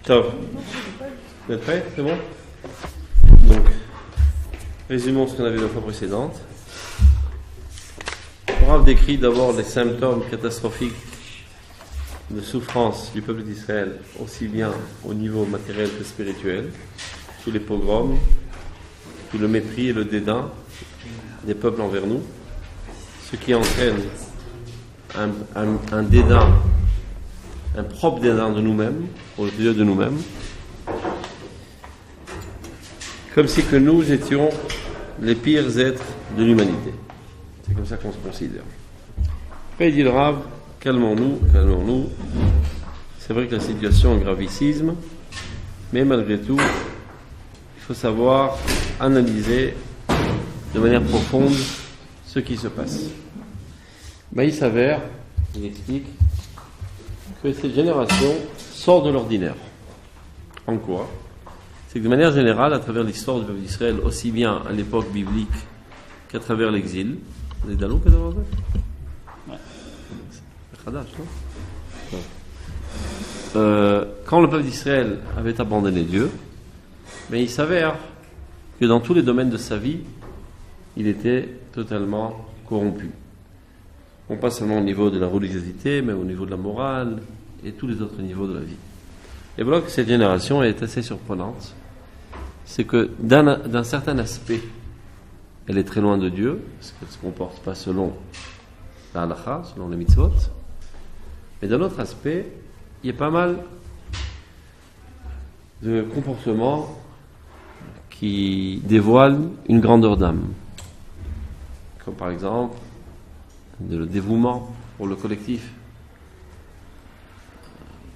Top. Vous êtes prêts? C'est bon? Donc, résumons ce qu'on avait la fois précédente. Le Rav décrit d'abord les symptômes catastrophiques de souffrance du peuple d'Israël, aussi bien au niveau matériel que spirituel, tous les pogroms, tout le mépris et le dédain des peuples envers nous, ce qui entraîne un dédain, un propre dédain de nous-mêmes, au Dieu de nous-mêmes, comme si que nous étions les pires êtres de l'humanité. C'est comme ça qu'on se considère. Après, il dit le Rav, calmons-nous. C'est vrai que la situation est gravissime, mais malgré tout, il faut savoir analyser de manière profonde ce qui se passe. Il s'avère, il explique, que cette génération sort de l'ordinaire. En quoi? C'est que de manière générale, à travers l'histoire du peuple d'Israël, aussi bien à l'époque biblique qu'à travers l'exil, vous êtes dalou, quand le peuple d'Israël avait abandonné Dieu, mais il s'avère que dans tous les domaines de sa vie, il était totalement corrompu. Non pas seulement au niveau de la religiosité, mais au niveau de la morale et tous les autres niveaux de la vie. Et voilà que cette génération est assez surprenante. C'est que d'un certain aspect, elle est très loin de Dieu, parce qu'elle ne se comporte pas selon la halakha, selon les mitzvot. Mais d'un autre aspect, il y a pas mal de comportements qui dévoilent une grandeur d'âme. Comme par exemple, le dévouement pour le collectif,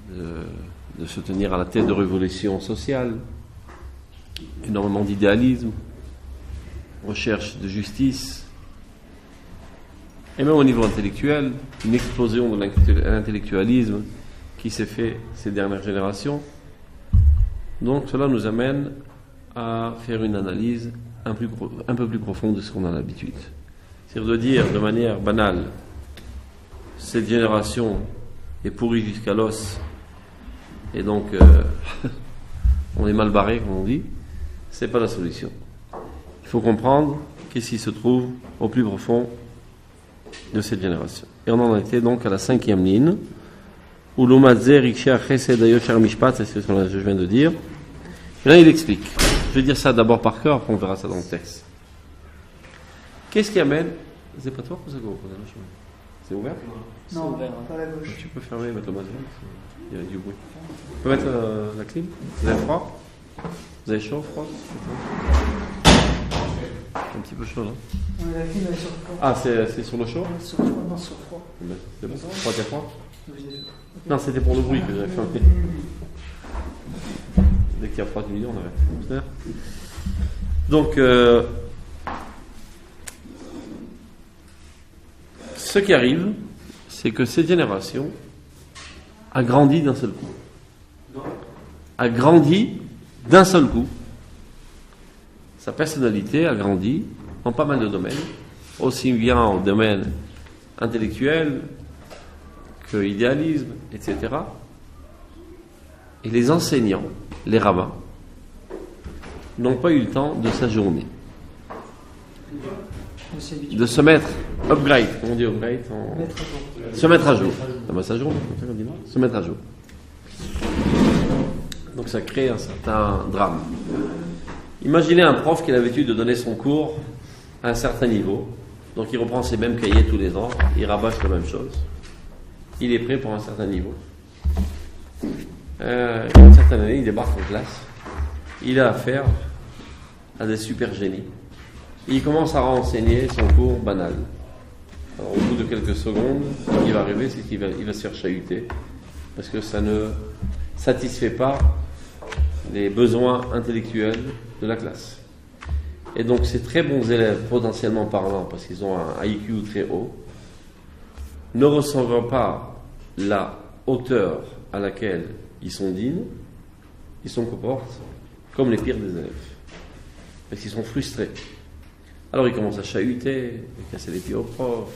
de se tenir à la tête de révolution sociale, énormément d'idéalisme, recherche de justice, et même au niveau intellectuel, une explosion de l'intellectualisme qui s'est fait ces dernières générations. Donc cela nous amène à faire une analyse un peu plus profonde de ce qu'on a l'habitude. C'est-à-dire de dire de manière banale, cette génération est pourrie jusqu'à l'os, et donc on est mal barré, comme on dit, c'est pas la solution. Il faut comprendre qu'est-ce qui se trouve au plus profond de cette génération. Et on en était donc à la 5e ligne, où l'Omadzer, Riksha, Chesed, Ayoshar, Mishpat, c'est ce que je viens de dire. Et là, il explique. Je vais dire ça d'abord par cœur, après on verra ça dans le texte. Qu'est-ce qui amène? C'est pas toi ou c'est quoi? C'est ouvert? Non, c'est ouvert, pas la gauche. Tu peux fermer et mettre le masque, il y a du bruit. Tu peux mettre la clim? Vous avez froid? Vous avez chaud, froid? Un petit peu chaud là. La clim elle est sur froid. Ah, c'est sur le chaud? Sur froid, non, sur froid. C'est bon? Froid, t'as froid? Non, c'était pour le bruit que j'avais fermé. Dès qu'il y a froid, tu me dis, on arrête. Donc, ce qui arrive, c'est que cette génération a grandi d'un seul coup. A grandi d'un seul coup. Sa personnalité a grandi dans pas mal de domaines, aussi bien au domaine intellectuel que idéalisme, etc. Et les enseignants, les rabbins, n'ont pas eu le temps de s'ajourner, de se mettre upgrade, comment on dit upgrade, se mettre à jour. Se mettre à jour. Donc ça crée un certain drame. Imaginez un prof qui a l'habitude de donner son cours à un certain niveau, donc il reprend ses mêmes cahiers tous les ans, il rabâche la même chose, il est prêt pour un certain niveau. Une certaine année, il débarque en classe, il a affaire à des super génies. Il commence à renseigner son cours banal. Alors, au bout de quelques secondes, ce qui va arriver, c'est qu'il va se faire chahuter, parce que ça ne satisfait pas les besoins intellectuels de la classe. Et donc ces très bons élèves, potentiellement parlant, parce qu'ils ont un IQ très haut, ne recevront pas la hauteur à laquelle ils sont dignes, ils se comportent comme les pires des élèves, parce qu'ils sont frustrés. Alors ils commencent à chahuter, à casser les pieds au prof,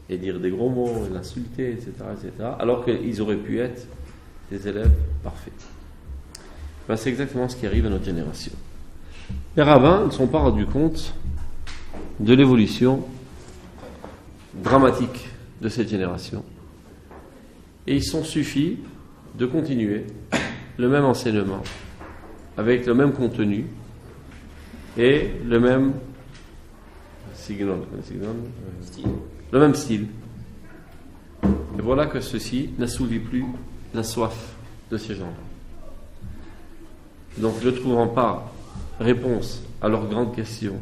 et dire des gros mots, et l'insulter, etc., etc., alors qu'ils auraient pu être des élèves parfaits. Ben, c'est exactement ce qui arrive à notre génération. Les rabbins ne sont pas rendus compte de l'évolution dramatique de cette génération. Et il s'en suffit de continuer le même enseignement, avec le même contenu et le même style. Et voilà que ceci n'assouvit plus la soif de ces gens-là. Donc, ne trouvant pas réponse à leurs grandes questions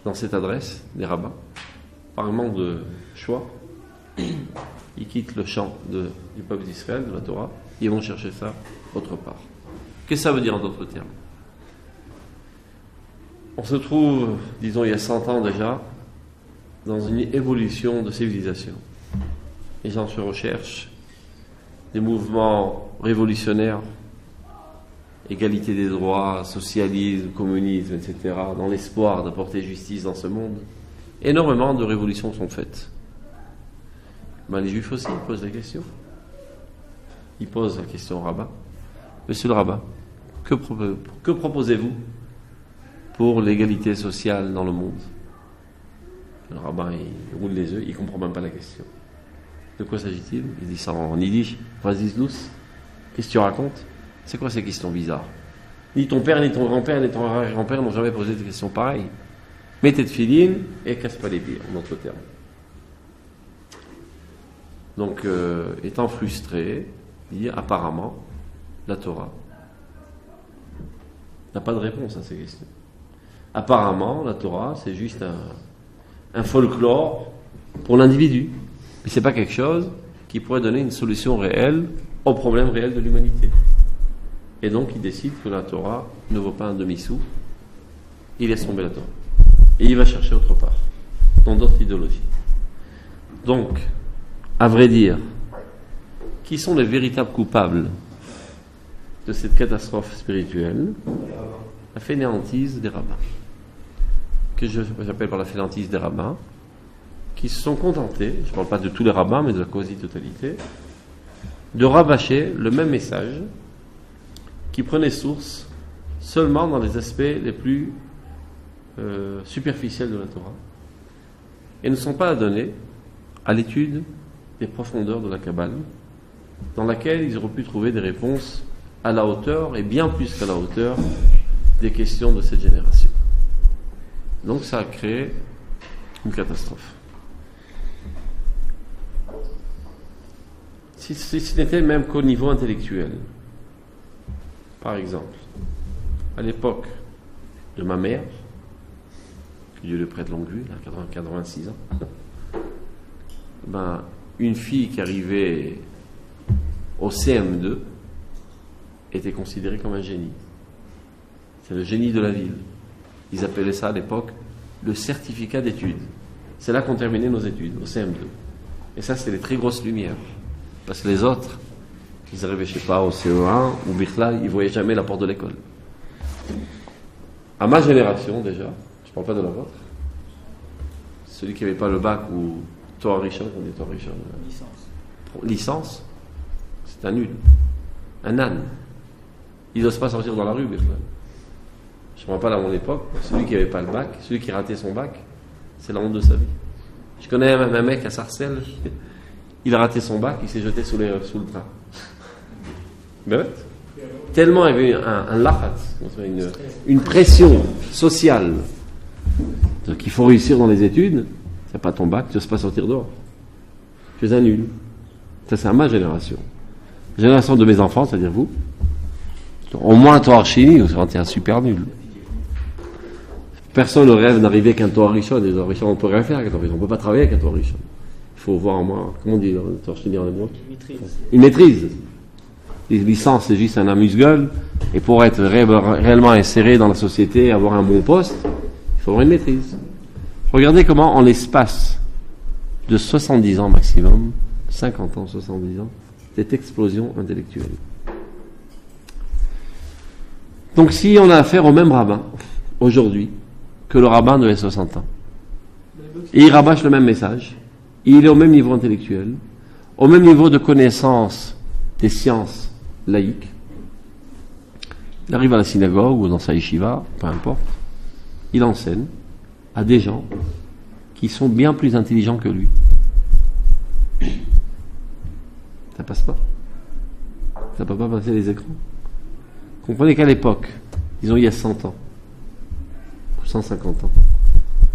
dans cette adresse des rabbins, par manque de choix, ils quittent le champ du peuple d'Israël, de la Torah, et vont chercher ça autre part. Qu'est-ce que ça veut dire en d'autres termes? On se trouve, disons, il y a 100 ans déjà, dans une évolution de civilisation. Les gens se recherchent des mouvements révolutionnaires, égalité des droits, socialisme, communisme, etc., dans l'espoir d'apporter justice dans ce monde. Énormément de révolutions sont faites. Ben, les Juifs aussi posent la question. Ils posent la question au rabbin. Monsieur le rabbin, que proposez-vous pour l'égalité sociale dans le monde? Le rabbin, il roule les yeux, il ne comprend même pas la question. De quoi s'agit-il? Il dit ça en yiddish. Vas-y, Lous, qu'est-ce que tu racontes? C'est quoi ces questions bizarres? Ni ton père, ni ton grand-père, ni ton arrière-grand-père n'ont jamais posé des questions pareilles. Mets tes tefilines et casse pas les pieds, en d'autres termes. Donc, étant frustré, il dit apparemment, la Torah n'a pas de réponse à ces questions. Apparemment, la Torah, c'est juste un folklore pour l'individu. Mais c'est pas quelque chose qui pourrait donner une solution réelle aux problèmes réels de l'humanité. Et donc, il décide que la Torah ne vaut pas un demi-sou. Il laisse tomber la Torah. Et il va chercher autre part, dans d'autres idéologies. Donc, à vrai dire, qui sont les véritables coupables de cette catastrophe spirituelle? La fainéantise des rabbins, que j'appelle par la fainéantise des rabbins, qui se sont contentés, je ne parle pas de tous les rabbins, mais de la quasi-totalité, de rabâcher le même message qui prenait source seulement dans les aspects les plus superficiels de la Torah, et ne sont pas adonnés à l'étude des profondeurs de la Kabbale, dans laquelle ils auraient pu trouver des réponses à la hauteur, et bien plus qu'à la hauteur, des questions de cette génération. Donc ça a créé une catastrophe. Si ce n'était même qu'au niveau intellectuel, par exemple, à l'époque de ma mère, que Dieu lui prête longue vie, à 86 ans, une fille qui arrivait au CM2 était considérée comme un génie. C'est le génie de la ville. Ils appelaient ça à l'époque le certificat d'études. C'est là qu'on terminait nos études, au CM2. Et ça, c'était les très grosses lumières. Parce que les autres, ils arrivaient, je ne sais pas, au CE1 ou Bichla, ils ne voyaient jamais la porte de l'école. À ma génération, déjà, je ne parle pas de la vôtre, celui qui n'avait pas le bac ou Torah Rishon, on dit Torah Rishon. Licence, c'est un nul. Un âne. Il n'ose pas sortir dans la rue, Bichla. Je ne me rappelle à mon époque, celui qui n'avait pas le bac, celui qui ratait son bac, c'est la honte de sa vie. Je connais un mec à Sarcelles, il a raté son bac, il s'est jeté sous le train. Ben, tellement il y avait un lachat, une pression sociale. Donc il faut réussir dans les études, tu n'as pas ton bac, tu n'oses pas sortir dehors. Tu es un nul. Ça, c'est à ma génération. La génération de mes enfants, c'est-à-dire vous, au moins un Torah Shini, vous serez un super nul. Personne ne rêve d'arriver qu'un Torah Rishon. Des Torah Rishon, on ne peut rien faire avec un Torah Rishon. On ne peut pas travailler avec un Torah Rishon. Il faut voir au moins, comment on dit, un Torah Shini en hébreu ? Une maîtrise. Une licence, c'est juste un amuse-gueule. Et pour être réellement inséré dans la société, avoir un bon poste, il faut avoir une maîtrise. Regardez comment, en l'espace de 70 ans maximum, 50 ans, 70 ans, cette explosion intellectuelle. Donc si on a affaire au même rabbin, aujourd'hui, que le rabbin de 60 ans, et il rabâche le même message, il est au même niveau intellectuel, au même niveau de connaissance des sciences laïques. Il arrive à la synagogue ou dans sa yeshiva, peu importe, il enseigne à des gens qui sont bien plus intelligents que lui. Ça passe pas. Ça peut pas passer les écrans. Comprenez qu'à l'époque, disons il y a 100 ans, ou 150 ans,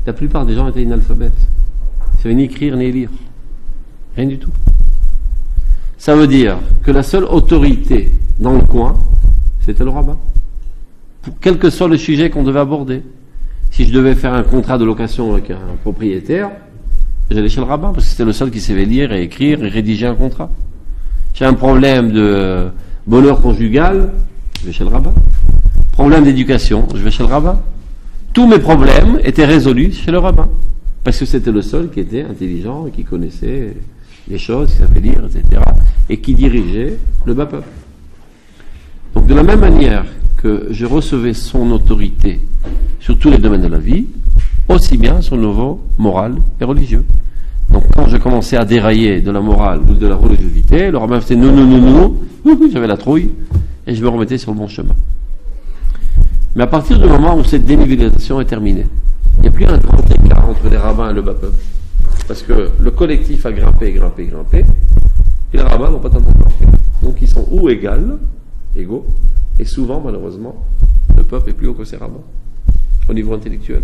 la plupart des gens étaient analphabètes. Ils ne savaient ni écrire ni lire. Rien du tout. Ça veut dire que la seule autorité dans le coin, c'était le rabbin. Pour quel que soit le sujet qu'on devait aborder. Si je devais faire un contrat de location avec un propriétaire, j'allais chez le rabbin, parce que c'était le seul qui savait lire et écrire et rédiger un contrat. J'ai un problème de bonheur conjugal, je vais chez le rabbin. Problème d'éducation, je vais chez le rabbin. Tous mes problèmes étaient résolus chez le rabbin. Parce que c'était le seul qui était intelligent et qui connaissait les choses, qui savait lire, etc. Et qui dirigeait le bas peuple. Donc de la même manière que je recevais son autorité sur tous les domaines de la vie, aussi bien sur le niveau moral et religieux. Donc quand je commençais à dérailler de la morale ou de la religiosité, le rabbin faisait non, j'avais la trouille, et je me remettais sur le bon chemin. Mais à partir du moment où cette dénivellation est terminée, il n'y a plus un grand écart entre les rabbins et le bas peuple. Parce que le collectif a grimpé, et les rabbins n'ont pas tant grimper. Donc ils sont ou égaux, et souvent, malheureusement, le peuple est plus haut que ses rabbins, au niveau intellectuel.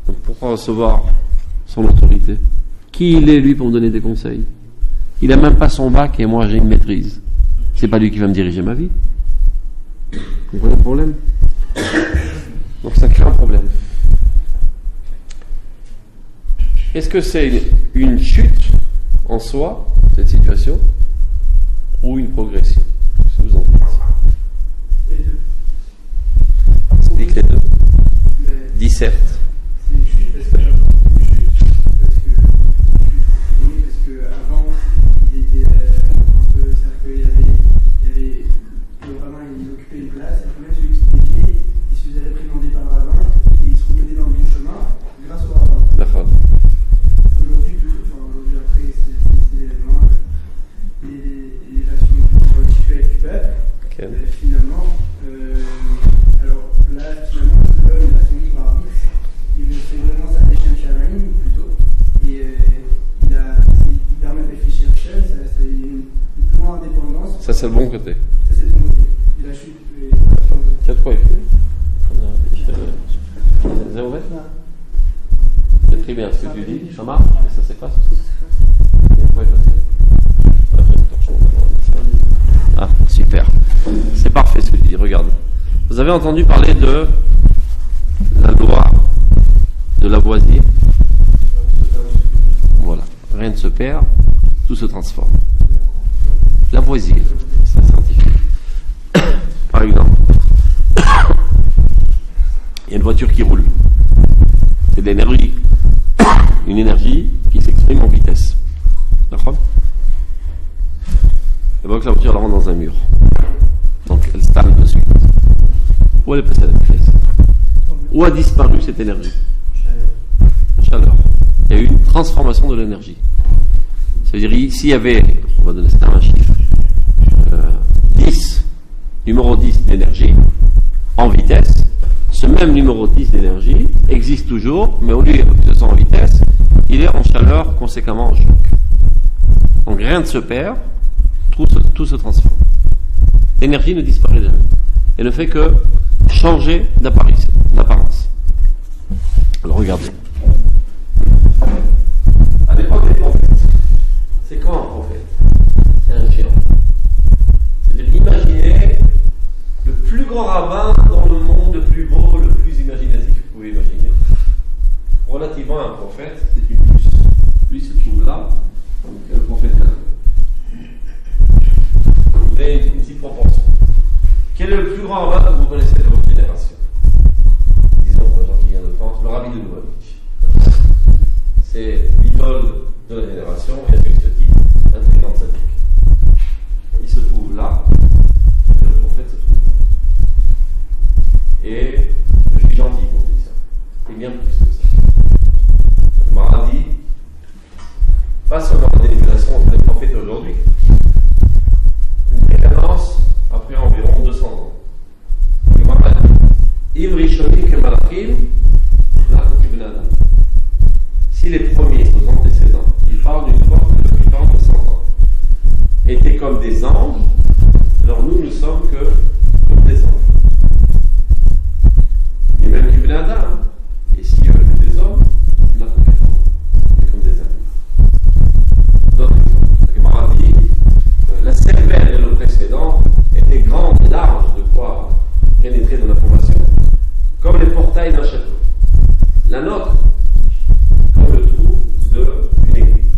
Donc pourquoi recevoir son autorité? Qui il est, lui, pour me donner des conseils? Il n'a même pas son bac et moi j'ai une maîtrise. C'est pas lui qui va me diriger ma vie. Vous comprenez le problème? Donc ça crée un problème. Est-ce que c'est une chute en soi, cette situation, ou une progression? Qu'est-ce que vous en dites? Les deux. Explique les deux. Disserte. C'est une chute parce que avant il était un peu, c'est-à-dire qu'il y avait le rabbin, il occupait une place, et même celui qui déviait, il se faisait réprimander par le rabbin et il se remettait dans le bon chemin grâce au rabbin. D'accord. Aujourd'hui, après ces événements, les relations situées avec du peuple, finalement, alors là, finalement, l'homme il a son libre arbitre, il fait vraiment sa déchaîne chamaïne plutôt, et il permet de réfléchir seul, ça a une plus grande indépendance. Ça, c'est le bon côté. Ça, c'est le bon côté. Et la chute, Tu as de quoi écrire? C'est très bien ce que tu dis, ça marche, mais ça s'efface aussi. Ah, super. C'est parfait ce que tu dis, regarde. Vous avez entendu parler de la loi de Lavoisier? Voilà. Rien ne se perd, tout se transforme. Lavoisier, c'est scientifique. Par exemple, il y a une voiture qui roule. C'est de l'énergie. Une énergie qui s'exprime en vitesse. D'accord? D'abord que la voiture la rentre dans un mur. Donc elle stagne de suite. Où elle est passée à la vitesse? Où a disparu cette énergie? Chaleur. Il y a eu une transformation de l'énergie. Ça veut dire, s'il y avait, on va donner un chiffre, 10, numéro 10 d'énergie, en vitesse, ce même numéro 10 d'énergie existe toujours, mais au lieu que ce soit en vitesse, il est en chaleur, conséquemment en choc. Donc rien ne se perd, tout se transforme. L'énergie ne disparaît jamais. Elle ne fait que changer d'apparence. Alors regardez. À l'époque des prophètes, c'est quoi un prophète? C'est un géant. C'est-à-dire, imaginez le plus grand rabbin dans le monde, le plus beau, le plus imaginatif que vous pouvez imaginer. Relativement à un prophète, c'est une puce. Lui se trouve là, donc le prophète là. Vous avez une petite proportion. Quel est le plus grand rabbin que vous connaissez de votre génération? Disons que j'en viens de France, le rabbi de Lubavitch. C'est l'idole de la génération, et avec ce titre, un très grand sadique. Il se trouve là, et le prophète se trouve là. Et je suis gentil pour dire ça. C'est bien plus que ça. Le Maharal dit, pas seulement la dénivellation entre les prophètes aujourd'hui, comme des anges, alors nous ne sommes que comme des anges. Et même du Adam, et si eux étaient des hommes, nous n'avons qu'à faire comme des animaux. D'autres exemples. Le Gemara dit, la cervelle de le précédent était grande et large de quoi pénétrer dans l'information, comme les portails d'un château. La nôtre, comme le trou d'une église.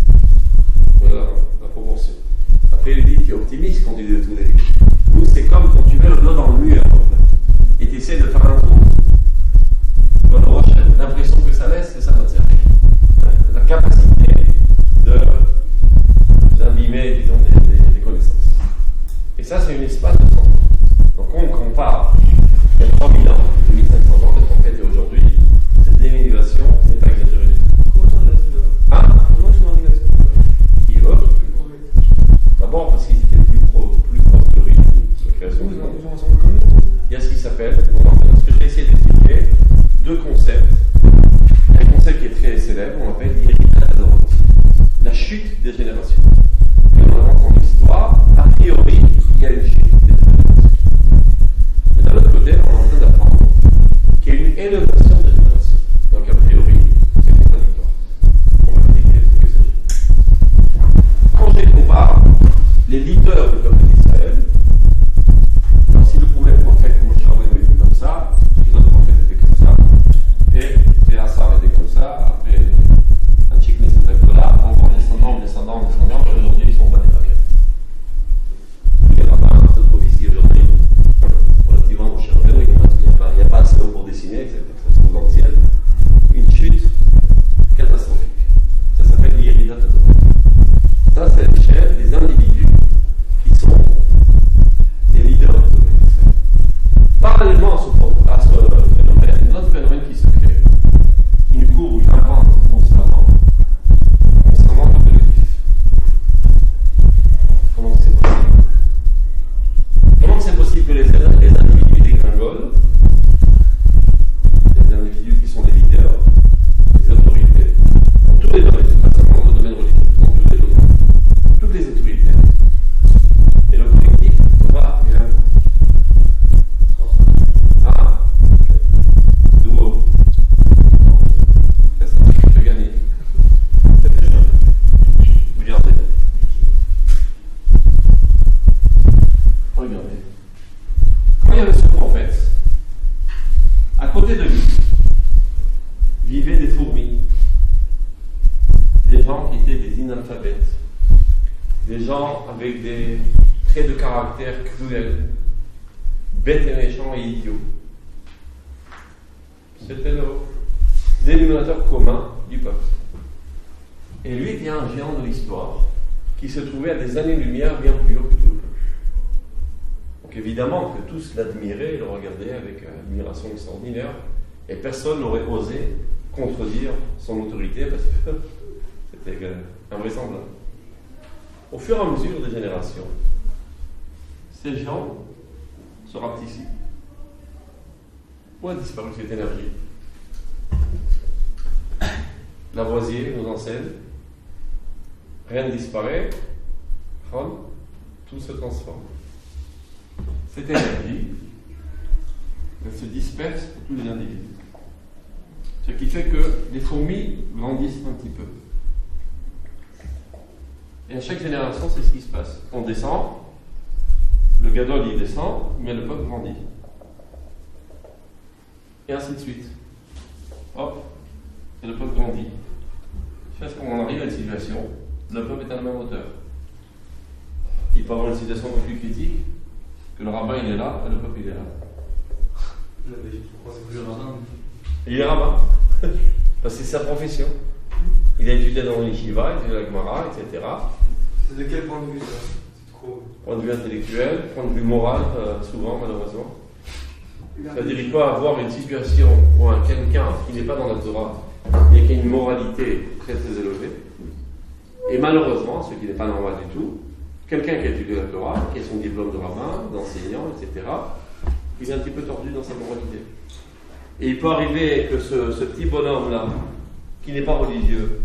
Voilà la proportion. Après, il dit que tu es optimiste quand tu dis le trou d'église. Nous, c'est comme quand tu mets le doigt dans le mur et tu essaies de faire un trou. L'impression que ça laisse, c'est ça notre cerveau. La capacité d'abîmer, disons, des connaissances. Et ça, c'est une espace de temps. Donc, on compare il y a 3000 ans, 2500 ans de prophète et aujourd'hui, cette diminution n'est pas exagérée. Comment ça on l'a fait? Qui veut? D'abord parce qu'ils étaient plus proches de l'origine de la création du monde. Il y a ce qui s'appelle, ce que j'ai essayé d'expliquer, deux concepts. Un concept qui est très célèbre, on l'appelle l'irritation, la chute des générations. Et dans l'histoire, a priori, il y a une chute des générations. Mais d'un autre côté, on est en train d'apprendre qu'il y a une élévation des générations. Donc a priori, c'est contradictoire. On va expliquer ce que c'est. Quand je compare les leaders du peuple d'Israël, alors si le premier prophète, comme je l'avais vu comme ça, les autres prophètes étaient comme ça, et Péassar était comme ça, après Antichné c'était là, en descendant, aujourd'hui ils sont pas des paquets. Les rabbins se trouvent ici aujourd'hui, relativement au Cherveux, il n'y a pas assez d'eau pour dessiner, ça se trouve dans le ciel. Une chute catastrophique. Ça s'appelle l'irritation. Ça, c'est l'échelle des individus qui sont des leaders de l'Israël. Parallèlement à ce phénomène, un autre phénomène qui se crée. Une courbe, une avance constamment le collectif. Comment c'est possible? Comment c'est possible que les individus dégringolent, les individus qui sont les leaders, les autorités, dans tous les domaines, pas seulement dans le domaine religieux, dans tous les domaines, toutes les autorités. Et le collectif va bien. Ah, d'où c'est ça, je vais gagner. Regardez. Regardez. Quand il y avait ce prophète, à côté de lui vivaient des fourmis, des gens qui étaient des inalphabètes, des gens avec des traits de caractère cruels, bêtes et méchants et idiots. C'était le dénominateur commun du peuple. Et lui était un géant de l'histoire qui se trouvait à des années-lumière bien plus haut que tout le peuple. Donc évidemment que tous l'admiraient et le regardaient avec une admiration extraordinaire, et personne n'aurait osé contredire son autorité parce que c'était invraisemblable. Au fur et à mesure des générations, ces gens se rapetissent. Où a disparu cette énergie? Lavoisier nous enseigne, rien ne disparaît, tout se transforme. Cette énergie, elle se disperse pour tous les individus. Ce qui fait que les fourmis grandissent un petit peu. Et à chaque génération, c'est ce qui se passe. On descend, le gadol il descend, mais le peuple grandit. Et ainsi de suite. Hop, et le peuple grandit. Jusqu'à ce qu'on arrive à une situation, le peuple est à la même hauteur. Il peut avoir une situation un peu plus critique, que le rabbin il est là, et le peuple il est là. Il est rabbin, parce que c'est sa profession. Il a étudié dans l'Yeshiva, il a étudié la Gemara, etc. C'est de quel point de vue ça? C'est trop. Point de vue intellectuel, point de vue moral, souvent malheureusement. C'est-à-dire qu'il peut avoir une situation où quelqu'un qui n'est pas dans la Torah, mais qui a une moralité très très élevée, et malheureusement, ce qui n'est pas normal du tout, quelqu'un qui a étudié la Torah, qui a son diplôme de rabbin, d'enseignant, etc., il est un petit peu tordu dans sa moralité. Et il peut arriver que ce petit bonhomme-là, qui n'est pas religieux,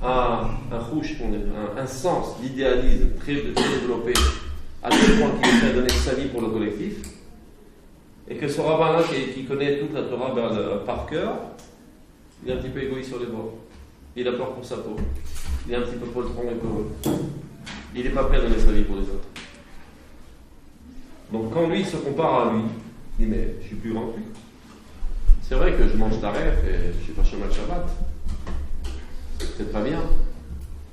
un sens d'idéalisme très développé, à tel point qu'il est prêt à donner sa vie pour le collectif, et que ce rabbin-là qui connaît toute la Torah par cœur, il est un petit peu égoïste sur les bords. Il a peur pour sa peau. Il est un petit peu poltron et peureux. Il n'est pas prêt à donner sa vie pour les autres. Donc quand lui se compare à lui, il dit mais je suis plus grand que lui. C'est vrai que je mange taref et je suis pas chômage Shabbat. C'est pas bien.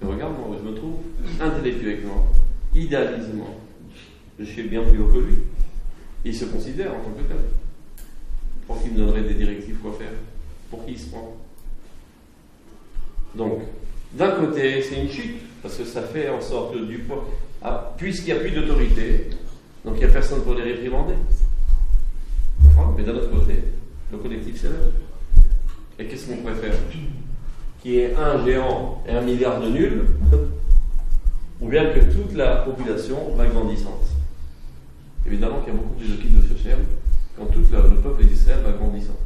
Mais regarde-moi où je me trouve. Intellectuellement, idéalisement, je suis bien plus haut que lui. Il se considère en tant que tel. Pour qu'il me donnerait des directives quoi faire. Pour qui il se prend. Donc, d'un côté, c'est une chute, parce que ça fait en sorte du poids. Puisqu'il n'y a plus d'autorité, donc il n'y a personne pour les réprimander. Mais d'un autre côté, le collectif s'élève. Et qu'est-ce qu'on préfère? Qu'il y ait un géant et 1 milliard de nuls, ou bien que toute la population va grandissante. Évidemment qu'il y a beaucoup plus de kids de Shechem quand tout le peuple d'Israël va grandissant.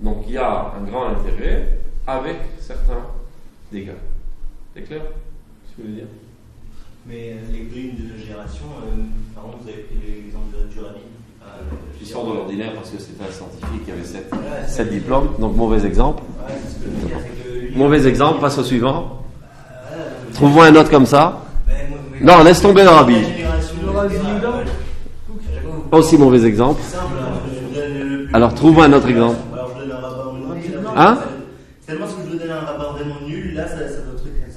Donc il y a un grand intérêt avec certains dégâts. C'est clair ce que je veux dire? Mais les grilles de génération, par exemple, vous avez pris l'exemple du Rabbi. Qui sort de l'ordinaire parce que c'était un scientifique qui avait 7 diplômes, donc mauvais exemple. Ouais, c'est ce que je veux dire, c'est que mauvais exemple, passe au suivant. Trouve-moi un autre comme ça. Mais Non, laisse tomber le Rabbi. Aussi mauvais exemple. Alors trouve-moi un autre exemple. Alors je donne un rabbin Hein? C'est tellement ce que je veux donner un rabbin vraiment nul, là ça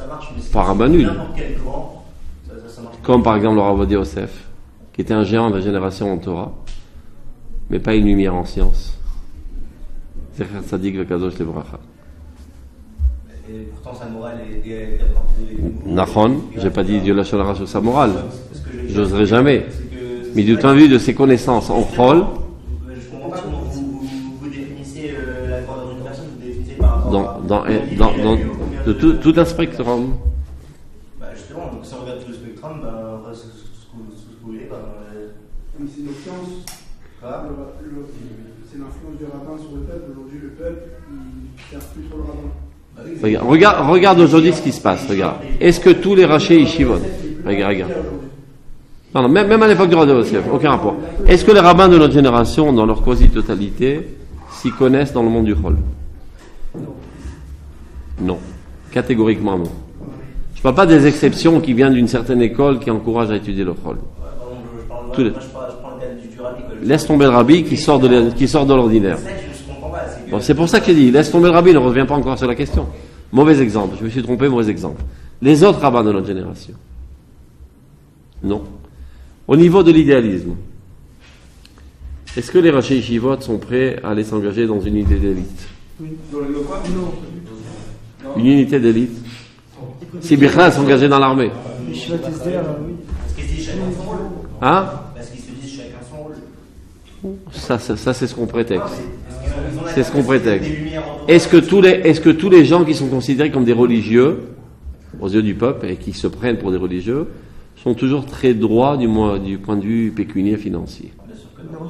marche. Mais Pas rabbin nul. N'importe quel grand, ça marche. Comme par exemple le Rav Ovadia Yosef, qui était un géant de la génération en Torah, mais pas une lumière en science. Zecher Tzadik Vekadosh Lebracha. Et pourtant sa morale est apportée. Nachon, j'ai pas dit Dieu la Shonara sur sa morale. Ce que je veux dire, J'oserais jamais. c'est que- Mais du point de vue de ses connaissances en Chol, Je comprends pas comment vous définissez la grandeur d'une personne, vous définissez par rapport de tout un spectrum. Bah justement, donc si on regarde tout le spectrum, ce que vous voulez, Mais c'est une science. Quoi C'est l'influence du rabbin sur le peuple. Aujourd'hui, le peuple, il ne sert plus trop le rabbin. Regarde aujourd'hui ce qui se passe. Regarde. Est-ce que tous les rachés Yeshivot, regarde. Non, même à l'époque du Rav Yosef, aucun rapport. Est-ce que les rabbins de notre génération, dans leur quasi-totalité, s'y connaissent dans le monde du Chol? Non. Catégoriquement non. Je ne parle pas des exceptions qui viennent d'une certaine école qui encourage à étudier le Chol. Je prends le cas du Rabbi. Laisse tomber le Rabbi qui sort de l'ordinaire. C'est ça que je comprends pas. C'est que... Bon, c'est pour ça que j'ai dit, laisse tomber le Rabbi, ne reviens pas encore sur la question. Mauvais exemple, je me suis trompé, mauvais exemple. Les autres rabbins de notre génération. Non. Au niveau de l'idéalisme, est-ce que les rachés yeshivot sont prêts à aller s'engager dans une unité d'élite? Dans le quoi? Non. Une unité d'élite? Si Birkha s'engager dans l'armée. Parce qu'ils se disent chacun son rôle. Hein? Parce qu'ils se disent chacun son rôle. Ça c'est ce qu'on prétexte. Ils ont C'est ce qu'on prétexte. des lumières en Est-ce que tous les gens qui sont considérés comme des religieux, aux yeux du peuple, et qui se prennent pour des religieux, sont toujours très droits du point de vue pécuniaire financier? Bien sûr que non.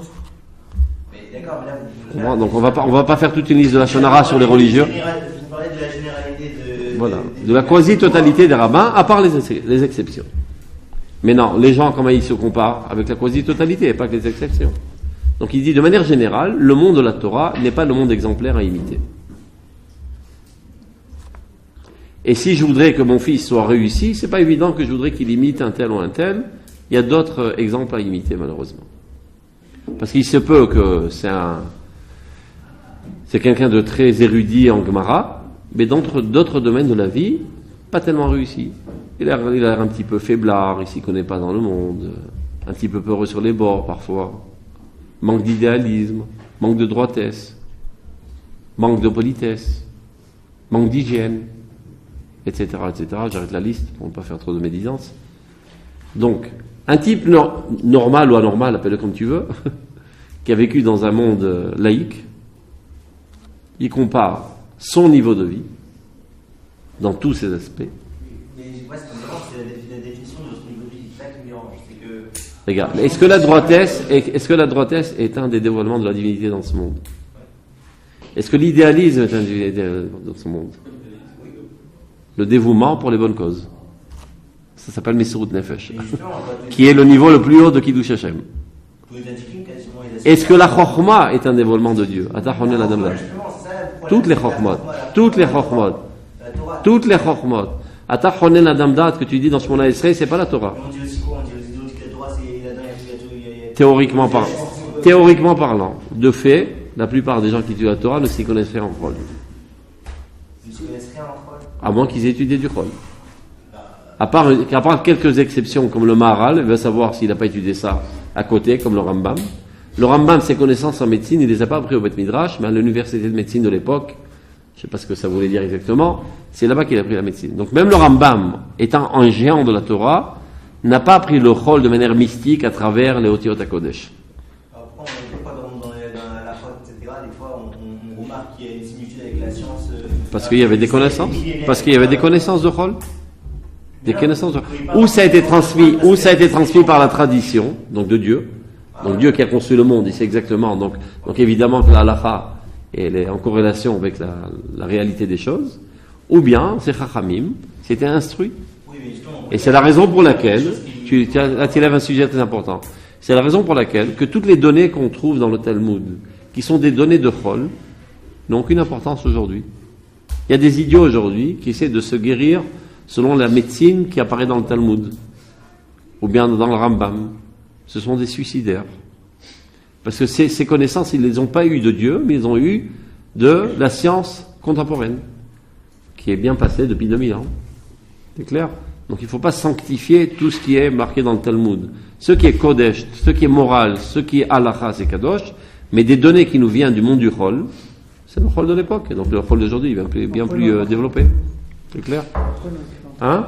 Mais d'accord, mais là, vous Bon, donc on va pas faire toute une liste de la Shonara sur les religieux. Vous parlez de la généralité Voilà, de la quasi-totalité des rabbins, à part les exceptions. Mais non, les gens, comment ils se comparent avec la quasi-totalité, et pas que les exceptions. Donc il dit, de manière générale, le monde de la Torah n'est pas le monde exemplaire à imiter. Et si je voudrais que mon fils soit réussi, c'est pas évident que je voudrais qu'il imite un tel ou un tel. Il y a d'autres exemples à imiter, malheureusement. Parce qu'il se peut que c'est quelqu'un de très érudit en Gemara, mais dans d'autres domaines de la vie, pas tellement réussi. Il a l'air un petit peu faiblard, il s'y connaît pas dans le monde, un petit peu peureux sur les bords parfois, manque d'idéalisme, manque de droitesse, manque de politesse, manque d'hygiène, etc., etc. J'arrête la liste pour ne pas faire trop de médisance. Donc, un type normal ou anormal, appelle-le comme tu veux, qui a vécu dans un monde laïque, il compare son niveau de vie dans tous ses aspects. Mais ouais, c'est la définition de ce niveau de vie, c'est ça qui me dérange. C'est que... Regarde, est-ce que la droitesse est un des dévoilements de la divinité dans ce monde? Est-ce que l'idéalisme est un des divinité dans ce monde? le dévouement pour les bonnes causes. Ça s'appelle Mesirut Nefesh, qui est le niveau le plus haut de Kiddush Hashem. Est-ce que la Chokhmah est un dévoilement de Dieu? Toutes les Chokhmot. Atachonen Adam Dat que tu dis dans Shmona Esrei, c'est pas la Torah. Théoriquement parlant. De fait, la plupart des gens qui étudient la Torah ne s'y connaissent rien en Chol. À moins qu'ils aient étudié du Chol. À part quelques exceptions, comme le Maharal, il va savoir s'il n'a pas étudié ça à côté, comme le Rambam. Le Rambam, ses connaissances en médecine, il ne les a pas appris au Beth Midrash, mais à l'université de médecine de l'époque, je ne sais pas ce que ça voulait dire exactement, c'est là-bas qu'il a appris la médecine. Donc même le Rambam, étant un géant de la Torah, n'a pas appris le Chol de manière mystique à travers les Otiot HaKodesh. Après, dans la faute, etc., des fois, on remarque qu'il y a une similitude avec la science. Parce qu'il y avait des connaissances. Parce qu'il y avait des connaissances de Chol. Des connaissances de... Où ça a été transmis par la tradition, donc de Dieu. Donc Dieu qui a conçu le monde, il sait exactement. Donc évidemment que la halakha, elle est en corrélation avec la réalité des choses. Ou bien, c'est Chachamim, c'était instruit. Et c'est la raison pour laquelle, tu élèves un sujet très important, c'est la raison pour laquelle que toutes les données qu'on trouve dans le Talmud, qui sont des données de Chol, n'ont aucune importance aujourd'hui. Il y a des idiots aujourd'hui qui essaient de se guérir selon la médecine qui apparaît dans le Talmud, ou bien dans le Rambam. Ce sont des suicidaires. Parce que ces connaissances, ils ne les ont pas eues de Dieu, mais ils ont eu de la science contemporaine, qui est bien passée depuis 2000 ans. C'est clair? Donc il ne faut pas sanctifier tout ce qui est marqué dans le Talmud. Ce qui est Kodesh, ce qui est moral, ce qui est Halacha, c'est Kadosh, mais des données qui nous viennent du monde du Chol, c'est le Chol de l'époque. Et donc le Chol d'aujourd'hui est bien plus développé. C'est clair? Hein?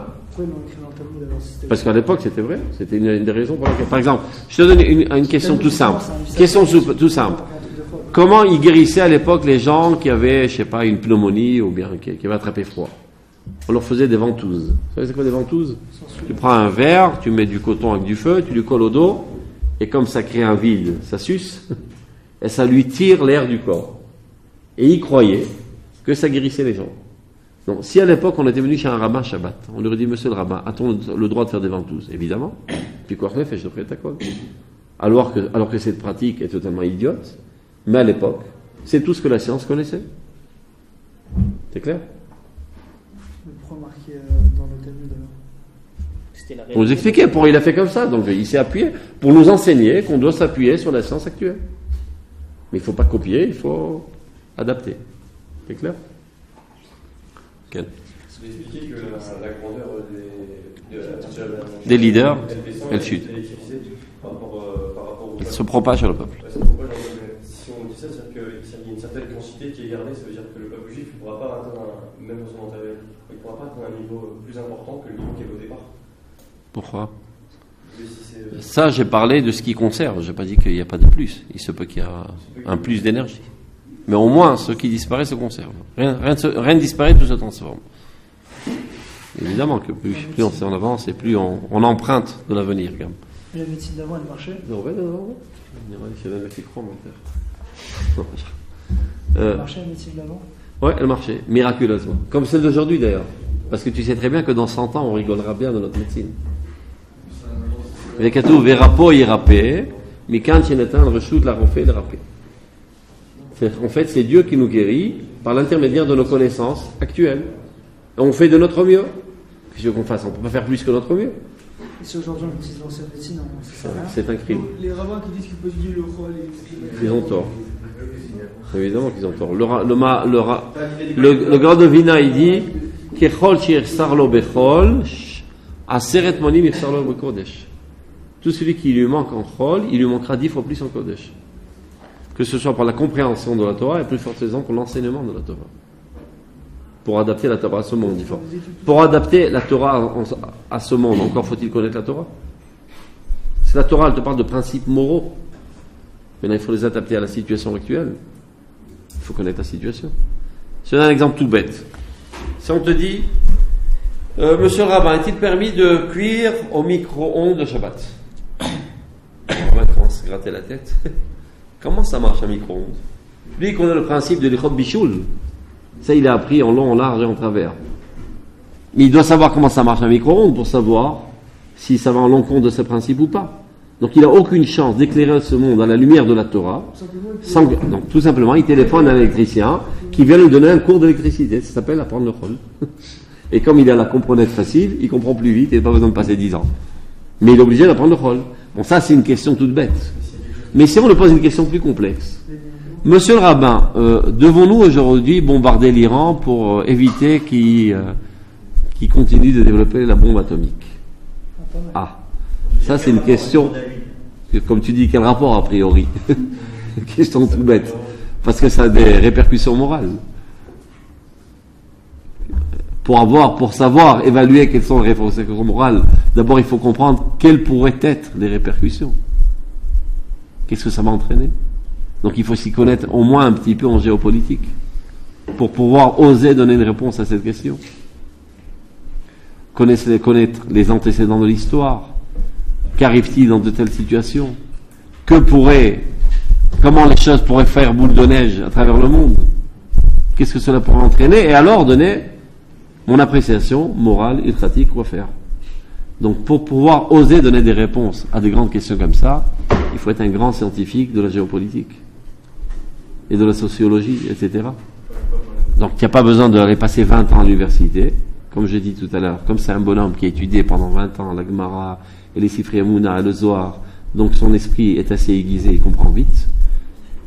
Parce qu'à l'époque c'était vrai, c'était une des raisons pour laquelle. Par exemple, je te donne une question tout simple. Tout simple. Comment ils guérissaient à l'époque les gens qui avaient, je sais pas, une pneumonie ou bien qui avaient attrapé froid? On leur faisait des ventouses. Vous savez c'est quoi des ventouses? Tu prends un verre, tu mets du coton avec du feu, tu lui colles au dos, et comme ça crée un vide, ça suce, et ça lui tire l'air du corps. Et ils croyaient que ça guérissait les gens. Donc, si à l'époque on était venu chez un rabbin Shabbat, on lui aurait dit, monsieur le rabbin, a-t-on le droit de faire des ventouses? Évidemment. Puis quoi fait, je ferai ta colle. Alors que cette pratique est totalement idiote, mais à l'époque, c'est tout ce que la science connaissait. C'est clair? Pourquoi marqué dans le Talmud alors? Pour nous expliquer pourquoi il a fait comme ça. Donc il s'est appuyé pour nous enseigner qu'on doit s'appuyer sur la science actuelle. Mais il ne faut pas copier, il faut adapter. C'est clair? Quel? Vous expliquez que la grandeur des leaders, elle chute. Par rapport Elle se propage sur le peuple. Si on dit ça, c'est-à-dire qu'il y a une certaine quantité qui est gardée, ça veut dire que le peuple juif ne pourra pas atteindre, même dans son matériel, il ne pourra pas atteindre un niveau plus important que le niveau qu'il y avait au départ. Pourquoi? Ça, j'ai parlé de ce qui conserve, je n'ai pas dit qu'il n'y a pas de plus. Il se peut qu'il y a un plus d'énergie. Mais au moins, ce qui disparaît se conserve. Rien ne disparaît, tout se transforme. Évidemment que plus on avance et plus on emprunte de l'avenir. Quand même. Et la médecine d'avant, elle marchait? Non. Il y a un mec qui croit, mon père. Elle marchait, la médecine d'avant? Oui, elle marchait, miraculeusement. Comme celle d'aujourd'hui, d'ailleurs. Parce que tu sais très bien que dans 100 ans, on rigolera bien de notre médecine. וכתוב, ורפו ירפא, מכאן שנתן רשות לרופא לרפא. En fait, c'est Dieu qui nous guérit par l'intermédiaire de nos connaissances actuelles. Et on fait de notre mieux. Qu'est-ce qu'on fasse? On ne peut pas faire plus que notre mieux. Et si aujourd'hui on utilise l'ancienne médecine, c'est un crime. Les rabbins qui disent qu'ils peuvent étudier le rôle ils ont tort. Évidemment qu'ils ont tort. Le grand de Vina, il dit Kechol shirsar lo bechol, aseret monim yirsar lo bekodesh. Tout celui qui lui manque en chol, il lui manquera 10 fois plus en kodesh. Que ce soit pour la compréhension de la Torah et plus forte raison pour l'enseignement de la Torah. Pour adapter la Torah à ce monde, il faut. Pour adapter la Torah à ce monde, encore faut-il connaître la Torah. Si la Torah, elle te parle de principes moraux, maintenant il faut les adapter à la situation actuelle. Il faut connaître la situation. Je donne un exemple tout bête. Si on te dit, monsieur le rabbin, est-il permis de cuire au micro-ondes de Shabbat? On va commencer à se gratter la tête. Comment ça marche un micro-ondes? Lui, il connaît le principe de l'Ichot Bichoul. Ça, il a appris en long, en large et en travers. Mais il doit savoir comment ça marche un micro-ondes pour savoir si ça va en l'encontre de ses principes ou pas. Donc il n'a aucune chance d'éclairer ce monde à la lumière de la Torah. Donc tout simplement, il téléphone à un électricien qui vient lui donner un cours d'électricité. Ça s'appelle apprendre le rôle. Et comme il a la comprenette facile, il comprend plus vite et il n'a pas besoin de passer 10 ans. Mais il est obligé d'apprendre le rôle. Bon, ça c'est une question toute bête. Mais si on lui pose une question plus complexe. Monsieur le rabbin, devons-nous aujourd'hui bombarder l'Iran pour éviter qu'il continue de développer la bombe atomique? Ah, ça c'est une question, comme tu dis, quel rapport a priori? Question toute bête. Parce que ça a des répercussions morales. Pour savoir évaluer quelles sont les répercussions morales, d'abord il faut comprendre quelles pourraient être les répercussions. Qu'est-ce que ça va entraîner? Donc il faut s'y connaître au moins un petit peu en géopolitique pour pouvoir oser donner une réponse à cette question. Connaître les antécédents de l'histoire. Qu'arrive-t-il dans de telles situations? Comment les choses pourraient faire boule de neige à travers le monde? Qu'est-ce que cela pourrait entraîner? Et alors donner mon appréciation morale et pratique, quoi faire. Donc pour pouvoir oser donner des réponses à des grandes questions comme ça, il faut être un grand scientifique de la géopolitique et de la sociologie, etc. Donc il n'y a pas besoin d'aller passer 20 ans à l'université, comme j'ai dit tout à l'heure, comme c'est un bonhomme qui a étudié pendant 20 ans la Gemara et les Sifrei Mouna et le Zohar, donc son esprit est assez aiguisé, il comprend vite.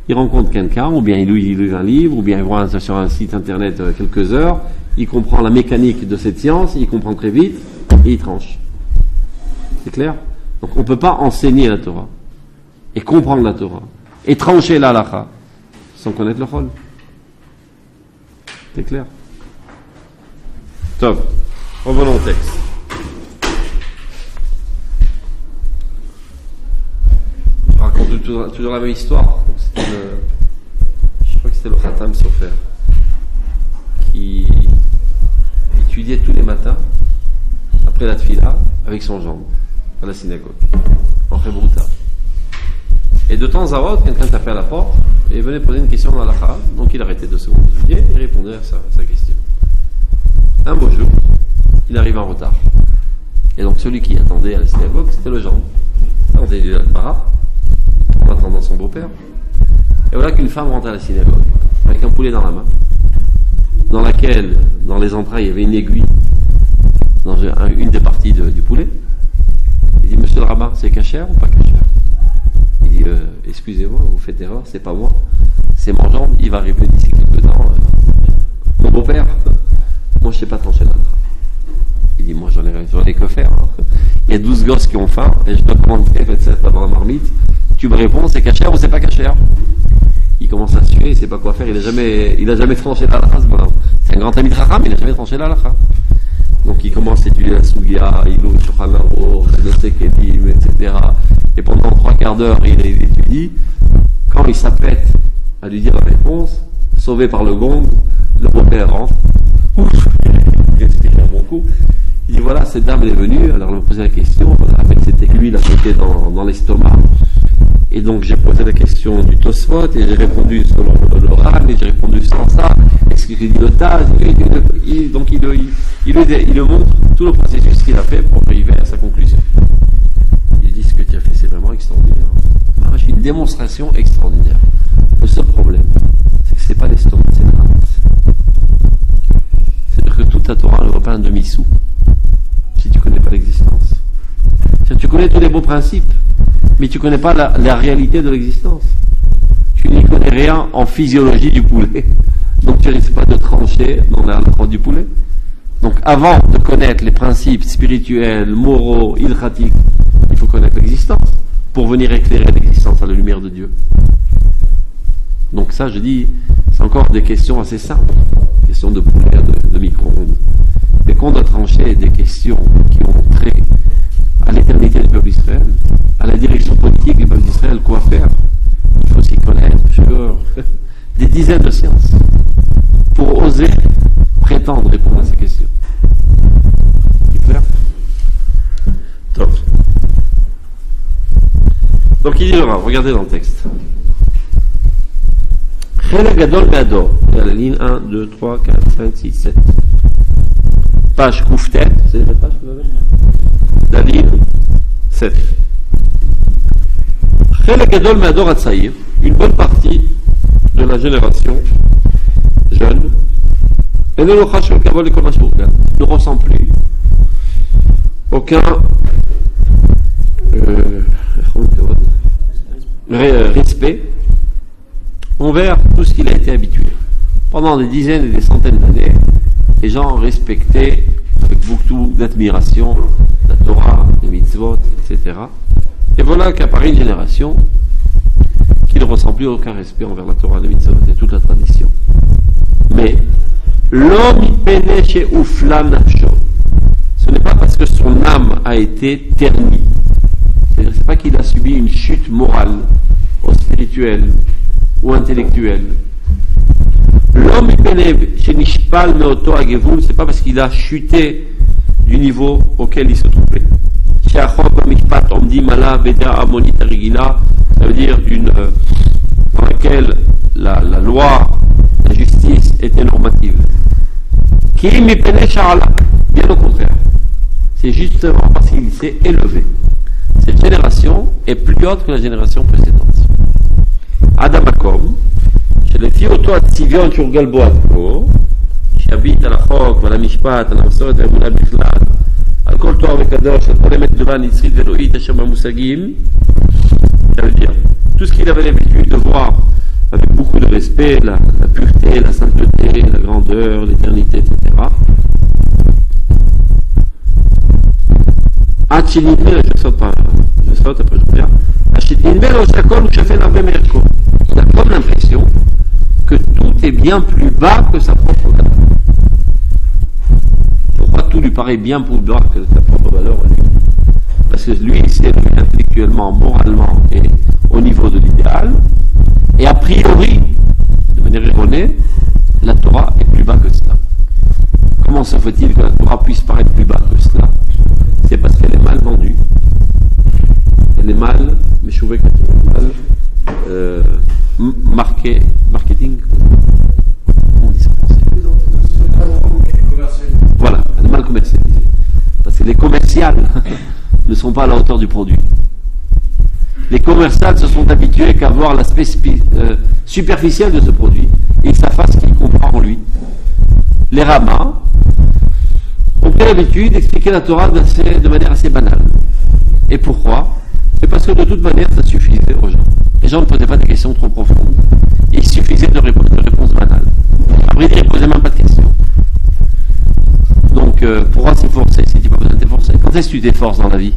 Il rencontre quelqu'un, ou bien il lit un livre, ou bien il voit sur un site internet quelques heures, il comprend la mécanique de cette science, il comprend très vite, et il tranche. C'est clair? Donc on ne peut pas enseigner la Torah, et comprendre la Torah, et trancher la halakha, sans connaître le rôle. C'est clair? Top. Revenons au texte. Je raconte toujours la même histoire. Je crois que c'était le Khatam Sofer qui étudiait tous les matins après la tfila avec son gendre à la synagogue en Hebrouta. Et de temps à autre, quelqu'un tapait à la porte et venait poser une question dans la halakha. Donc il arrêtait 2 secondes d'étudier et répondait à sa question. Un beau jour, il arrive en retard. Et donc celui qui attendait à la synagogue, c'était le gendre. On était du Al-Bara, en attendant son beau-père. Et voilà qu'une femme rentre à la synagogue, avec un poulet dans la main, dans laquelle, dans les entrailles, il y avait une aiguille, dans une des parties du poulet. Il dit, monsieur le rabbin, c'est cachère ou pas cachère? Il dit, excusez-moi, vous faites erreur, c'est pas moi, c'est mon gendre, il va arriver d'ici quelques temps, mon beau-père. Moi, je ne sais pas trancher la halakha. Il dit, moi, j'en ai que faire. Hein. Il y a 12 gosses qui ont faim, et je dois commander dans la marmite. Tu me réponds, c'est cachère ou c'est pas cachère? Il commence à suer, il ne sait pas quoi faire, il a jamais tranché la halakha. C'est un grand ami de Chacham, il n'a jamais tranché la halakha. Donc il commence à étudier la Sugia, il ouvre sur Hanaro, le Sekedim, etc. Et pendant 3 quarts d'heure, il étudie. Quand il s'apprête à lui dire la réponse, sauvé par le gong, le beau-père rentre. Il respire un bon coup. Il dit, voilà, cette dame elle est venue, alors elle m'a posé la question, on a rappelé que c'était lui, il a sauté dans l'estomac. Et donc j'ai posé la question du Tosfot, et j'ai répondu selon l'oral, et j'ai répondu sans ça. Est-ce que j'ai dit le Taz? Donc il le montre tout le processus qu'il a fait pour arriver à sa conclusion. Il dit, ce que tu as fait, c'est vraiment extraordinaire. C'est une démonstration extraordinaire. Le seul problème, c'est que c'est pas l'estomac, c'est la rate. C'est-à-dire que toute la Torah ne vaut pas un demi-sou si tu ne connais pas l'existence. C'est-à-dire que tu connais tous les beaux principes, mais tu ne connais pas la réalité de l'existence. Tu n'y connais rien en physiologie du poulet. Donc tu ne risques pas de trancher dans la croix du poulet. Donc avant de connaître les principes spirituels, moraux, ilchatiques, il faut connaître l'existence pour venir éclairer l'existence à la lumière de Dieu. Donc ça, je dis, c'est encore des questions assez simples. Questions de poulet, de micro-ondes. Mais qu'on doit trancher des questions qui ont trait à l'éternité du peuple d'Israël, à la direction politique du peuple d'Israël, quoi faire. Il faut s'y connaître sur des dizaines de sciences pour oser prétendre répondre à ces questions. C'est clair? Top. Donc il dira, regardez dans le texte. Chelek Gadol Be'ador. La ligne 1, 2, 3, 4, 5, 6, 7. page Kouftet, c'est la page que vous avez ? David 7. Chelek Gadol Me'ador Hatzaïr, une bonne partie de la génération jeune, ne ressent plus aucun respect envers tout ce qu'il a été habitué. Pendant des dizaines et des centaines d'années, les gens respectaient avec beaucoup d'admiration la Torah, les mitzvot, etc. Et voilà qu'apparaît une génération qui ne ressent plus aucun respect envers la Torah, les mitzvot et toute la tradition. Mais l'homme y chez Ouflan Nafsho, ce n'est pas parce que son âme a été ternie. C'est-à-dire, c'est pas qu'il a subi une chute morale, ou spirituelle, ou intellectuelle. L'homme y chez Nishpal Meoto Agevul, c'est pas parce qu'il a chuté du niveau auquel il se trouvait. Chez Achok Mishpat Omdi Mala Veda Amonit Arigila, ça veut dire dans laquelle la loi, la justice était normative. Qui m'y pénètre Charla, bien au contraire. C'est justement parce qu'il s'est élevé. Cette génération est plus haute que la génération précédente. Adamakom, chez les filles auto atzivion turgal boatko, habite à la chok, à la mishpat, à la masoret, à la bichlad, à kol toar vekadosh, à kol emet devan yitzrit veloït, asher mamoussagim. Ça veut dire, tout ce qu'il avait l'habitude de voir avec beaucoup de respect, la pureté, la sainteté, la grandeur, l'éternité, etc. Je saute après je reviens. Il a comme l'impression que tout est bien plus bas que sa propre valeur. Pourquoi tout lui paraît bien plus bas que sa propre valeur? Parce que lui, il s'est élevé intellectuellement, moralement et au niveau de l'idéal. Et a priori, de manière erronée, la Torah est plus bas que cela. Comment se fait-il que la Torah puisse paraître plus bas que cela? C'est parce qu'elle est mal vendue. Elle est mal, mais je trouvais qu'elle est mal marketing. Comment on dit ça en français? Voilà, elle est mal commercialisée. Parce que les commerciales ne sont pas à la hauteur du produit. Les commerciales se sont habitués qu'à voir l'aspect superficiel de ce produit. Et ils savent pas ce qu'ils comprennent en lui. Les ramas ont pris l'habitude d'expliquer la Torah de manière assez banale. Et pourquoi? C'est parce que de toute manière, ça suffisait aux gens. Les gens ne posaient pas des questions trop profondes. Il suffisait de réponses banales. Après, ils ne posaient même pas de questions. Donc, pourquoi s'efforcer si tu n'as pas besoin de t'efforcer? Quand est-ce que tu t'efforces dans la vie?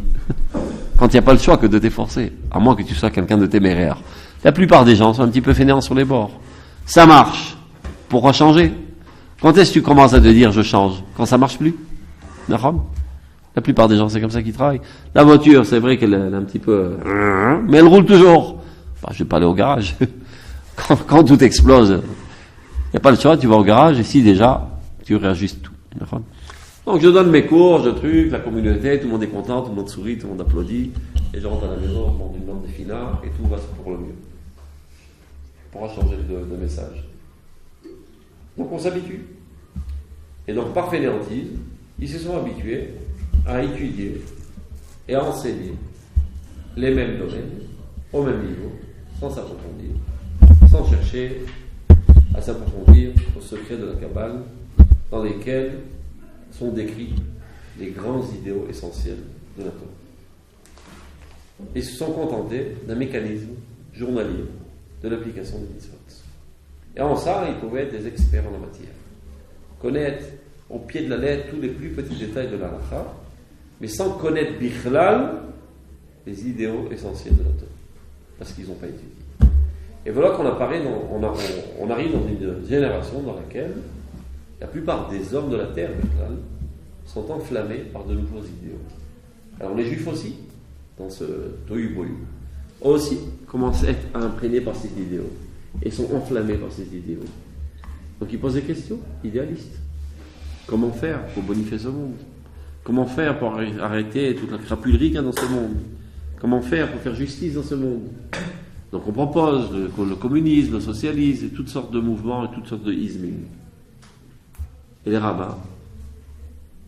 Quand il n'y a pas le choix que de t'efforcer. À moins que tu sois quelqu'un de téméraire. La plupart des gens sont un petit peu fainéants sur les bords. Ça marche. Pourquoi changer? Quand est-ce que tu commences à te dire je change? Quand ça marche plus? D'accord? La plupart des gens, c'est comme ça qu'ils travaillent. La voiture, c'est vrai qu'elle est un petit peu... mais elle roule toujours. Enfin, je vais pas aller au garage. Quand tout explose, il n'y a pas le choix, tu vas au garage, et si déjà, tu réajustes tout. D'accord? Donc je donne mes cours, je truc, la communauté, tout le monde est content, tout le monde sourit, tout le monde applaudit, et je rentre à la maison, je monte une lampe de fina, et tout va pour le mieux. On pourra changer de message. Donc on s'habitue. Et donc par fainéantise, ils se sont habitués à étudier et à enseigner les mêmes domaines, au même niveau, sans s'approfondir, sans chercher à s'approfondir aux secrets de la Kabbale, dans lesquels sont décrits les grands idéaux essentiels de la Torah. Ils se sont contentés d'un mécanisme journalier de l'application des mitzvot. Et en ça, ils pouvaient être des experts en la matière. Connaître au pied de la lettre tous les plus petits détails de la halakha, mais sans connaître bichlal les idéaux essentiels de la Torah. Parce qu'ils n'ont pas étudié. Et voilà qu'on apparaît on arrive dans une génération dans laquelle la plupart des hommes de la terre, bichlal, sont enflammés par de nouveaux idéaux. Alors les juifs aussi, dans ce tohu-bohu, aussi commencent à être imprégnés par ces idéaux. Et sont enflammés par ces idéaux. Donc ils posent des questions idéalistes. Comment faire pour bonifier ce monde? Comment faire pour arrêter toute la crapulerie qu'il y a dans ce monde? Comment faire pour faire justice dans ce monde? Donc on propose le communisme, le socialisme, et toutes sortes de mouvements et toutes sortes de isming. Et les rabbins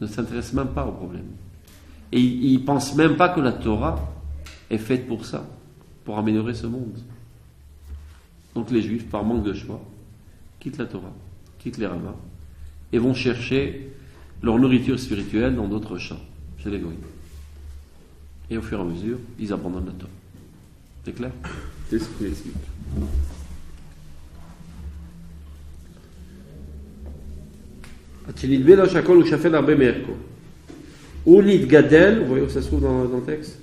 ne s'intéressent même pas au problème. Et ils ne pensent même pas que la Torah est faite pour ça, pour améliorer ce monde. Donc les Juifs, par manque de choix, quittent la Torah, quittent les rabbins, et vont chercher leur nourriture spirituelle dans d'autres champs, chez les goïms. Et au fur et à mesure, ils abandonnent la Torah. C'est clair? C'est ce qu'il explique. Unit Gadel, vous voyez où ça se trouve dans le texte?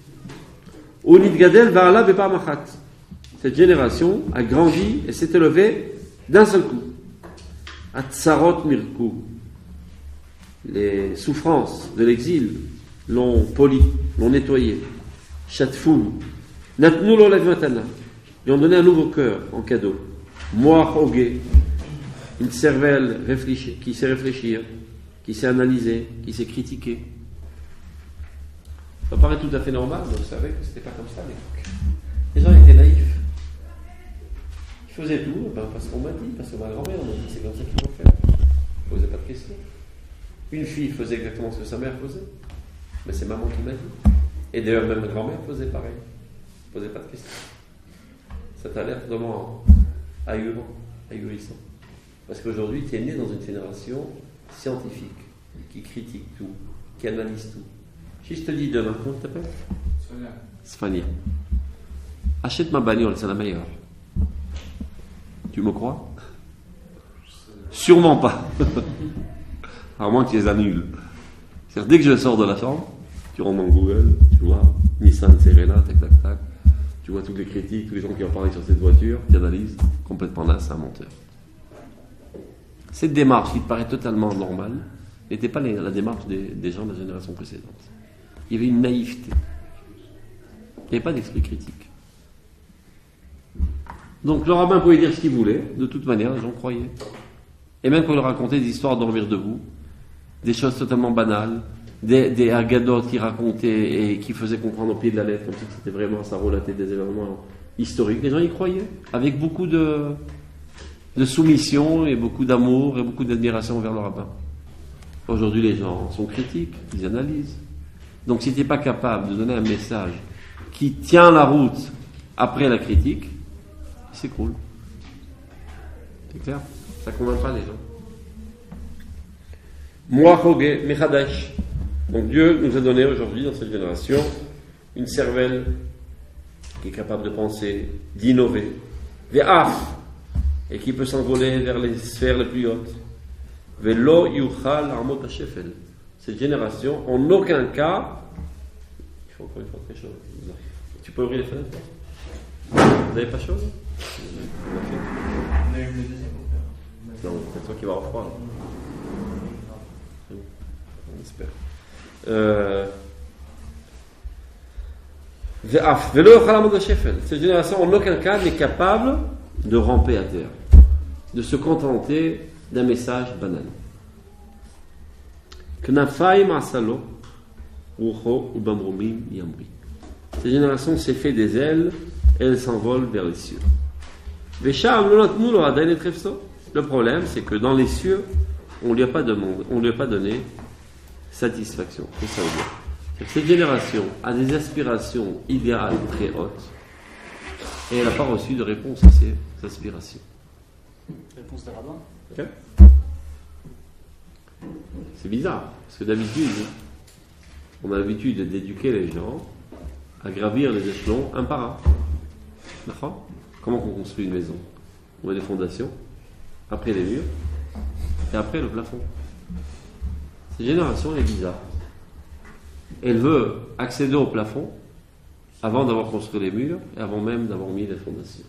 Unit Gadel va Allah bepar machat. Cette génération a grandi et s'est élevée d'un seul coup. Atzarot mirku. Les souffrances de l'exil l'ont poli, l'ont nettoyé. Chatfou. Natnu lo lavmatana. Lui ont donné un nouveau cœur en cadeau. Moach ogé. Une cervelle qui sait réfléchir, qui sait analyser, qui sait critiquer. Ça paraît tout à fait normal, mais vous savez que c'était pas comme ça à l'époque. Les gens étaient naïfs. Ils faisaient tout, parce qu'on m'a dit, parce que ma grand-mère m'a dit, c'est comme ça qu'il faut faire. Ils ne posaient pas de questions. Une fille faisait exactement ce que sa mère faisait, mais c'est maman qui m'a dit. Et d'ailleurs, même ma grand-mère faisait pareil. Elle ne posait pas de questions. Ça t'a l'air vraiment ahurissant. Parce qu'aujourd'hui, tu es né dans une génération scientifique, qui critique tout, qui analyse tout. Si je te dis demain, comment tu t'appelles? Sfania. Achète ma bagnole, c'est la meilleure. Tu me crois? Sûrement pas. À moins que tu les annules. C'est-à-dire, dès que je sors de la chambre, tu rentres dans Google, tu vois Nissan Serena, tac tac tac. Tu vois toutes les critiques, tous les gens qui ont parlé sur cette voiture, tu analyses, complètement là, c'est un menteur. Cette démarche qui te paraît totalement normale n'était pas la démarche des gens de la génération précédente. Il y avait une naïveté. Il n'y avait pas d'esprit critique. Donc le rabbin pouvait dire ce qu'il voulait, de toute manière, les gens croyaient. Et même quand il racontait des histoires dormir debout, des choses totalement banales, des agadotes qui racontaient et qui faisaient comprendre au pied de la lettre, comme si c'était vraiment, ça relatait des événements historiques, les gens y croyaient, avec beaucoup de soumission et beaucoup d'amour et beaucoup d'admiration envers le rabbin. Aujourd'hui, les gens sont critiques, ils analysent. Donc si tu n'es pas capable de donner un message qui tient la route après la critique, c'est cool. C'est clair? Ça ne convainc pas les gens. Moachogé, Mechadash. Donc Dieu nous a donné aujourd'hui, dans cette génération, une cervelle qui est capable de penser, d'innover. Ve'af, et qui peut s'envoler vers les sphères les plus hautes. Ve'lo yuchal armot hashefel. Cette génération, en aucun cas, il faut encore une fois très chaud. Tu peux ouvrir les fenêtres? Vous n'avez pas chaud? On a eu le deuxième. Non, c'est toi qui vas avoir froid. On espère. Cette génération, en aucun cas, n'est capable de ramper à terre, de se contenter d'un message banal. Cette génération s'est fait des ailes et elle s'envole vers les cieux. Le problème, c'est que dans les cieux, on ne lui a pas donné satisfaction. Qu'est-ce que ça veut dire? C'est que cette génération a des aspirations idéales très hautes et elle n'a pas reçu de réponse à ces aspirations. Réponse des rabbins. Okay. C'est bizarre, parce que d'habitude, on a l'habitude d'éduquer les gens à gravir les échelons un par un. D'accord? Comment on construit une maison? On met des fondations, après les murs, et après le plafond. Cette génération est bizarre. Elle veut accéder au plafond avant d'avoir construit les murs et avant même d'avoir mis les fondations.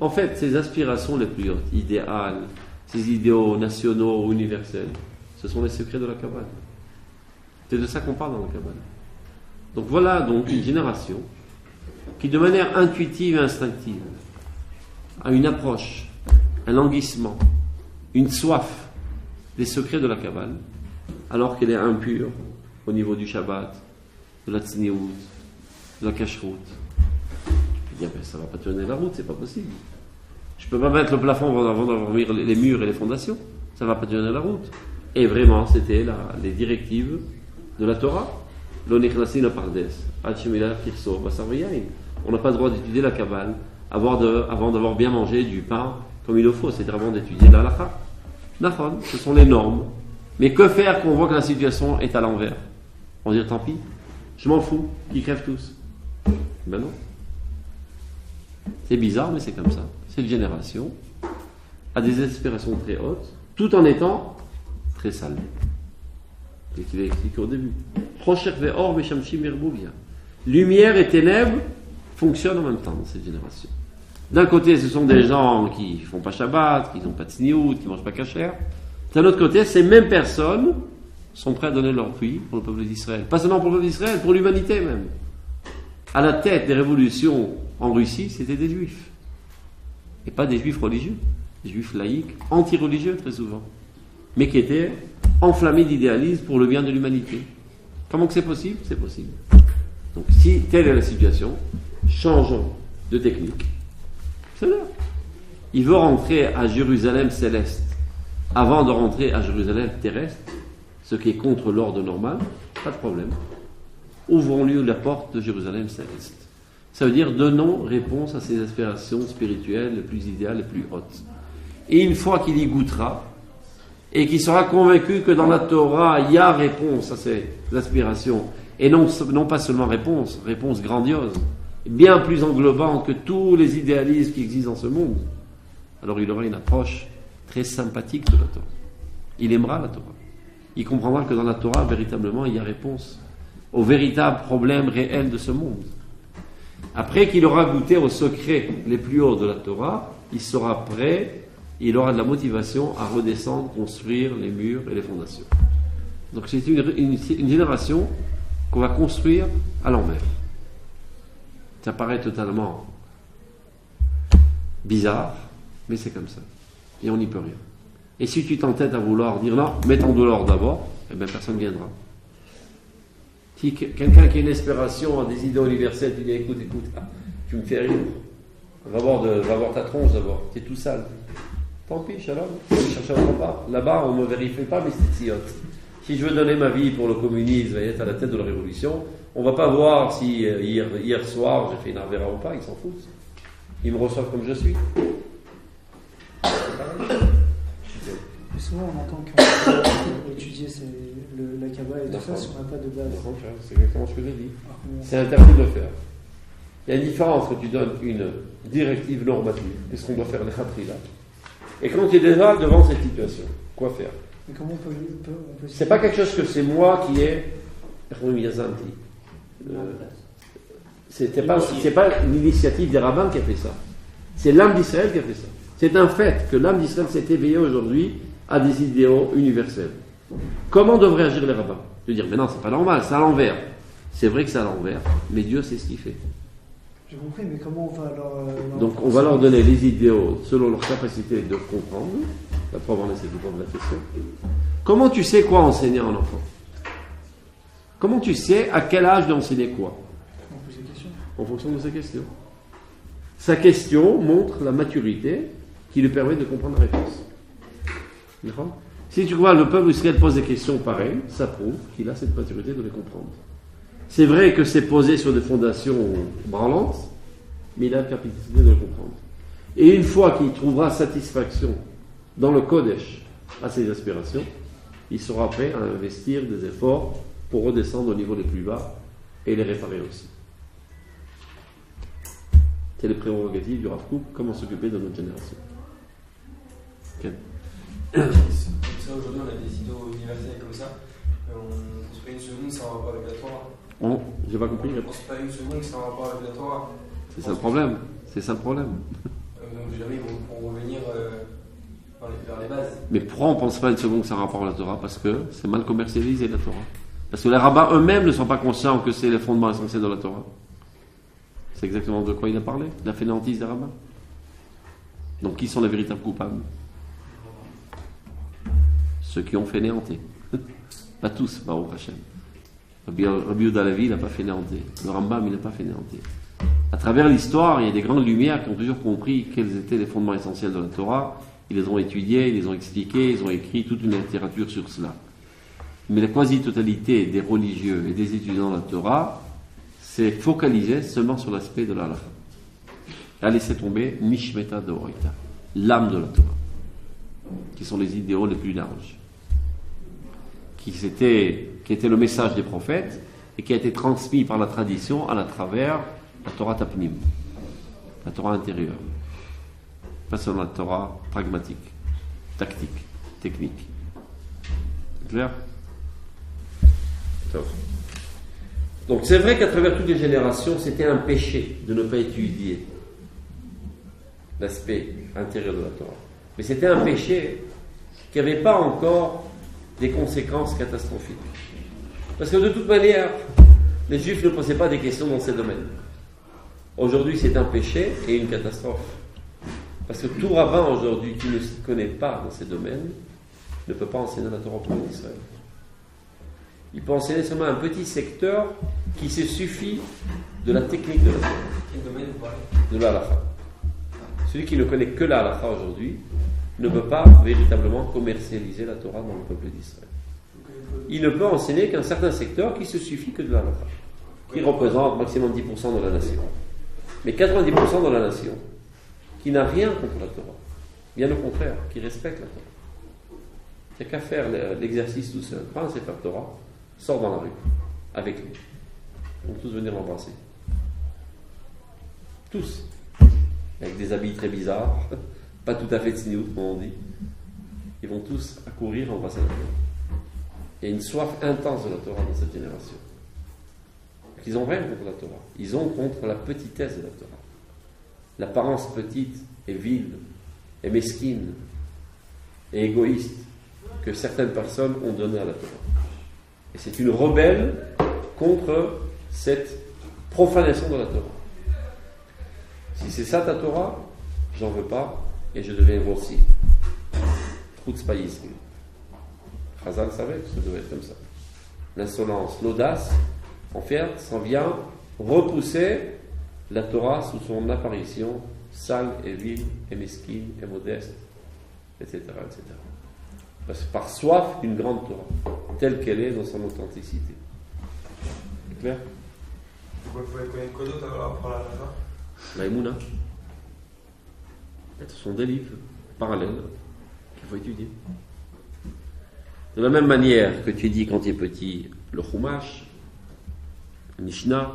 En fait, ces aspirations les plus hautes, idéales, ces idéaux nationaux, universels, ce sont les secrets de la Kabbale. C'est de ça qu'on parle dans la Kabbale. Donc voilà donc une génération qui, de manière intuitive et instinctive, a une approche, un languissement, une soif des secrets de la Kabbale, alors qu'elle est impure au niveau du Shabbat, de la Tzniout, de la Kashrut. Je dis, ça ne va pas tenir la route, c'est pas possible. Je ne peux pas mettre le plafond avant d'avoir mis les murs et les fondations. Ça ne va pas tenir la route. Et vraiment, c'était les directives de la Torah. On n'a pas le droit d'étudier la Kabbale avant d'avoir bien mangé du pain comme il le faut. C'est vraiment d'étudier la halakha. Nahon, ce sont les normes. Mais que faire quand on voit que la situation est à l'envers? On dit tant pis, je m'en fous, qu'ils crèvent tous. Ben non. C'est bizarre, mais c'est comme ça. Cette génération a des aspirations très hautes, tout en étant très sale. C'est ce qu'il a expliqué au début. Lumière et ténèbres fonctionnent en même temps dans cette génération. D'un côté, ce sont des gens qui font pas Shabbat, qui n'ont pas de sniout, qui mangent pas kasher. D'un autre côté, ces mêmes personnes sont prêtes à donner leur vie pour le peuple d'Israël. Pas seulement pour le peuple d'Israël, pour l'humanité même. À la tête des révolutions en Russie, c'était des juifs. Et pas des juifs religieux, des juifs laïcs, anti-religieux très souvent, mais qui étaient enflammés d'idéalisme pour le bien de l'humanité. Comment que c'est possible? C'est possible. Donc si telle est la situation, changeons de technique. C'est là. Il veut rentrer à Jérusalem céleste avant de rentrer à Jérusalem terrestre, ce qui est contre l'ordre normal, pas de problème. Ouvrons-lui la porte de Jérusalem céleste. Ça veut dire donnons réponse à ses aspirations spirituelles les plus idéales, les plus hautes. Et une fois qu'il y goûtera, et qu'il sera convaincu que dans la Torah, il y a réponse à ses aspirations, et non pas seulement réponse grandiose, bien plus englobante que tous les idéalismes qui existent dans ce monde, alors il aura une approche très sympathique de la Torah. Il aimera la Torah. Il comprendra que dans la Torah, véritablement, il y a réponse aux véritables problèmes réels de ce monde. Après qu'il aura goûté aux secrets les plus hauts de la Torah, il sera prêt, il aura de la motivation à redescendre, construire les murs et les fondations. Donc c'est une génération qu'on va construire à l'envers. Ça paraît totalement bizarre, mais c'est comme ça. Et on n'y peut rien. Et si tu t'entêtes à vouloir dire non, mettons de l'ordre d'abord, eh bien personne ne viendra. Si quelqu'un qui a une inspiration, a des idées universelles, tu dis écoute, tu me fais rire. Va voir ta tronche d'abord, tu es tout sale. Tant pis, shalom, je cherche autre part. Là-bas, on ne me vérifie pas mes stitiotes. Si je veux donner ma vie pour le communisme et être à la tête de la révolution, on ne va pas voir si hier soir j'ai fait une arvéra ou pas, ils s'en foutent. Ils me reçoivent comme je suis. Souvent, on entend qu'on peut étudier la Kabbale et tout ça si on n'a pas de base. C'est exactement ce que j'ai dit. C'est interdit de le faire. Il y a une différence quand tu donnes une directive normative, qu'est-ce qu'on doit faire les khatri là, et quand tu es déjà devant cette situation, quoi faire? Mais comment on peut c'est pas quelque chose que c'est moi qui ai. C'est pas l'initiative des rabbins qui a fait ça. C'est l'âme d'Israël qui a fait ça. C'est un fait que l'âme d'Israël s'est éveillée aujourd'hui à des idéaux universels. Comment devraient agir les rabbins? Je veux dire, mais non, c'est pas normal, c'est à l'envers. C'est vrai que c'est à l'envers, mais Dieu sait ce qu'il fait. J'ai compris, mais comment on va leur... Donc on va leur donner les idéaux selon leur capacité de comprendre. La preuve en est, c'est de la question. Comment tu sais quoi enseigner à un enfant? Comment tu sais à quel âge d'enseigner quoi? On pose des questions. En fonction de sa question. Sa question montre la maturité qui lui permet de comprendre la réponse. D'accord? Si tu vois le peuple d'Israël pose des questions pareilles, ça prouve qu'il a cette maturité de les comprendre. C'est vrai que c'est posé sur des fondations branlantes, mais il a la capacité de le comprendre. Et une fois qu'il trouvera satisfaction dans le Kodesh à ses aspirations, il sera prêt à investir des efforts pour redescendre au niveau les plus bas et les réparer aussi. C'est les prérogatives du Rav Kook, comment s'occuper de notre génération. Okay. Ça, aujourd'hui, on a des idéaux universels comme ça. On ne pense pas une seconde que ça va pas avec la Torah. J'ai pas compris. On ne pense pas une seconde que ça va pas avec la Torah. C'est ça le problème. C'est ça le problème. Donc jamais ils vont revenir vers les bases. Mais pourquoi on ne pense pas une seconde que ça a rapport à la Torah? Parce que c'est mal commercialisé la Torah. Parce que les rabbins eux-mêmes ne sont pas conscients que c'est les fondements essentiels de la Torah. C'est exactement de quoi il a parlé, de la fainéantise des rabbins. Donc qui sont les véritables coupables? Ceux qui ont fainéanté. Pas tous, Baruch Hashem. Rabbi Yehuda Halevi, il n'a pas fainéanté. Le Rambam, il n'a pas fainéanté. À travers l'histoire, il y a des grandes lumières qui ont toujours compris quels étaient les fondements essentiels de la Torah Ils les ont étudiés, ils les ont expliqués, ils ont écrit toute une littérature sur cela. Mais la quasi-totalité des religieux et des étudiants de la Torah s'est focalisée seulement sur l'aspect de la halakha. A laissé tomber Nishmeta Deoraita, l'âme de la Torah, qui sont les idéaux les plus larges, qui était le message des prophètes et qui a été transmis par la tradition à travers la Torah Tapnim, la Torah intérieure, pas seulement la Torah pragmatique, tactique, technique. C'est clair? Donc c'est vrai qu'à travers toutes les générations, c'était un péché de ne pas étudier l'aspect intérieur de la Torah. Mais c'était un péché qui n'avait pas encore des conséquences catastrophiques. Parce que de toute manière, les Juifs ne posaient pas des questions dans ces domaines. Aujourd'hui, c'est un péché et une catastrophe. Parce que tout rabbin aujourd'hui qui ne s'y connaît pas dans ces domaines ne peut pas enseigner la Torah au peuple d'Israël. Il peut enseigner seulement un petit secteur qui se suffit de la technique de la Torah. Quel domaine vous parlez? De la halakha. Celui qui ne connaît que la halakha aujourd'hui ne peut pas véritablement commercialiser la Torah dans le peuple d'Israël. Il ne peut enseigner qu'un certain secteur qui se suffit que de la halakha, qui représente maximum 10% de la nation. Mais 90% de la nation qui n'a rien contre la Torah, bien au contraire, qui respecte la Torah. Il n'y a qu'à faire l'exercice tout seul. Prends un Sefer Torah, sors dans la rue, avec lui. Ils vont tous venir l'embrasser. Tous. Avec des habits très bizarres, pas tout à fait de sniout, comme on dit. Ils vont tous accourir, embrasser la Torah. Il y a une soif intense de la Torah dans cette génération. Ils n'ont rien contre la Torah. Ils ont contre la petitesse de la Torah. L'apparence petite et vile et mesquine et égoïste que certaines personnes ont donnée à la Torah. Et c'est une rebelle contre cette profanation de la Torah. Si c'est ça ta Torah, j'en veux pas et je deviens grossier. Chutzpaïsme. Chazal savait que ça devait être comme ça. L'insolence, l'audace, en fait, s'en vient repousser la Torah sous son apparition sale et vile et mesquine et modeste, etc., etc. Parce que par soif d'une grande Torah, telle qu'elle est dans son authenticité. C'est clair? Vous pouvez connaître quoi d'autre alors pour la halakha? La Emouna. Ce sont des livres parallèles qu'il faut étudier. De la même manière que tu dis quand tu es petit, le Chumash, le Mishnah,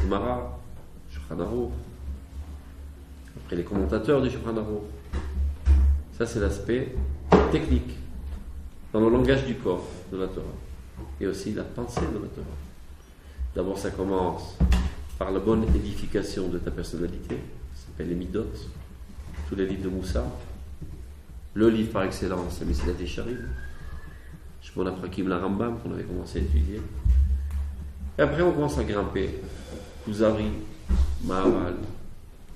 le Mara, le Shulchan Aruch, après les commentateurs du Shulchan Aruch. Ça, c'est l'aspect technique, dans le langage du corps de la Torah, et aussi la pensée de la Torah. D'abord, ça commence par la bonne édification de ta personnalité, ça s'appelle les Midot, tous les livres de Moussa. Le livre par excellence, c'est Mesilat Yesharim, Shmona Prakim, la Rambam, qu'on avait commencé à étudier. Et après, on commence à grimper. Kuzari, Maharal,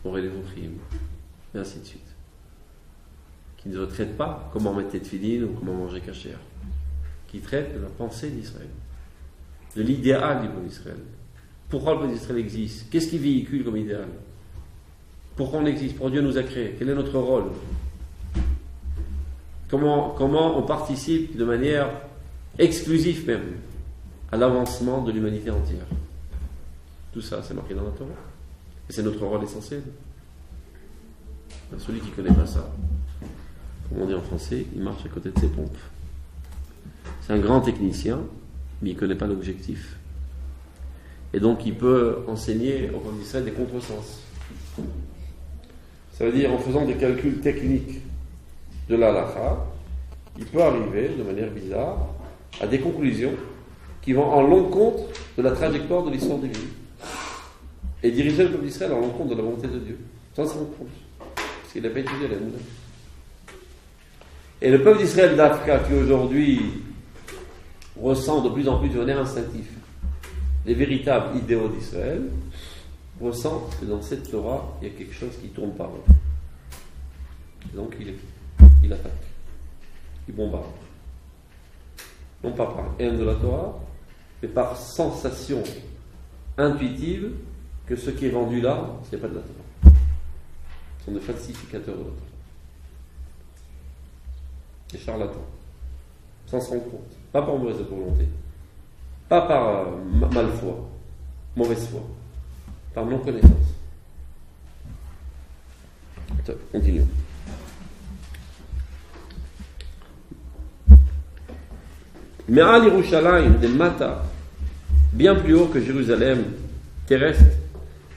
Moreh Nevuchim, et ainsi de suite. Qui ne traite pas comment mettre tes tefillin ou comment manger kasher. Qui traite de la pensée d'Israël, de l'idéal du peuple d'Israël. Pourquoi le peuple d'Israël existe? Qu'est-ce qui véhicule comme idéal? Pourquoi on existe? Pourquoi Dieu nous a créés? Quel est notre rôle? Comment on participe de manière exclusive même à l'avancement de l'humanité entière? Tout ça, c'est marqué dans la Torah. Et c'est notre rôle essentiel. Celui qui ne connaît pas ça, comme on dit en français, il marche à côté de ses pompes. C'est un grand technicien, mais il ne connaît pas l'objectif. Et donc il peut enseigner au peuple d'Israël des contresens. Ça veut dire, en faisant des calculs techniques de la halakha, il peut arriver, de manière bizarre, à des conclusions qui vont en l'encontre de la trajectoire de l'histoire divine. Et diriger le peuple d'Israël en l'encontre de la volonté de Dieu, sans s'en rendre compte. Parce qu'il n'a pas étudié la Mouna. Et le peuple d'Israël d'Afrique, qui aujourd'hui ressent de plus en plus de manière instinctive les véritables idéaux d'Israël, ressent que dans cette Torah, il y a quelque chose qui tourne par eux. Donc il attaque, il bombarde. Non pas par haine de la Torah, mais par sensation intuitive que ce qui est vendu là, ce n'est pas de la Torah. Ce sont des falsificateurs de la Torah. des charlatans, sans se rendre compte, pas par mauvaise volonté, pas par mal foi, mauvaise foi, par non-connaissance. Continuons. Me'al Yerushalayim de Mata, bien plus haut que Jérusalem terrestre,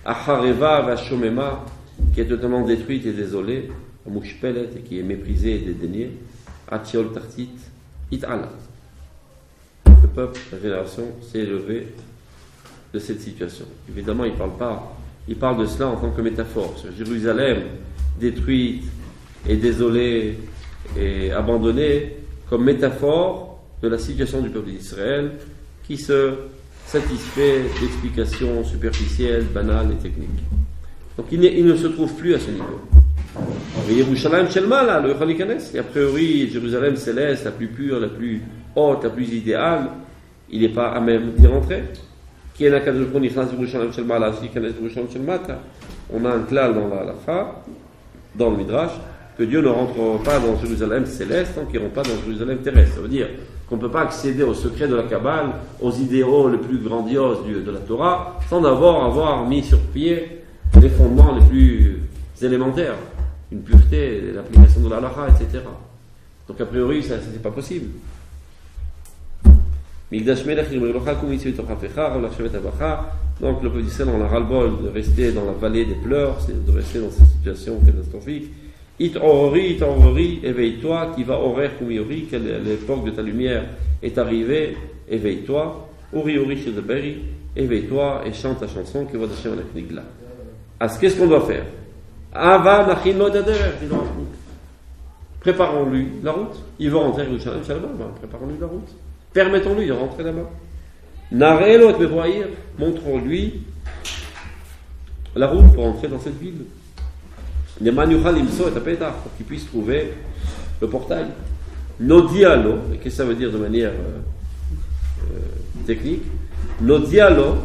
Achareva Vashomema, qui est totalement détruite et désolée, Mushpelet, et qui est méprisée et dédaignée, Atiol Tartit, It'ala. Le peuple, la génération, s'est élevé de cette situation. Évidemment, il parle de cela en tant que métaphore. Sur Jérusalem, détruite et désolée et abandonnée, comme métaphore de la situation du peuple d'Israël, qui se satisfait d'explications superficielles, banales et techniques. Donc il ne se trouve plus à ce niveau. Yerushalayim Shelmala, le Chalikanes, et a priori Jérusalem céleste, la plus pure, la plus haute, la plus idéale, il n'est pas à même d'y rentrer. On a un klal dans la Lacha, dans le Midrash, que Dieu ne rentre pas dans Jérusalem céleste tant qu'il ne rentre pas dans Jérusalem terrestre. Ça veut dire qu'on ne peut pas accéder au secret de la Kabbale, aux idéaux les plus grandioses de la Torah, sans d'abord avoir mis sur pied les fondements les plus élémentaires, une pureté, l'application de la Lacha, etc. Donc a priori, ça c'est pas possible. Donc le peuple d'Israël, on a ras-le-bol de rester dans la vallée des pleurs, c'est de rester dans cette situation catastrophique. It-orori, éveille-toi, qui va horaire kumiori, que l'époque de ta lumière est arrivée, éveille-toi. Ori shedaberi, éveille-toi et chante ta chanson, que va d'Hashem al-Knigla. Qu'est-ce qu'on doit faire? Ava nachin lo dader, préparons-lui la route. Il va rentrer à Yerushalayim Shalom, préparons-lui la route. Permettons-lui de rentrer là-bas. Narelo et Mevoyer, montrons-lui la route pour entrer dans cette ville. Pour qu'il puisse trouver le portail. Nodialo, et qu'est-ce que ça veut dire de manière technique? Nodialo,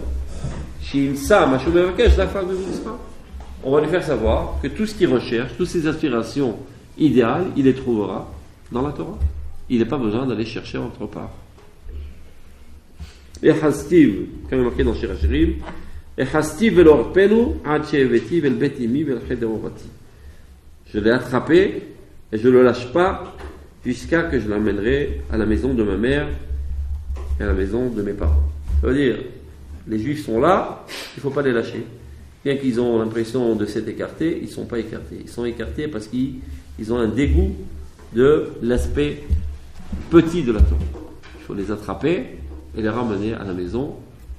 on va lui faire savoir que tout ce qu'il recherche, toutes ses aspirations idéales, il les trouvera dans la Torah. Il n'a pas besoin d'aller chercher autre part. Et Hastiv, comme il est marqué dans Shir HaShirim, et Hastiv velorpenu ad she'eveti vel betimi vel chederovati. Je l'ai attrapé et je ne le lâche pas jusqu'à que je l'amènerai à la maison de ma mère et à la maison de mes parents. Ça veut dire, les Juifs sont là, il ne faut pas les lâcher. Bien qu'ils ont l'impression de s'être écartés, ils ne sont pas écartés. Ils sont écartés parce qu'ils ont un dégoût de l'aspect petit de la Torah. Il faut les attraper et les ramener à la maison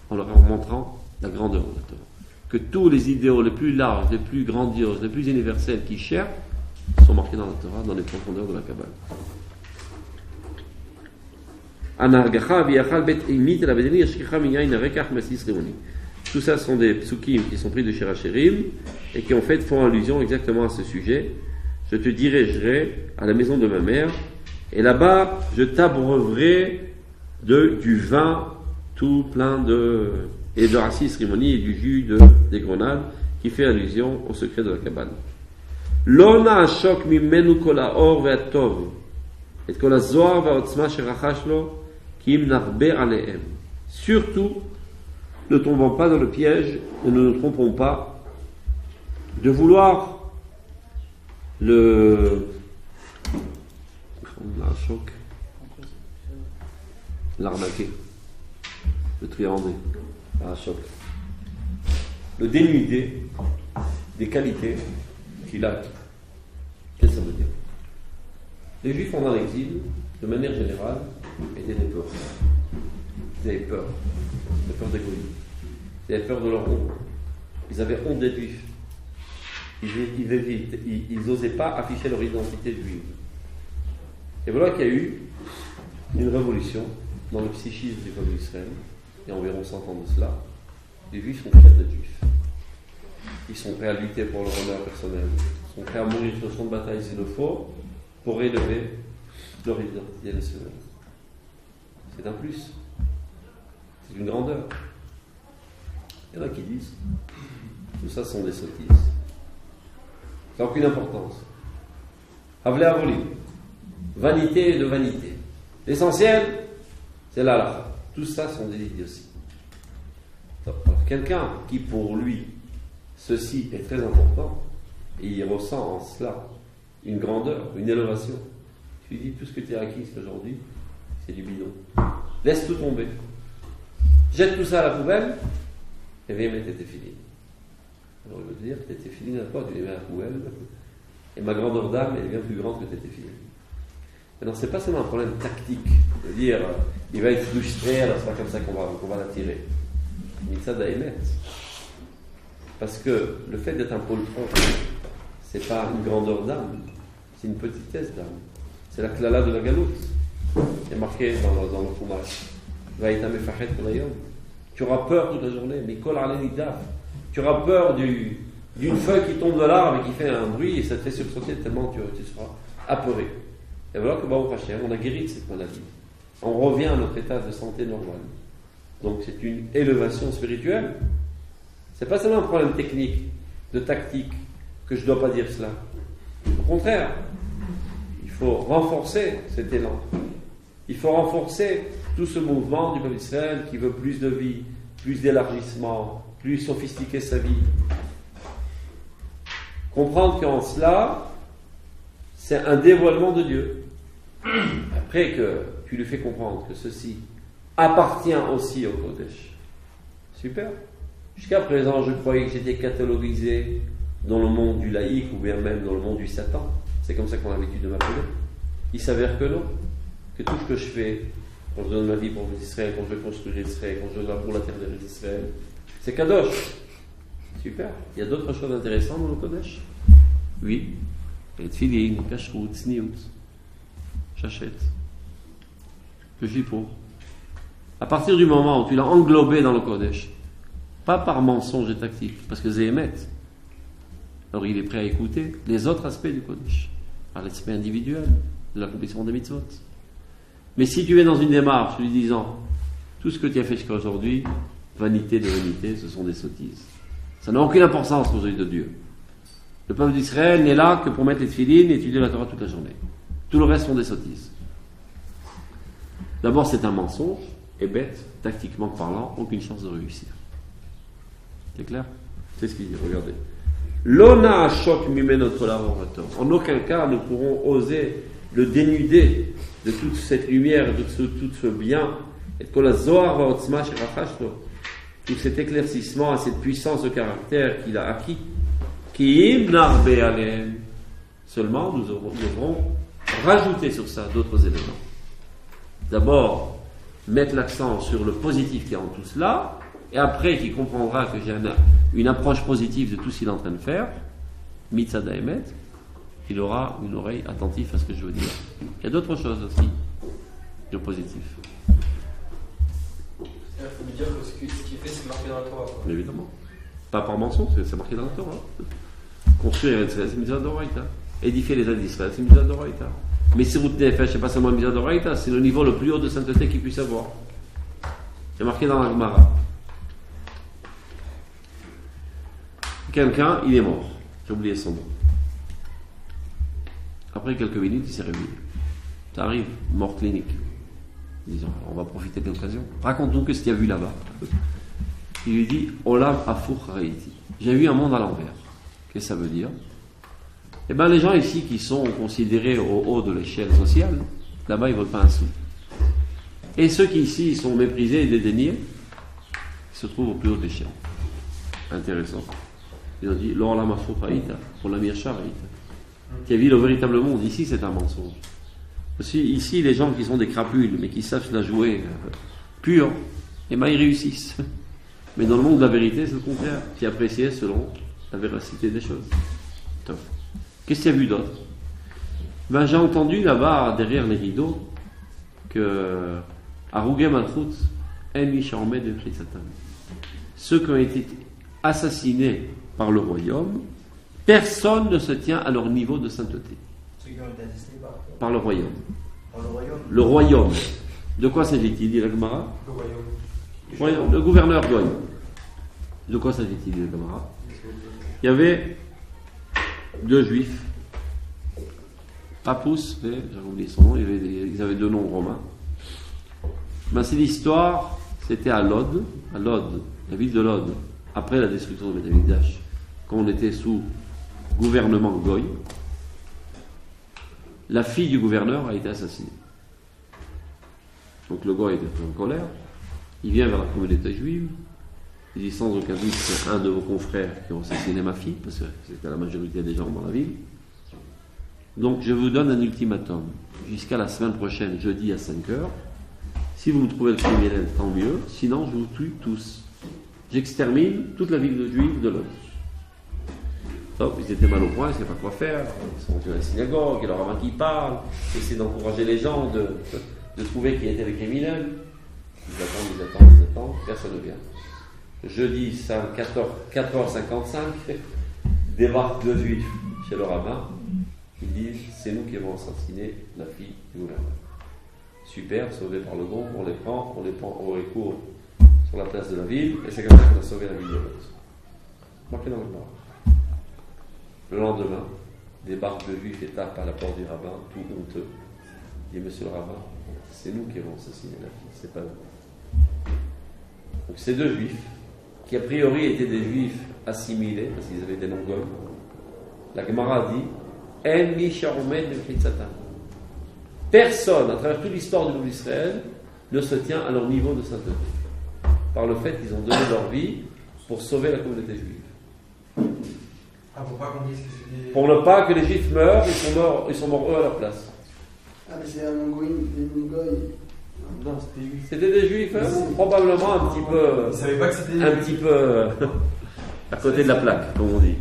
en leur montrant la grandeur de la Torah. Que tous les idéaux les plus larges, les plus grandioses, les plus universels qui cherchent sont marqués dans la Torah, dans les profondeurs de la Kabbale. Tout ça sont des psukim qui sont pris de Shir HaShirim et qui en fait font allusion exactement à ce sujet. Je te dirigerai à la maison de ma mère et là-bas je t'abreuverai du vin tout plein et de Rassis Rimoni et du jus des grenades qui fait allusion au secret de la Kabbale. Lona ashok mimenu kol haor ve'atov et kol hazohar ve'otzma sherachash lo ki im narbe alehem. Surtout, ne tombons pas dans le piège et ne nous trompons pas de vouloir l'arnaquer, le triander, le dénuder des qualités qu'il a. Qu'est-ce que ça veut dire? Les Juifs pendant l'exil, de manière générale, étaient des peurs. Ils avaient peur. Ils avaient peur des Goïs. Ils avaient peur de leur honte. Ils avaient honte des Juifs. Ils n'osaient pas afficher leur identité juive. Et voilà qu'il y a eu une révolution dans le psychisme du peuple d'Israël, il y a environ 100 ans de cela. Les Juifs sont fiers d'être Juifs. Ils sont prêts à lutter pour leur honneur personnel. Ils sont prêts à mourir sur le champ de bataille s'il le faut pour élever leur identité nationale. C'est un plus. C'est une grandeur. Il y en a qui disent tout ça sont des sottises. Ça n'a aucune importance. Havle Avolim. vanité de vanité. L'essentiel, c'est l'halakha. Tout ça sont des idioties. Alors, quelqu'un qui, pour lui, ceci est très important, et il ressent en cela une grandeur, une élévation, tu lui dis tout ce que tu as acquis aujourd'hui, c'est du bidon. Laisse tout tomber. Jette tout ça à la poubelle et viens mettre tes téphilines. Alors il veut te dire, tes téphilines à quoi? Tu les mets à la poubelle. Et ma grandeur d'âme est bien plus grande que tes téphilines. Maintenant, c'est pas seulement un problème tactique de dire il va être frustré, alors c'est pas comme ça qu'on va l'attirer. Mais ça d'émettre. Parce que le fait d'être un poltron, c'est pas une grandeur d'âme, c'est une petitesse d'âme. C'est la klala de la galoute. C'est marqué dans le Chumash. Va être un mefachet kolayom. Tu auras peur toute la journée, mais kol alenidaf. Tu auras peur d'une feuille qui tombe de l'arbre et qui fait un bruit et ça te fait sursauter tellement tu seras apeuré. Et voilà que Baruch Hashem, on a guéri de cette maladie. On revient à notre état de santé normal. Donc c'est une élévation spirituelle. C'est pas seulement un problème technique, de tactique, que je ne dois pas dire cela. Au contraire, il faut renforcer cet élan. Il faut renforcer tout ce mouvement du peuple d'Israël qui veut plus de vie, plus d'élargissement, plus sophistiquer sa vie. Comprendre qu'en cela, c'est un dévoilement de Dieu. Après que tu lui fais comprendre que ceci appartient aussi au Kodesh. Super. Jusqu'à présent, je croyais que j'étais catalogisé dans le monde du laïc ou bien même dans le monde du Satan. C'est comme ça qu'on a l'habitude de m'appeler. Il s'avère que non. Que tout ce que je fais, quand je donne ma vie pour Israël, quand je veux construire Israël, quand je donne pour la terre d'Israël, c'est Kadosh. Super. Il y a d'autres choses intéressantes dans le Kodesh? Oui. Les tefilin, kashrut, tzniut. J'achète. Que je vis pour. À partir du moment où tu l'as englobé dans le Kodesh, pas par mensonge et tactique, parce que Zéhémet, alors il est prêt à écouter les autres aspects du Kodesh, par l'aspect individuel, de l'accomplissement des mitzvot. Mais si tu es dans une démarche lui disant tout ce que tu as fait jusqu'à aujourd'hui, vanité de vanité, ce sont des sottises. Ça n'a aucune importance aux yeux de Dieu. Le peuple d'Israël n'est là que pour mettre les tefilines et étudier la Torah toute la journée. Tout le reste sont des sottises. D'abord, c'est un mensonge, et bête, tactiquement parlant, aucune chance de réussir. C'est clair? C'est ce qu'il dit, regardez. L'ona achok mimenotre lavorator. En aucun cas, nous pourrons oser le dénuder de toute cette lumière, de tout ce bien, et que la zohar va otzma shirachashto, tout cet éclaircissement et cette puissance de caractère qu'il a acquis, qui imnarbe alem. Seulement, nous devrons rajouter sur ça d'autres éléments. D'abord, mettre l'accent sur le positif qu'il y a en tout cela, et après qu'il comprendra que j'ai une approche positive de tout ce qu'il est en train de faire, mitzad haemet, il aura une oreille attentive à ce que je veux dire. Il y a d'autres choses aussi, de positif. Il faut lui dire que ce qu'il fait, c'est marqué dans la Torah. Mais évidemment. Pas par mensonge, c'est marqué dans la Torah. Construire Israël, c'est mitzad d'oraïta. Édifier les ailes d'Israël, c'est mitzad d'oraïta. Mais si vous tenez fait, c'est pas seulement mitzad d'oraïta, c'est le niveau le plus haut de sainteté qu'il puisse avoir. C'est marqué dans la Gemara. Quelqu'un, il est mort. J'ai oublié son nom. Après quelques minutes, il s'est réveillé. Ça arrive, mort clinique. Disons, on va profiter de l'occasion. Raconte-nous ce qu'il y a vu là-bas. Il lui dit, Olam Afur Haïti. J'ai vu un monde à l'envers. Qu'est-ce que ça veut dire? Eh bien, les gens ici qui sont considérés au haut de l'échelle sociale, là-bas, ils ne veulent pas un sou. Et ceux qui ici sont méprisés et dédaignés, se trouvent au plus haut de l'échelle. Intéressant. Ils ont dit, L'Olam Afur Haïti, pour la Mircha Haïti. Qui a vu le véritable monde. Ici, c'est un mensonge. Parce que ici, les gens qui sont des crapules, mais qui savent la jouer pure, eh bien, ils réussissent. Mais dans le monde de la vérité, c'est le contraire, qui est apprécié selon la véracité des choses. Top. Qu'est-ce qu'il y a vu d'autre? Ben, j'ai entendu là-bas, derrière les rideaux, que Arugé Malchut, Emi Shaomed de Satan. Ceux qui ont été assassinés par le royaume, personne ne se tient à leur niveau de sainteté. Ceux qui ont été assassinés par le royaume. par le royaume. Le royaume. De quoi s'agit-il, dit la Gemara? Le royaume. Le gouverneur Goy. De quoi s'agit-il, dit la Gemara? Il y avait deux juifs Pappus, j'ai oublié son nom, ils avaient 2 noms romains. Ben, c'est l'histoire, c'était à Lod, la ville de Lod, après la destruction de Beth Amikdash, quand on était sous gouvernement Goy. La fille du gouverneur a été assassinée. Donc le Goy était en colère, il vient vers la communauté juive, il dit sans aucun doute c'est un de vos confrères qui ont assassiné ma fille, parce que c'était la majorité des gens dans la ville. Donc je vous donne un ultimatum, jusqu'à la semaine prochaine, jeudi à 5h. Si vous me trouvez le criminel, tant mieux, sinon je vous tue tous. J'extermine toute la ville juive de Lod. Donc, ils étaient mal au point, ils ne savaient pas quoi faire. Ils sont venus à la synagogue, il y a le rabbin qui parle, essaient d'encourager les gens de trouver qui étaient les criminels. Ils attendent, personne ne vient. Jeudi, 14h55, débarquent 2 juifs chez le rabbin. Ils disent c'est nous qui avons assassiné la fille du gouverneur. Super, sauvés par le bon, on les prend au recours sur la place de la ville, et c'est comme ça qu'on a sauvé la ville de Lod. Marquez dans le noir. Le lendemain, débarque de juifs et tape à la porte du rabbin, tout honteux. Il dit monsieur le rabbin, c'est nous qui avons assassiné la fille, c'est pas vous. Donc ces 2 juifs, qui a priori étaient des juifs assimilés, parce qu'ils avaient des noms goy, la Gemara dit En mi sharomed de Satan. Personne, à travers toute l'histoire du peuple d'Israël, ne se tient à leur niveau de sainteté. Par le fait qu'ils ont donné leur vie pour sauver la communauté juive. Ah, pour pas qu'on dise que c'est des... Pour ne pas que les juifs meurent, ils sont morts eux à leur place. Ah, mais c'est un Mongoï. Non, c'était des juifs. C'était des juifs, probablement un petit peu. Ils savaient pas que c'était des un juifs. petit peu à côté de la plaque, comme on dit.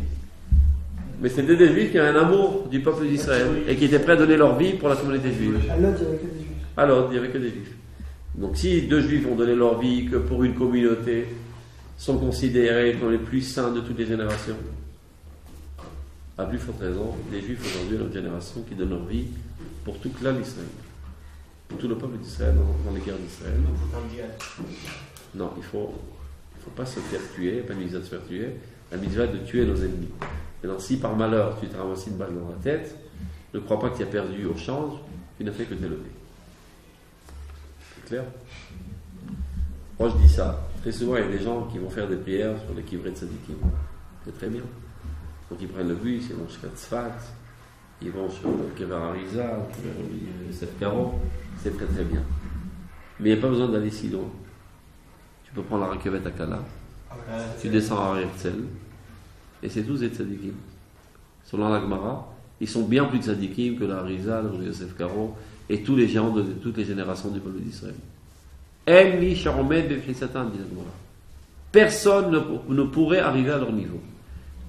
Mais c'était des juifs qui avaient un amour du peuple d'Israël et qui étaient prêts à donner leur vie pour la communauté juive. À Lod, il n'y avait que des juifs. Alors, il n'y avait que des juifs. Donc, si 2 juifs ont donné leur vie que pour une communauté, sont considérés comme les plus saints de toutes les générations, à plus forte raison, les juifs aujourd'hui, notre génération, qui donnent leur vie pour tout clan d'Israël, pour tout le peuple d'Israël dans les guerres d'Israël. Non, il ne faut pas se faire tuer, pas une mitzvah de se faire tuer, la mitzvah de tuer nos ennemis. Maintenant, si par malheur tu t'es ramassé une balle dans la tête, ne crois pas que tu as perdu au change, tu n'as fait que t'élever. C'est clair? Moi je dis ça. Très souvent, il y a des gens qui vont faire des prières sur les kivrei tzadikim. C'est très bien. Donc ils prennent le bus, ils vont jusqu'à Tzfat, ils vont sur le Kever Arizal, le Yosef Karo, c'est très très bien. Mais il n'y a pas besoin d'aller si loin. Tu peux prendre la Rekevet à Kala, tu descends à Herzl, et c'est tous des tzadikim. Selon la Gemara, ils sont bien plus tzadikim que la Arizal, le Yosef Karo, et tous les géants de toutes les générations du peuple d'Israël. Emi sharomed befrisatan, dit la Gemara. Personne ne pourrait arriver à leur niveau.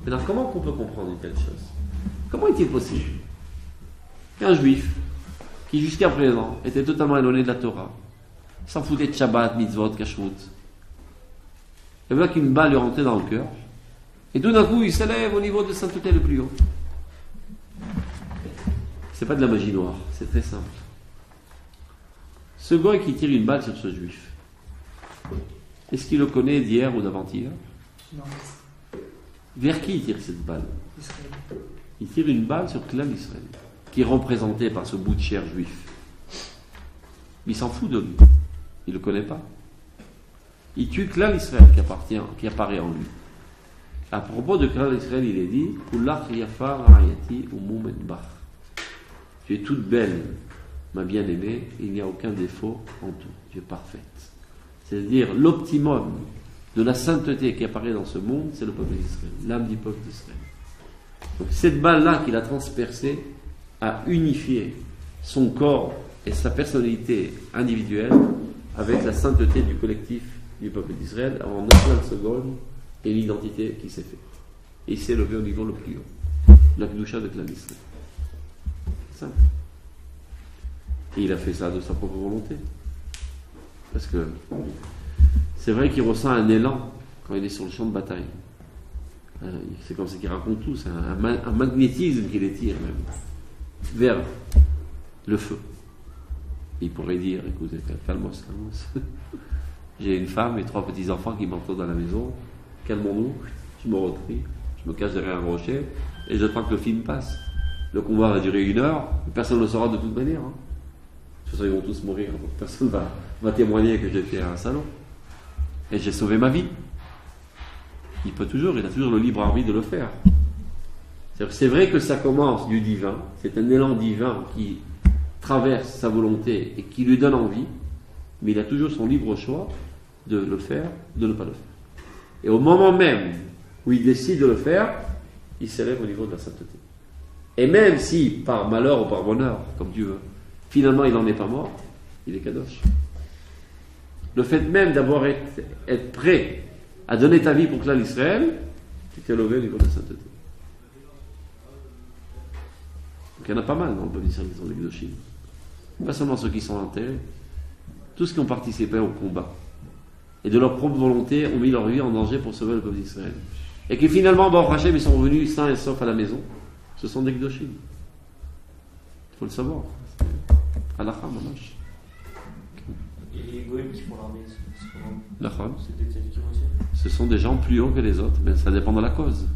Maintenant, comment on peut comprendre une telle chose? Comment est-il possible qu'un juif, qui jusqu'à présent était totalement éloigné de la Torah, s'en foutait de Shabbat, mitzvot, kashrut, et voilà qu'une balle lui rentrait dans le cœur, et tout d'un coup il s'élève au niveau de sainteté le plus haut. C'est pas de la magie noire, c'est très simple. Ce goy qui tire une balle sur ce juif, est-ce qu'il le connaît d'hier ou d'avant-hier? Non. Vers qui il tire cette balle? Israël. Il tire une balle sur Klal Israël, qui est représenté par ce bout de chair juif. Il s'en fout de lui. Il ne le connaît pas. Il tue Klal Israël qui apparaît en lui. À propos de Klal Israël, il est dit Kulach yafa ra'ayati umum enbach. Tu es toute belle, ma bien-aimée, il n'y a aucun défaut en tout. Tu es parfaite. C'est-à-dire l'optimum de la sainteté qui apparaît dans ce monde, c'est le peuple d'Israël, l'âme du peuple d'Israël. Donc cette balle-là qu'il a transpercée a unifié son corps et sa personnalité individuelle avec la sainteté du collectif du peuple d'Israël en un plein de secondes et l'identité qui s'est faite. Et il s'est levé au niveau le plus haut, la Kedusha de Klal Israël. C'est simple. Et il a fait ça de sa propre volonté. Parce que c'est vrai qu'il ressent un élan quand il est sur le champ de bataille. C'est comme ça qu'il raconte tout, c'est un magnétisme qui les tire même vers le feu. Il pourrait dire, écoutez, calmos. J'ai une femme et 3 petits-enfants qui m'entourent dans la maison, calmons-nous, je me retrie, je me cache derrière un rocher et j'attends que le film passe. Le combat va durer 1 heure, personne ne le saura de toute manière. Hein. De toute façon, ils vont tous mourir, donc personne ne va témoigner que j'étais un salaud. Et j'ai sauvé ma vie. Il a toujours le libre arbitre de le faire. C'est vrai que ça commence du divin, c'est un élan divin qui traverse sa volonté et qui lui donne envie, mais il a toujours son libre choix de le faire, de ne pas le faire. Et au moment même où il décide de le faire, il s'élève au niveau de la sainteté. Et même si, par malheur ou par bonheur, comme Dieu veut, finalement il n'en est pas mort, il est kadosh. Le fait même d'avoir être prêt à donner ta vie pour Klal Israël, tu t'es élevé au niveau de la sainteté. Donc il y en a pas mal dans le peuple d'Israël qui sont des Kedoshim. Pas seulement ceux qui sont enterrés, tous ceux qui ont participé au combat et de leur propre volonté ont mis leur vie en danger pour sauver le peuple d'Israël. Et qui finalement, Baruch Hashem, ils sont revenus sains et saufs à la maison. Ce sont des Kedoshim. Il faut le savoir. Halakha, mamash. Et les goïms qui font l'armée, c'est comment? C'est des tzadikim aussi? Ce sont des gens plus hauts que les autres, mais ça dépend de la cause.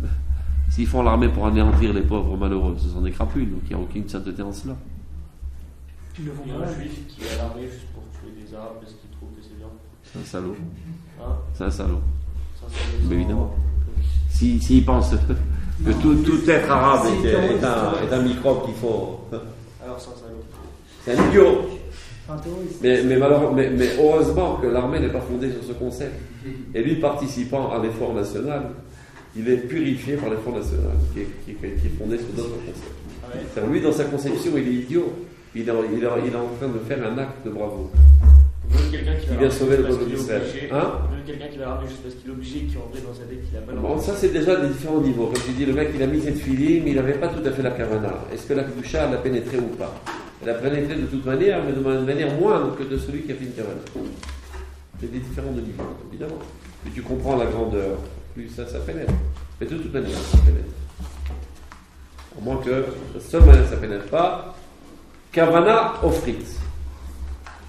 S'ils font l'armée pour anéantir les pauvres malheureux, ce sont des crapules, donc il n'y a aucune sainteté en cela. Il y a un juif qui va à l'armée juste pour tuer des arabes parce qu'il trouve que c'est bien. C'est un salaud. Hein? C'est un salaud. Mais évidemment. S'il pense que tout être arabe est un microbe qu'il faut. Alors c'est un salaud. C'est un idiot. Mais heureusement que l'armée n'est pas fondée sur ce concept. Et lui, participant à l'effort national, il est purifié par l'effort national, qui est fondé sur d'autres concepts. Ah ouais. C'est-à-dire, lui, dans sa conception, il est idiot. Il est en train de faire un acte de bravo. Il vient sauver le peuple d'Israël. Hein? Même quelqu'un qui va l'armer juste parce qu'il est obligé, qui est entré dans sa tête, qu'il a pas Bon, ça, c'est déjà des différents niveaux. Comme tu dis, le mec, il a mis cette filie, mais il n'avait pas tout à fait la kavana. Est-ce que la kedusha l'a pénétré ou pas? Elle a pénétré de toute manière, mais de manière moindre que de celui qui a fait une kavana. C'est des différents de niveaux, évidemment. Plus tu comprends la grandeur, plus ça pénètre. Mais de toute manière, ça pénètre. À moins que, la seule manière ça ne pénètre pas, kavana offrit.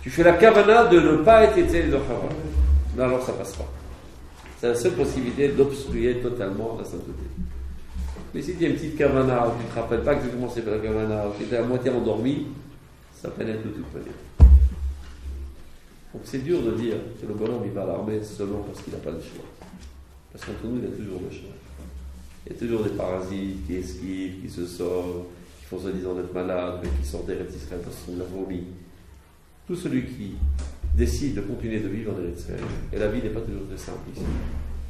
Tu fais la kavana de ne pas être été de Chava. Non, alors ça passe pas. C'est la seule possibilité d'obstruer totalement la sainteté. Mais si tu as une petite kavana, où tu ne te rappelles pas exactement c'est la kavana, où tu étais à moitié endormi, ça pénètre de toute manière. Donc c'est dur de dire que le bonhomme il va à l'armée seulement parce qu'il n'a pas le choix. Parce qu'entre nous, il a toujours le choix. Il y a toujours des parasites qui esquivent, qui se sauvent, qui font soi-disant d'être malades, mais qui sortent d'Eretz Israël parce qu'on l'a vomi. Tout celui qui décide de continuer de vivre en Eretz Israël, et la vie n'est pas toujours très simple ici.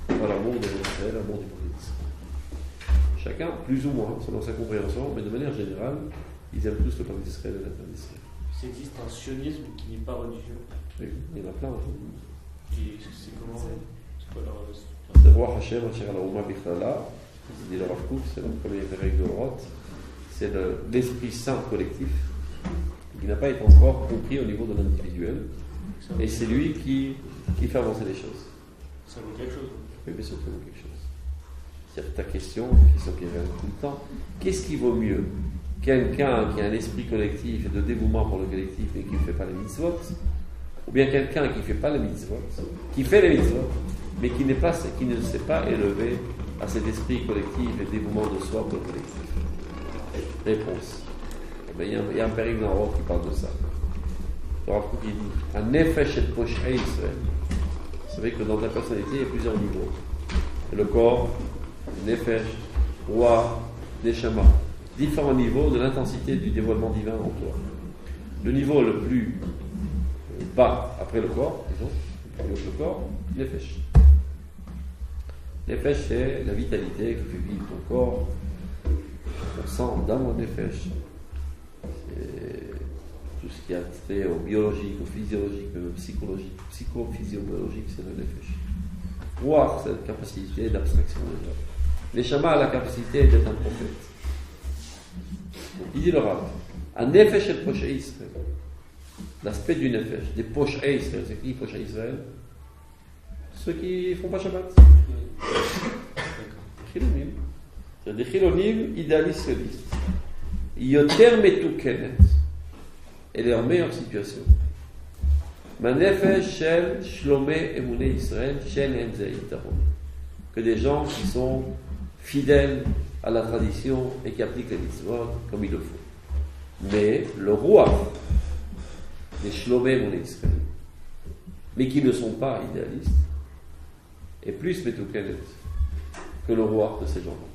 Voilà l'amour d'Eretz Israël, l'amour du peuple d'Israël. Chacun, plus ou moins, selon sa compréhension, mais de manière générale, ils aiment tous le peuple d'Israël et la terre d'Israël. Il existe un sionisme qui n'est pas religieux. Oui, il y en a plein. Et c'est comment? C'est quoi leur. C'est Roi Hashem, Asher al-Ouma Bichlala, dit le Rav Kook, c'est le premier évêque de Roth, c'est l'esprit saint collectif qui n'a pas été encore compris au niveau de l'individuel, et c'est lui qui fait avancer les choses. Ça vaut quelque chose. Oui, bien sûr que ça vaut quelque chose. C'est ta question qui revient tout le temps. Qu'est-ce qui vaut mieux? Quelqu'un qui a un esprit collectif et de dévouement pour le collectif et qui ne fait pas les mitzvot, ou bien quelqu'un qui ne fait pas les mitzvot, qui fait les mitzvot, mais qui ne s'est pas élevé à cet esprit collectif et dévouement de soi pour le collectif. Réponse. Il y a un périple dans Roth qui parle de ça. Le Rav Kook dit un nefesh et posh'ei Israël. Vous savez que dans ta personnalité, il y a plusieurs niveaux. Le corps, le nefesh, roi, neshama. Différents niveaux de l'intensité du dévoilement divin en toi. Le niveau le plus bas après le corps, disons, le corps, nefesh. Nefesh, c'est la vitalité qui fait vivre ton corps, ton sang, d'âme au nefesh. C'est tout ce qui a trait au biologique, au physiologique, même au psychologique, psychophysiologique, c'est le nefesh. Voir cette capacité d'abstraction déjà. Neshama a la capacité d'être un prophète. Il dit le Rav, un nefesh et posh'ei Israël. L'aspect du nefesh, des posh'ei Israël, c'est qui posh'ei Israël? Ceux qui ne font pas Shabbat. Chilonim. C'est des chilonim idéalistes. Yoter metukenet. Elle est en meilleure situation. Ma nefesh shel shlomei emunei Israël shel hem ze yitaron. Que des gens qui sont fidèles à la tradition et qui appliquent les mitzvot comme il le faut. Mais le roi, les shlomim ou les Israël, mais qui ne sont pas idéalistes, est plus metoukenet que le roi de ces gens-là.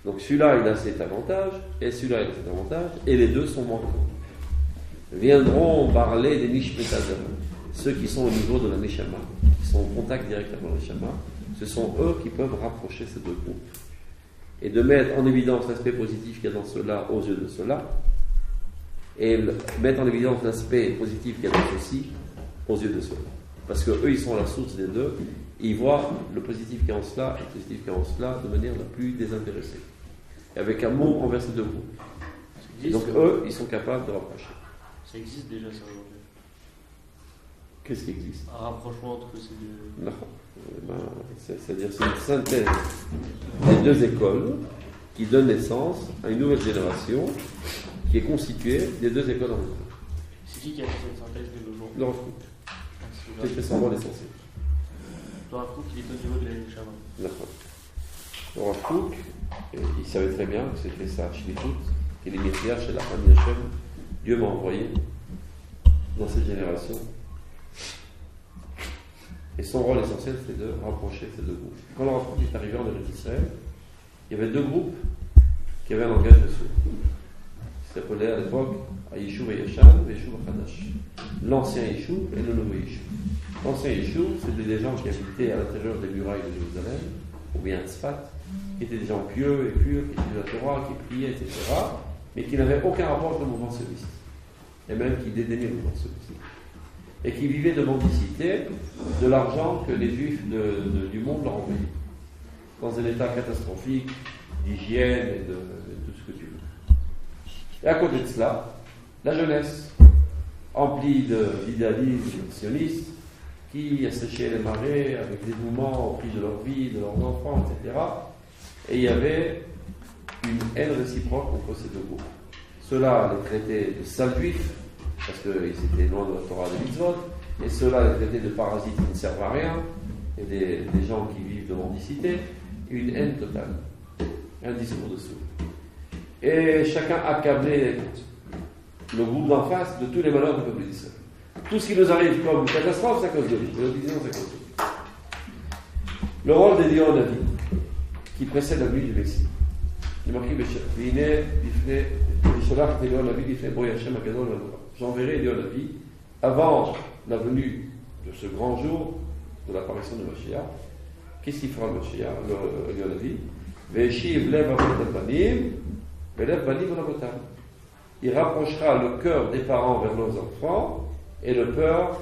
Donc celui-là, il a cet avantage, et celui-là, il a cet avantage, et les deux sont manquants. Viendront parler des nishmetadam, ceux qui sont au niveau de la neshama, qui sont en contact direct avec la neshama, ce sont eux qui peuvent rapprocher ces deux groupes. Et de mettre en évidence l'aspect positif qu'il y a dans cela aux yeux de cela, et mettre en évidence l'aspect positif qu'il y a dans ceci aux yeux de cela. Parce que eux, ils sont à la source des deux, ils voient le positif qu'il y a en cela et le positif qu'il y a en cela de manière la plus désintéressée. Et avec amour envers ces deux groupes. Et donc eux, ils sont capables de rapprocher. Ça existe déjà ça aujourd'hui. Qu'est-ce qui existe? Un rapprochement entre ces deux. Non. C'est-à-dire c'est une synthèse des deux écoles qui donne naissance à une nouvelle génération qui est constituée des deux écoles en même temps. C'est qui a fait cette synthèse de nos jours? Le Rav Kook. C'est son rôle essentiel. Le Rav Kook, il est au niveau de la Neshama. D'accord. Le Rav Kook, il savait très bien que c'était sa shlichut, qu'il est Messiah chez la famille Hachem. Dieu m'a envoyé dans cette génération. Et son rôle essentiel, c'est de rapprocher ces deux groupes. Quand le Rav Kook est arrivé en Israël, il y avait deux groupes qui avaient un langage de sourds. Il s'appelait à l'époque Yishuv Yashan et Yishuv Hadash. L'ancien Yishuv et le nouveau Yishuv. L'ancien Yishuv, c'était des gens qui habitaient à l'intérieur des murailles de Jérusalem, ou bien à Tzfat, qui étaient des gens pieux et purs, qui étudiaient la Torah, qui priaient, etc., mais qui n'avaient aucun rapport avec le mouvement sioniste, et même qui dédaignaient le mouvement sioniste, et qui vivaient de mendicité, de l'argent que les Juifs du monde leur envoyaient, dans un état catastrophique d'hygiène et de tout ce que tu veux. Et à côté de cela, la jeunesse, emplie d'idéalisme sioniste, qui asséchait les marées avec dévouement au prix de leur vie, de leurs enfants, etc. Et il y avait une haine réciproque entre ces deux groupes. Ceux-là les traitaient de sales juifs, parce qu'ils étaient loin de la Torah des mitzvot, et ceux-là les traitaient de parasites qui ne servent à rien, et des gens qui vivent de mendicité, une haine totale, un discours de sourds. Et chacun accablait le groupe d'en face de tous les malheurs du peuple d'Israël. Tout ce qui nous arrive comme catastrophe, c'est à cause de lui. C'est à cause de lui. Le rôle des Léon Navi, qui précède la venue du Messie. Il est marqué j'enverrai Léon Navi avant la venue de ce grand jour de l'apparition de Mashiach. Qu'est-ce qu'il fera le Mashiach, le Léon Navi? Il rapprochera le cœur des parents vers leurs enfants et le cœur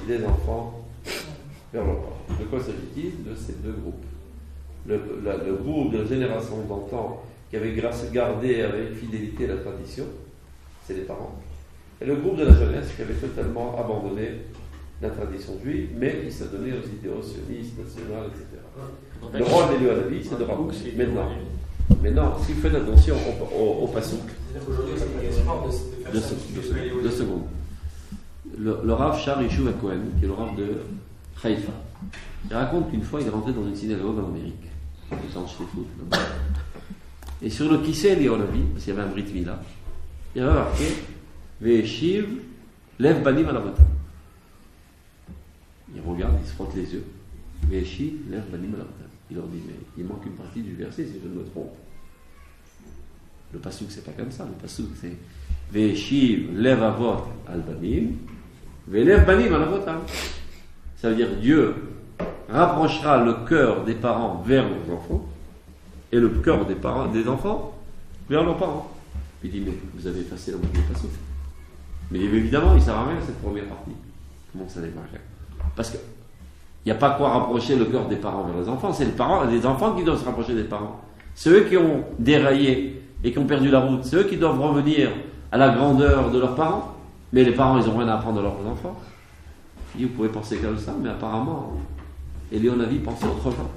des enfants vers leurs parents. De quoi s'agit-il? De ces deux groupes. Le groupe de la génération d'antan qui avait gardé avec fidélité la tradition, c'est les parents. Et le groupe de la jeunesse qui avait totalement abandonné la tradition juive, mais qui s'est donné aux idéaux sionistes, nationaux, etc. Le rôle des lieux à la vie, c'est de rapprocher. Maintenant, si vous faites attention au passouk, deux secondes. Le Rav Shar Yishuv HaKohen, qui est le Rav de Haïfa, il raconte qu'une fois il est rentré dans une synagogue en Amérique, étant chez foot, et sur le Kissé Léonavi, parce qu'il y avait un Brit Mila, il y avait marqué Ve'eshiv Lev Banim Alavotam. Il regarde, il se frotte les yeux. Ve'eshiv Lev Banim Alavotam. Il leur dit, mais il manque une partie du verset si je ne me trompe. Le passouk, c'est pas comme ça. Le passouk, c'est Ve'eshiv Lev Avot Al Banim Ve'lev Banim Alavotam. Ça veut dire Dieu rapprochera le cœur des parents vers leurs enfants et le cœur des enfants vers leurs parents. Il dit, mais vous avez effacé la moitié du passouk. Mais évidemment, il ne sert à rien cette première partie. Comment ça n'est pas rien? Parce que il n'y a pas quoi rapprocher le cœur des parents vers les enfants, c'est les enfants qui doivent se rapprocher des parents. C'est eux qui ont déraillé et qui ont perdu la route, c'est eux qui doivent revenir à la grandeur de leurs parents. Mais les parents, ils n'ont rien à apprendre à leurs enfants. Et vous pouvez penser comme ça, mais apparemment, Léonavi pensait autrement.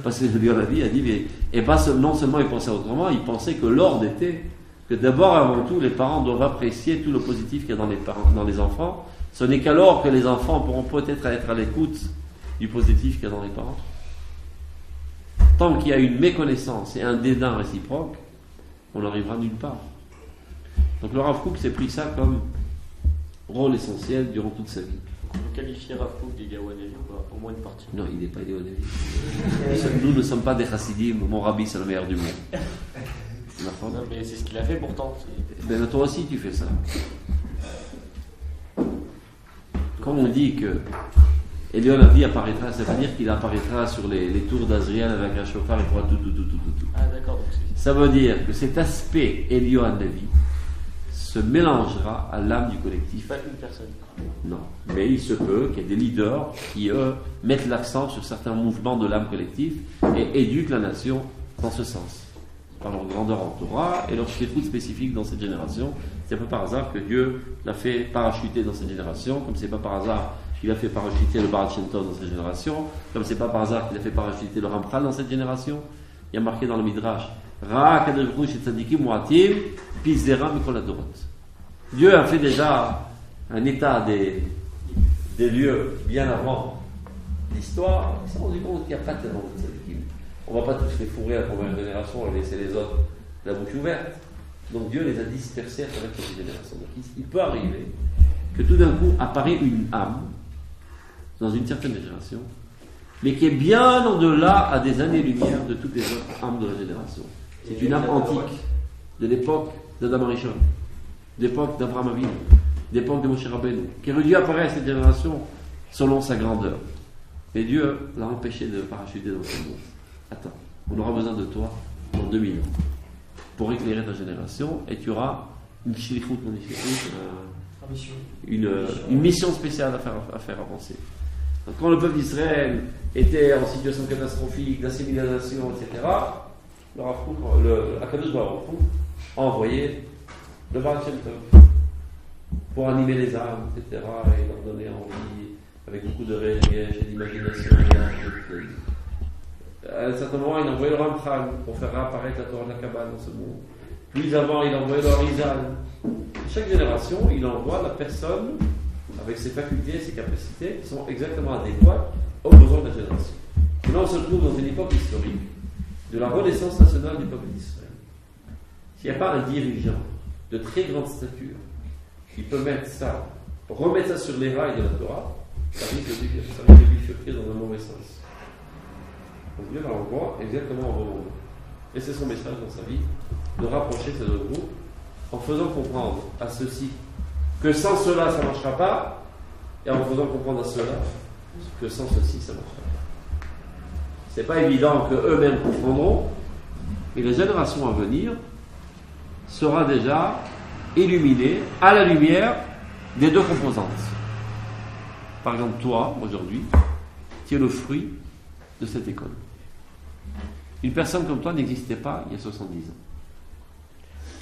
Parce que Léonavi a dit, et pas non seulement il pensait autrement, il pensait que l'ordre était que d'abord, avant tout, les parents doivent apprécier tout le positif qu'il y a dans les enfants. Ce n'est qu'alors que les enfants pourront peut-être être à l'écoute du positif qu'il y a dans les parents. Tant qu'il y a une méconnaissance et un dédain réciproque, on n'arrivera nulle part. Donc le Rav Kook s'est pris ça comme rôle essentiel durant toute sa vie. On peut qualifier Rav Kook d'Eliyahu Hanavi ou pas? Au moins une partie. Non, il n'est pas Eliyahu Hanavi. Nous ne sommes pas des chassidim, mon rabbi c'est le meilleur du monde. Non, mais c'est ce qu'il a fait pourtant. Ben, toi aussi tu fais ça. Quand on dit que Eliyahu Hanavi apparaîtra, ça veut dire qu'il apparaîtra sur les tours d'Azriel avec un chauffard et pourra tout. Ah d'accord. Donc ça veut dire que cet aspect Eliyahu Hanavi se mélangera à l'âme du collectif. pas une personne. Non, mais il se peut qu'il y ait des leaders qui, eux, mettent l'accent sur certains mouvements de l'âme collective et éduquent la nation dans ce sens, par leur grandeur en Torah et leur shlichut spécifique dans cette génération. C'est pas par hasard que Dieu l'a fait parachuter dans cette génération, comme c'est pas par hasard qu'il a fait parachuter le Baal Shem Tov dans cette génération, comme c'est pas par hasard qu'il a fait parachuter le Ramchal dans cette génération. Il y a marqué dans le Midrash Ra Kadosh Baruch Hu Tzadikim Muatim Pizera Mikol Adorot. Dieu a fait déjà un état des lieux bien avant l'histoire. Il s'est rendu compte qu'il n'y a pas tellement de tzadikim. On ne va pas tous les fourrer à la première génération et laisser les autres la bouche ouverte. Donc Dieu les a dispersés à travers cette génération. Donc il peut arriver que tout d'un coup apparaît une âme dans une certaine génération, mais qui est bien au-delà à des années-lumière de toutes les autres âmes de la génération. C'est une âme antique, de l'époque d'Adam Arishon, d'époque d'Abraham Avinu, d'époque de Moshe Rabbeinu, qui aurait dû apparaître à cette génération selon sa grandeur. Mais Dieu l'a empêché de parachuter dans ce monde. Attends, on aura besoin de toi dans 2000 ans pour éclairer ta génération, et tu auras une shlichut, une mission spéciale à faire avancer. Donc, quand le peuple d'Israël était en situation catastrophique, d'assimilation, etc., le Akadosh Baruch Hu a envoyé le Baal Shem Tov pour animer les âmes, etc., et leur donner envie, avec beaucoup de réglage et d'imagination. À un certain moment, il a envoyé le Ramchal pour faire réapparaître la Torah de la Kabbale dans ce monde. Puis avant, il a envoyé le Harizal. Chaque génération, il envoie la personne avec ses facultés et ses capacités qui sont exactement adéquates aux besoins de la génération. Et là, on se trouve dans une époque historique de la renaissance nationale du peuple d'Israël. S'il n'y a pas un dirigeant de très grande stature qui peut remettre ça sur les rails de la Torah, ça risque de bifurquer dans un mauvais sens. Donc Dieu l'envoie exactement au bon moment. Et c'est son message dans sa vie, de rapprocher ces deux groupes en faisant comprendre à ceux-ci que sans cela ça ne marchera pas, et en faisant comprendre à ceux-là que sans ceci ça ne marchera pas. C'est pas évident qu'eux-mêmes comprendront, mais la génération à venir sera déjà illuminée à la lumière des deux composantes. Par exemple, toi, aujourd'hui, tu es le fruit de cette école. Une personne comme toi n'existait pas il y a 70 ans.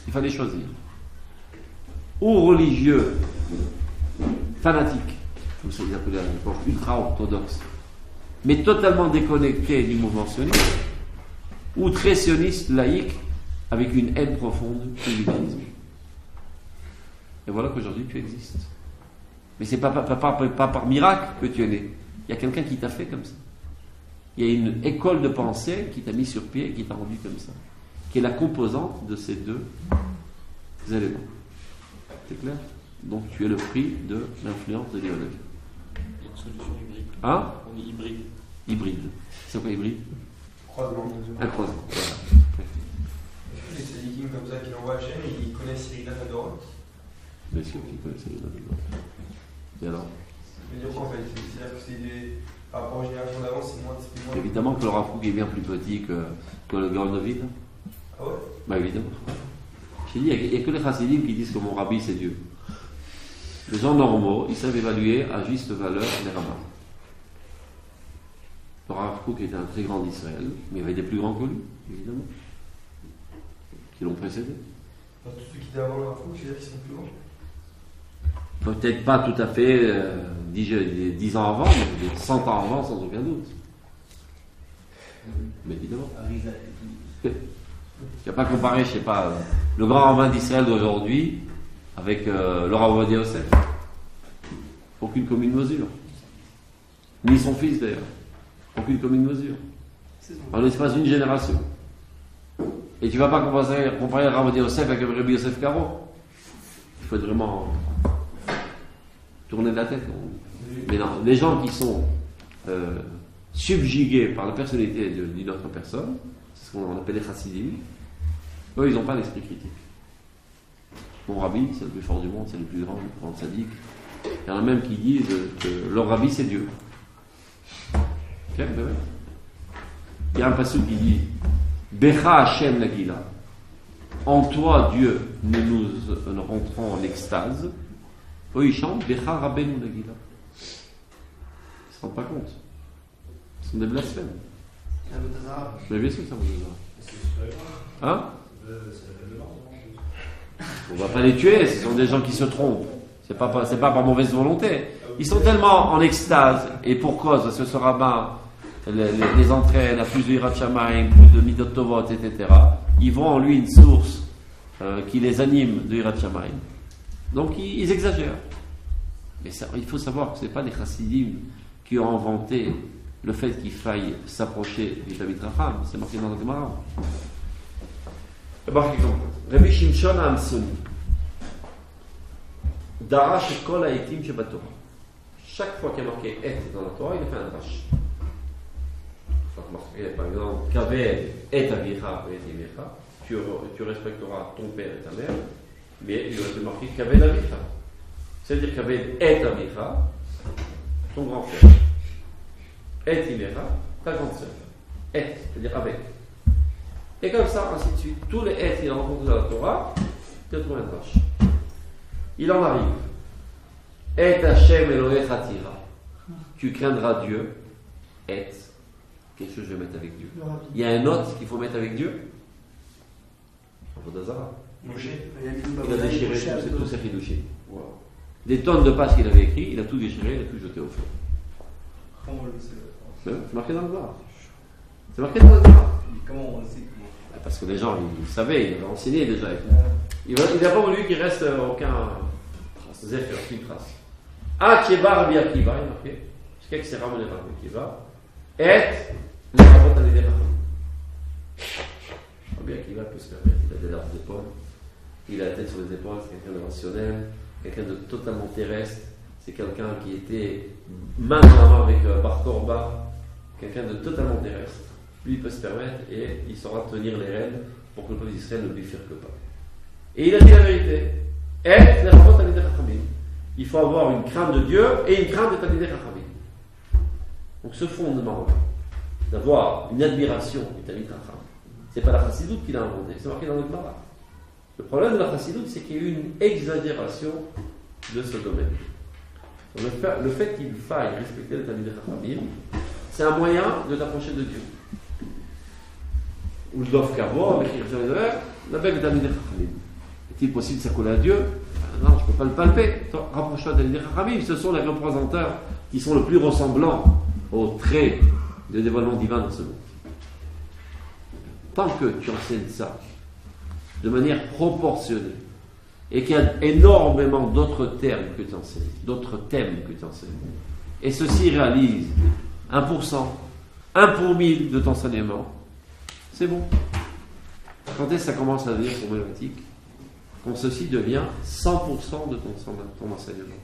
Il fallait choisir. Ou religieux, fanatique, comme ça ils appelaient à l'époque, ultra-orthodoxe, mais totalement déconnecté du mouvement sioniste, ou très sioniste, laïque, avec une haine profonde du judaïsme. Et voilà qu'aujourd'hui tu existes. Mais c'est pas par miracle que tu es né. Il y a quelqu'un qui t'a fait comme ça. Il y a une école de pensée qui t'a mis sur pied et qui t'a rendu comme ça, qui est la composante de ces deux éléments. C'est clair? Donc tu es le fruit de l'influence de l'idéologie. Il y a une solution hybride. Hein? On est hybride. Hybride. C'est quoi hybride? Croisement. Un croisement. Voilà. Les tzadikim comme ça qui l'envoient à Hachem, ils connaissent les dates d'Adora. Bien sûr qu'ils connaissent les dates. Et alors? Ça veut dire quoi en fait? C'est-à-dire que c'est des. Par rapport aux générations d'avant, c'est moins. Évidemment que le Rav Kook est bien plus petit que le Gaon de Vilna. Ah ouais? Bah évidemment. J'ai dit, il n'y a que les chassidim qui disent que mon rabbi c'est Dieu. Les gens normaux, ils savent évaluer à juste valeur les rabbins. Le Rav Kook était un très grand d'Israël, mais il y avait des plus grands que lui, évidemment, qui l'ont précédé. Tous ceux qui étaient avant le Rav Kook, je veux dire qu'ils sont plus grands. Peut-être pas tout à fait 10 ans avant, mais 100 ans avant, sans aucun doute. Mais évidemment. Il n'y a pas comparé, je sais pas, le grand rabbin d'Israël d'aujourd'hui avec le Rav Ovadia Yosef. Aucune commune mesure. Ni son fils d'ailleurs. Aucune commune mesure. en l'espace d'une génération. Et tu ne vas pas comparer Rav Yosef avec Rabbi Yosef Karo. Il faut vraiment tourner de la tête. Mais non, les gens qui sont subjugués par la personnalité d'une autre personne, c'est ce qu'on appelle les chassidim, eux, ils n'ont pas d'esprit critique. Mon rabbi, c'est le plus fort du monde, c'est le plus grand sadique. Il y en a même qui disent que leur rabbi, c'est Dieu. Okay, ben ouais. Il y a un passage qui dit Becha Hashem Nagila. En toi, Dieu, nous rentrons en extase. Eux, ils chantent Becha Rabbeinu Nagila. Ils ne se rendent pas compte. Ce sont des blasphèmes. Mais bien sûr que ça vous hein? On ne va pas les tuer, ce sont des gens qui se trompent. C'est pas par mauvaise volonté. Ils sont tellement en extase, et pour cause, parce que ce rabbin les entraîne à plus de Yirat Shamayim, plus de Midot Tovot, etc. Ils voient en lui une source qui les anime de Yirat Shamayim. Donc ils exagèrent. Mais ça, il faut savoir que ce n'est pas les chassidim qui ont inventé le fait qu'il faille s'approcher du Talmid Chacham. C'est marqué dans le Gemara. Rabbi Shimshon HaAmsoni Darash et Kol Haetim Shebatorah. Chaque fois qu'il y a marqué Et dans la Torah, il a fait un drash. Par exemple, Kaved et Avicha et Imecha, tu respecteras ton père et ta mère, mais il aurait été marqué Kaved Avicha. C'est-à-dire Kaved et Avicha, ton grand-père, et Imecha, ta grande-sœur. Et, c'est-à-dire avec. Et comme ça, ainsi de suite. Tous les et qu'il a rencontrés dans la Torah, tu as trouvé un drash. Il en arrive. Et Hashem Elohecha Tira. Tu craindras Dieu. Et. Quelque chose que je vais mettre avec Dieu. Il y a un autre qu'il faut mettre avec Dieu. Avodazara. Il a déchiré tous ses fidouchés. Voilà. Des tonnes de pages qu'il avait écrites, il a tout déchiré, il a tout jeté au feu. C'est marqué dans le Zohar. C'est marqué dans le Zohar. Comment on le sait? Parce que les gens, ils savaient, ils avaient enseigné déjà. Il n'a pas voulu qu'il reste aucun zéphyr, aucune trace. Ah, Kieba Rabbi Akiva, il est marqué. Jusqu'à que c'est ramené par Rabbi Akiva. Et les Rabot à l'idée Rabbi Akiva peut se permettre. Il a des larges épaules. Il a la tête sur les épaules. C'est quelqu'un de rationnel. Quelqu'un de totalement terrestre. C'est quelqu'un qui était main dans la main avec Bar Korba. Quelqu'un de totalement terrestre. Lui, il peut se permettre et il saura tenir les rênes pour que le peuple d'Israël ne bifurque pas. Et il a dit la vérité. Et les Rabot à l'idée il faut avoir une crainte de Dieu et une crainte de Talmidei Chachamim. Donc ce fondement d'avoir une admiration du Talmid Chacham, c'est pas la Chassidoute qui l'a inventé, c'est marqué dans le Gemara. Le problème de la Chassidoute, c'est qu'il y a eu une exagération de ce domaine. Donc le fait qu'il faille respecter le Talmidei Chachamim, c'est un moyen de t'approcher de Dieu. Ou le Dov Kavod, avec la belle Talmidei Chachamim. Est-il possible de s'accoler à Dieu? Non, je ne peux pas le palper. Rapproche-toi de Talmidei Chachamim, ce sont les représentants qui sont le plus ressemblants aux traits de dévoilement divin dans ce monde. Tant que tu enseignes ça de manière proportionnée et qu'il y a énormément d'autres termes que tu enseignes, d'autres thèmes que tu enseignes, et ceci réalise 1%, 1 pour 1000 de ton enseignement, c'est bon. Quand est-ce que ça commence à devenir problématique? Quand ceci devient 100% de ton enseignement.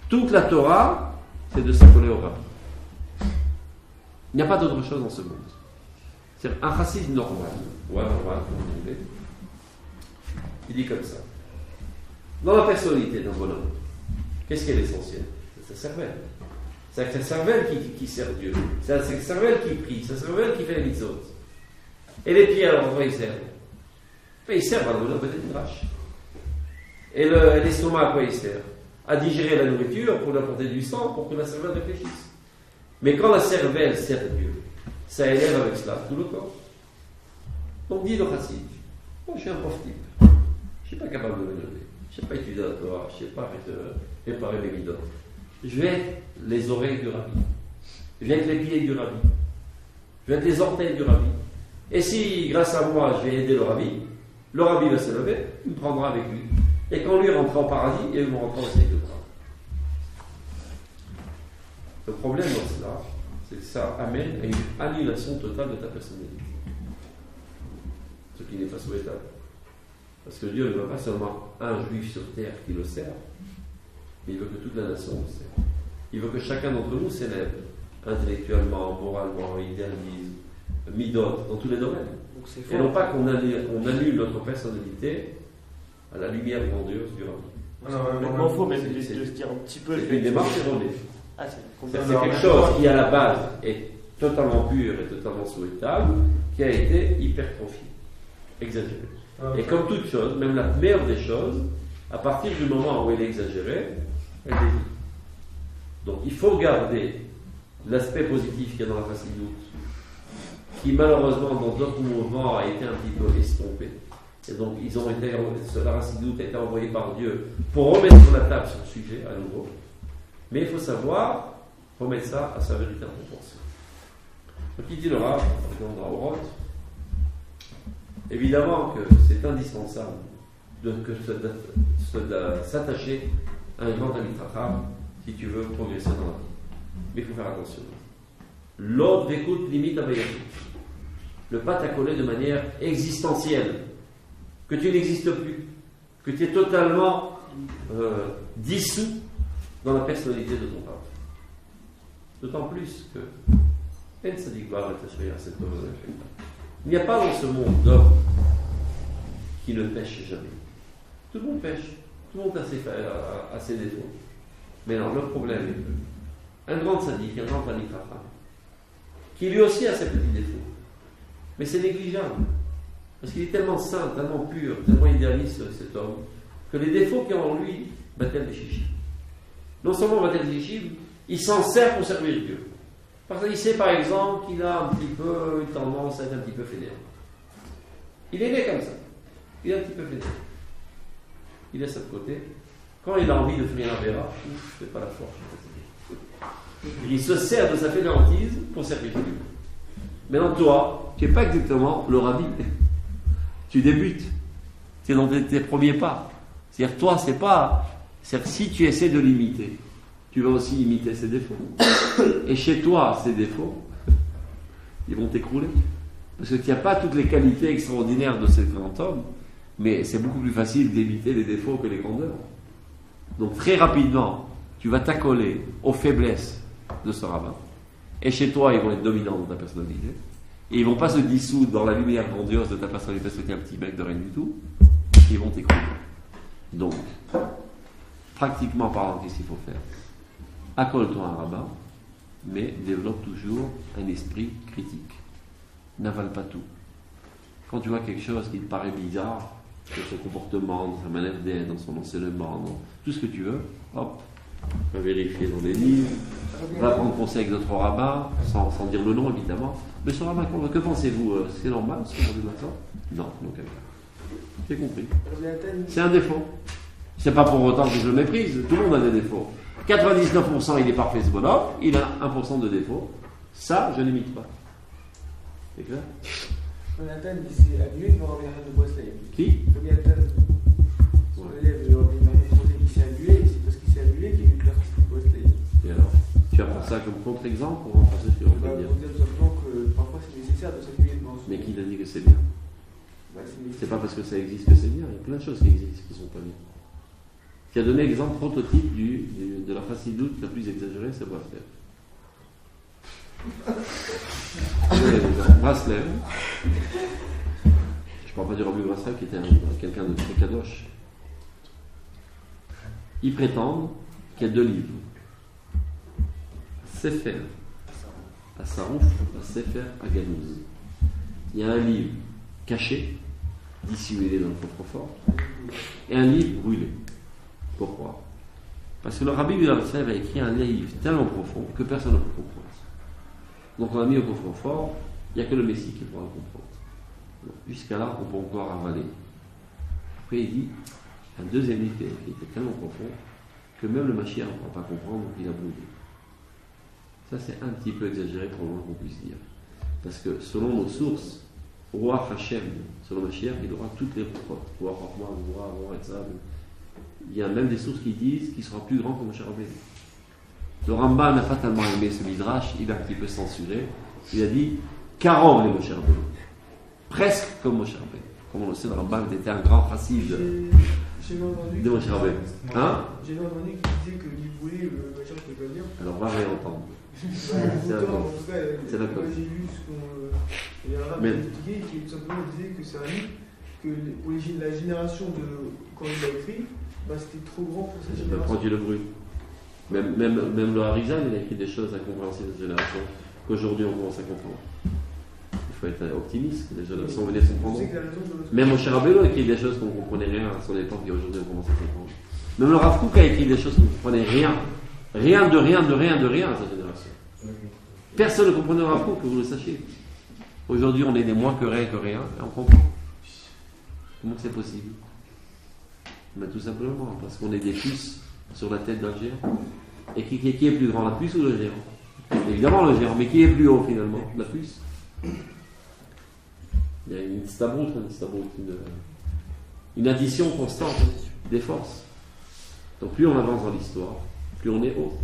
Toute la Torah, c'est de s'accoler au rabbi. Il n'y a pas d'autre chose dans ce monde. C'est un chassid normal, ou anormal, comme vous voulez. Il dit comme ça. Dans la personnalité d'un bonhomme, qu'est-ce qui est l'essentiel? C'est sa cervelle. C'est sa cervelle qui sert Dieu. C'est sa cervelle qui prie. C'est sa cervelle qui fait les mitzvot. Et les pieds, alors, pourquoi ils servent? Mais ils servent à la midrash. Et l'estomac, à quoi il sert? À digérer la nourriture pour lui apporter du sang, pour que la cervelle réfléchisse. Mais quand la cervelle sert Dieu, ça élève avec cela tout le corps. Donc dit le chassid, moi je suis un pauvre type, je ne suis pas capable de me lever, je ne sais pas étudier la Torah, je ne sais pas réparer mes midot. Je vais être les oreilles du rabbi, je vais être les pieds du rabbi, je vais être les orteils du rabbi. Et si grâce à moi je vais aider le rabbi va se lever, il me prendra avec lui. Et quand lui rentrera au paradis, il me rentrera au ciel de bras. Le problème dans cela, c'est que ça amène à une annihilation totale de ta personnalité. Ce qui n'est pas souhaitable. Parce que Dieu ne veut pas seulement un juif sur terre qui le sert, mais il veut que toute la nation le serve. Il veut que chacun d'entre nous s'élève intellectuellement, moralement, idéalisme, midot, dans tous les domaines. Et non pas qu'on annule notre personnalité à la lumière grandiose du rabbi. C'est complètement faux, même de se dire un petit peu. C'est une démarche erronée. Ah, c'est quelque chose qui, à la base, est totalement pur et totalement souhaitable, qui a été hypertrophié, exagéré. Et comme toute chose, même la meilleure des choses, à partir du moment où elle est exagérée, elle dévie. Donc il faut garder l'aspect positif qu'il y a dans la chassidoute, qui malheureusement dans d'autres mouvements a été un petit peu estompé. Et donc la chassidoute a été envoyée par Dieu pour remettre sur la table son sujet à nouveau. Mais il faut savoir remettre ça à sa véritable proportion. Donc il dit le Rav, dans Orot, évidemment que c'est indispensable de s'attacher à un grand ami chacham si tu veux progresser dans la vie. Mais il faut faire attention. L'autre écoute limite à ne pas t'accoler de manière existentielle, que tu n'existes plus, que tu es totalement dissous dans la personnalité de ton papa. D'autant plus que il n'y a pas dans ce monde d'hommes qui ne pêchent jamais. Tout le monde pêche, tout le monde a ses défauts. Mais non, le problème est que un grand sadique, un grand panique qui lui aussi a ses petits défauts, mais c'est négligeable. Parce qu'il est tellement saint, tellement pur, tellement idéaliste cet homme, que les défauts qu'il y a en lui battent des chichis. Non seulement battent des chichis, il s'en sert pour servir Dieu. Parce qu'il sait par exemple qu'il a un petit peu une tendance à être un petit peu fainéant. Il est né comme ça. Il est un petit peu fainéant. Il laisse ça de côté. Quand il a envie de faire un verra, c'est pas la force. Il se sert de sa fainéantise pour servir Dieu. Maintenant, toi, tu n'es pas exactement le rabbi. Tu débutes. Tu es dans tes premiers pas. C'est-à-dire, toi, c'est pas. C'est-à-dire, si tu essaies de l'imiter, tu vas aussi imiter ses défauts. Et chez toi, ces défauts, ils vont t'écrouler. Parce que tu n'as pas toutes les qualités extraordinaires de ce grand homme, mais c'est beaucoup plus facile d'imiter les défauts que les grandeurs. Donc très rapidement, tu vas t'accoler aux faiblesses de ce rabbin. Et chez toi, ils vont être dominants dans ta personnalité. Et ils ne vont pas se dissoudre dans la lumière grandiose de ta personnalité parce que tu es un petit mec de rien du tout. Ils vont t'écrouler. Donc, pratiquement parlant, qu'est-ce qu'il faut faire? Accole-toi à un rabbin, mais développe toujours un esprit critique. N'avale pas tout. Quand tu vois quelque chose qui te paraît bizarre, dans son comportement, dans sa manière d'être, dans son enseignement, dans tout ce que tu veux, hop, va vérifier dans les livres, va prendre conseil avec d'autres rabbins, sans dire le nom évidemment. Mais ce rabbin, que pensez-vous? C'est normal ce qu'on dit maintenant? Non, donc j'ai compris. C'est un défaut. C'est pas pour autant que je le méprise, tout le monde a des défauts. 99% il est parfait ce bonhomme, il a 1% de défaut. Ça, je n'imite pas. C'est clair? Jonathan dit c'est annulé pour Rabbi Nachman de Breslev. Qui? Jonathan, son élève de Rabbi Nachman de Breslev, qui s'est annulé, et c'est parce qu'il s'est annulé qu'il y a eu de l'artiste de Breslev. Et alors? Tu as pris ça comme contre-exemple pour remplacer ce que l'on peut dire? Pour dire tout simplement que parfois c'est nécessaire de s'appuyer devant son. Mais qui t'a dit que c'est bien? C'est pas parce que ça existe que c'est bien, il y a plein de choses qui existent qui ne sont pas bien. Qui a donné l'exemple prototype de la chassidoute la plus exagérée, c'est Breslev. Breslev, je ne parle pas du Rabbi Breslev qui était quelqu'un de très kadosh. Ils prétendent qu'il y a deux livres, Sefer à Sarouf, à Sefer à Ganouz. Il y a un livre caché, dissimulé dans le coffre-fort, et un livre brûlé. Pourquoi? Parce que le Rabbi Breslev a écrit un livre tellement profond que personne ne peut comprendre. Donc on a mis au coffre-fort, il n'y a que le Messie qui pourra le comprendre. Jusqu'à là, on peut encore avaler. Après, il dit, un deuxième livre qui était tellement profond que même le Mashiach ne pourra pas comprendre, donc il a brûlé. Ça, c'est un petit peu exagéré pour le moins qu'on puisse dire. Parce que selon nos sources, Roi Hachem, selon Mashiach, il aura toutes les reproches. Roi Rahman, Roi Etzad. Il y a même des sources qui disent qu'il sera plus grand que Moshe Rabbeinu. Le Rambam n'a pas tellement aimé ce midrash, il a un petit peu censuré. Il a dit Karov les Moshe Rabbeinu. Presque comme Moshe Rabbeinu. Comme on le sait, le Rambam était un grand chassid J'ai entendu de Moshe Rabbeinu. Hein? J'ai entendu qu'il disait qu'il voulait le machin, je peux pas dire. Alors va réentendre. C'est d'accord. C'est d'accord. Moi j'ai lu ce qu'on. Il y a un rap qui expliquait qui tout simplement disait que c'est un livre que pour la génération de. Quand il l'a écrit, bah, c'était trop grand pour cette J'ai pas génération. produit le bruit. Même le Harizal, il a écrit des choses incompréhensibles de cette génération qu'aujourd'hui on commence à comprendre. Il faut être optimiste, que les générations venaient se comprendre. Même Moshe Rabbeinu a écrit des choses qu'on ne comprenait rien à son époque et aujourd'hui on commence à comprendre. Même le Rav Kook a écrit des choses qu'on ne comprenait rien. Rien de rien à sa génération. Personne ne comprenait le Rav Kook, que vous le sachiez. Aujourd'hui on est des moins que rien et on comprend. Comment c'est possible? Mais tout simplement parce qu'on est des puces sur la tête d'un géant. Et qui est plus grand, la puce ou le géant? Évidemment le géant, mais qui est plus haut finalement? La puce. Il y a une addition constante des forces. Donc plus on avance dans l'histoire, plus on est haut.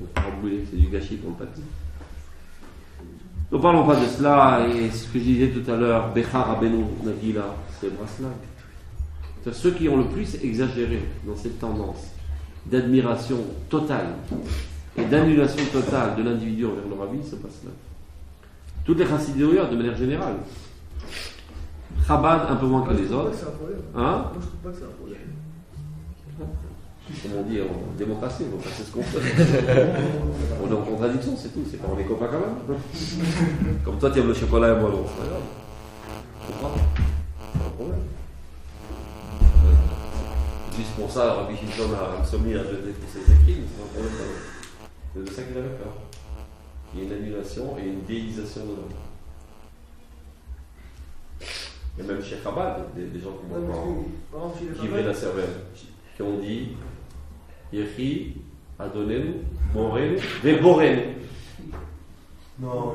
Donc c'est du gâchis pour le papier. Ne parlons pas de cela, et ce que je disais tout à l'heure, Bechar Rabbeinu Nagila, c'est Braslav. C'est ceux qui ont le plus exagéré dans cette tendance d'admiration totale et d'annulation totale de l'individu envers le rabbi, c'est Braslav. Toutes les chassidouyot de manière générale. Chabad un peu moins que les autres. Hein? Moi je trouve pas que c'est un problème. Comme on dit en démocratie, on va passer ce qu'on fait. On est en contradiction, c'est tout. C'est pas on est copains quand même. Comme toi tu aimes le chocolat et moi non, c'est pas grave. Tu comprends? C'est pas un problème. Juste pour ça, Rabbi Shimshon a soumis à jeter tous ses écrits, mais c'est un problème quand même. C'est de ça qu'il avait peur. Il y a une annulation et une déisation de l'homme. Il y a même chez Chabad des gens qui viennent la cervelle, qui ont dit Yechi, Adonenu, Morenu, Veborenu. Non.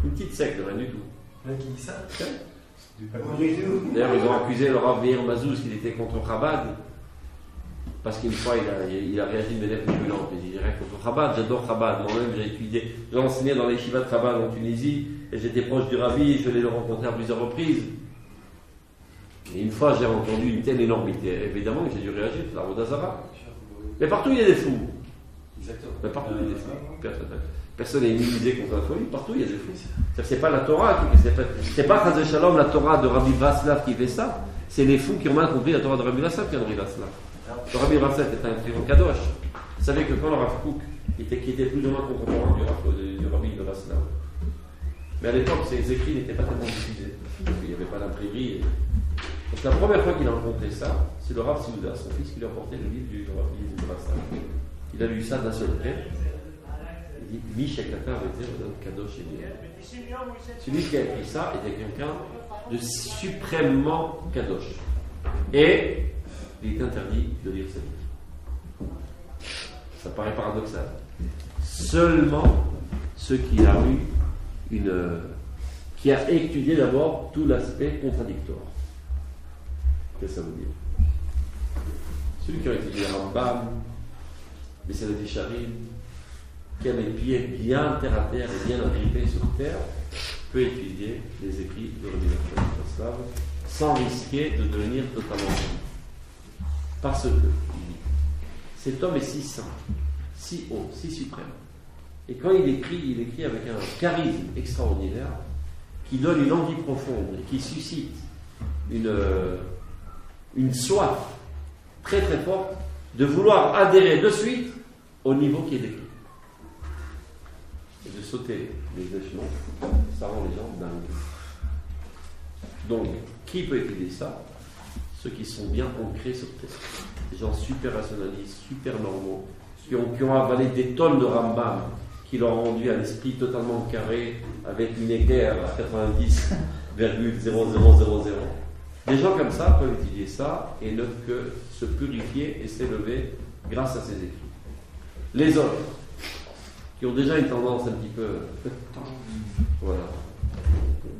Une petite secte, rien du tout. Là qui dit ça? D'ailleurs, ils ont accusé le Rav Meir Mazouz qu'il était contre Chabad. Parce qu'une fois, il a réagi de manière violente. Il dit contre Chabad, j'adore Chabad. Moi-même, j'ai enseigné dans les yeshivas de Chabad en Tunisie, et j'étais proche du Rabbi, je l'ai rencontré à plusieurs reprises. Et une fois, j'ai entendu une telle énormité. Évidemment que j'ai dû réagir, c'est la Rodazara. Mais partout, il y a des fous. Exactement. Mais partout, il y a des fous. Personne n'est immunisé contre la folie, partout, il y a des fous. C'est pas la Torah, c'est pas Chaz Shalom, la Torah de Rabbi Vaslav qui fait ça. C'est les fous qui ont mal compris la Torah de Rabbi Vaslav qui a Rabbi Vaslav. Le Rabbi Vaslav était un frère Kadosh. Vous savez que quand le Rav Kook qui était plus ou moins contemporain du Rabbi Vaslav, mais à l'époque, ses écrits n'étaient pas tellement diffusés. Il n'y avait pas d'imprimerie. Donc la première fois qu'il a rencontré ça, c'est le Rav Siouda, son fils, qui lui a apporté le livre du Rabbi Vaslav. Il a lu ça d'un seul trait. Il dit Michel Kaka veut dire Kadosh et bien. Celui qui a écrit ça était quelqu'un de suprêmement Kadosh. Et il est interdit de lire ce livre. Ça paraît paradoxal. Seulement ceux qui a eu qui a étudié d'abord tout l'aspect contradictoire. Qu'est-ce que ça veut dire? Celui qui a étudié Rambam, mais c'est le Tisharim, qui a les pieds bien terre à terre et bien agrippés sur terre, peut étudier les écrits de Rabbi Vaslav sans risquer de devenir totalement fou. Parce que cet homme est si saint, si haut, si suprême. Et quand il écrit avec un charisme extraordinaire qui donne une envie profonde et qui suscite une soif très très forte de vouloir adhérer de suite au niveau qui est décrit. Et de sauter les échelons, ça rend les gens dingues. Donc, qui peut étudier ça? Ceux qui sont bien ancrés sur terre. Des gens super rationalistes, super normaux, qui ont avalé des tonnes de Rambam, qui leur ont rendu un esprit totalement carré, avec une équerre à 90,0000. Des gens comme ça peuvent étudier ça et ne que se purifier et s'élever grâce à ces écrits. Les autres, qui ont déjà une tendance un petit peu voilà,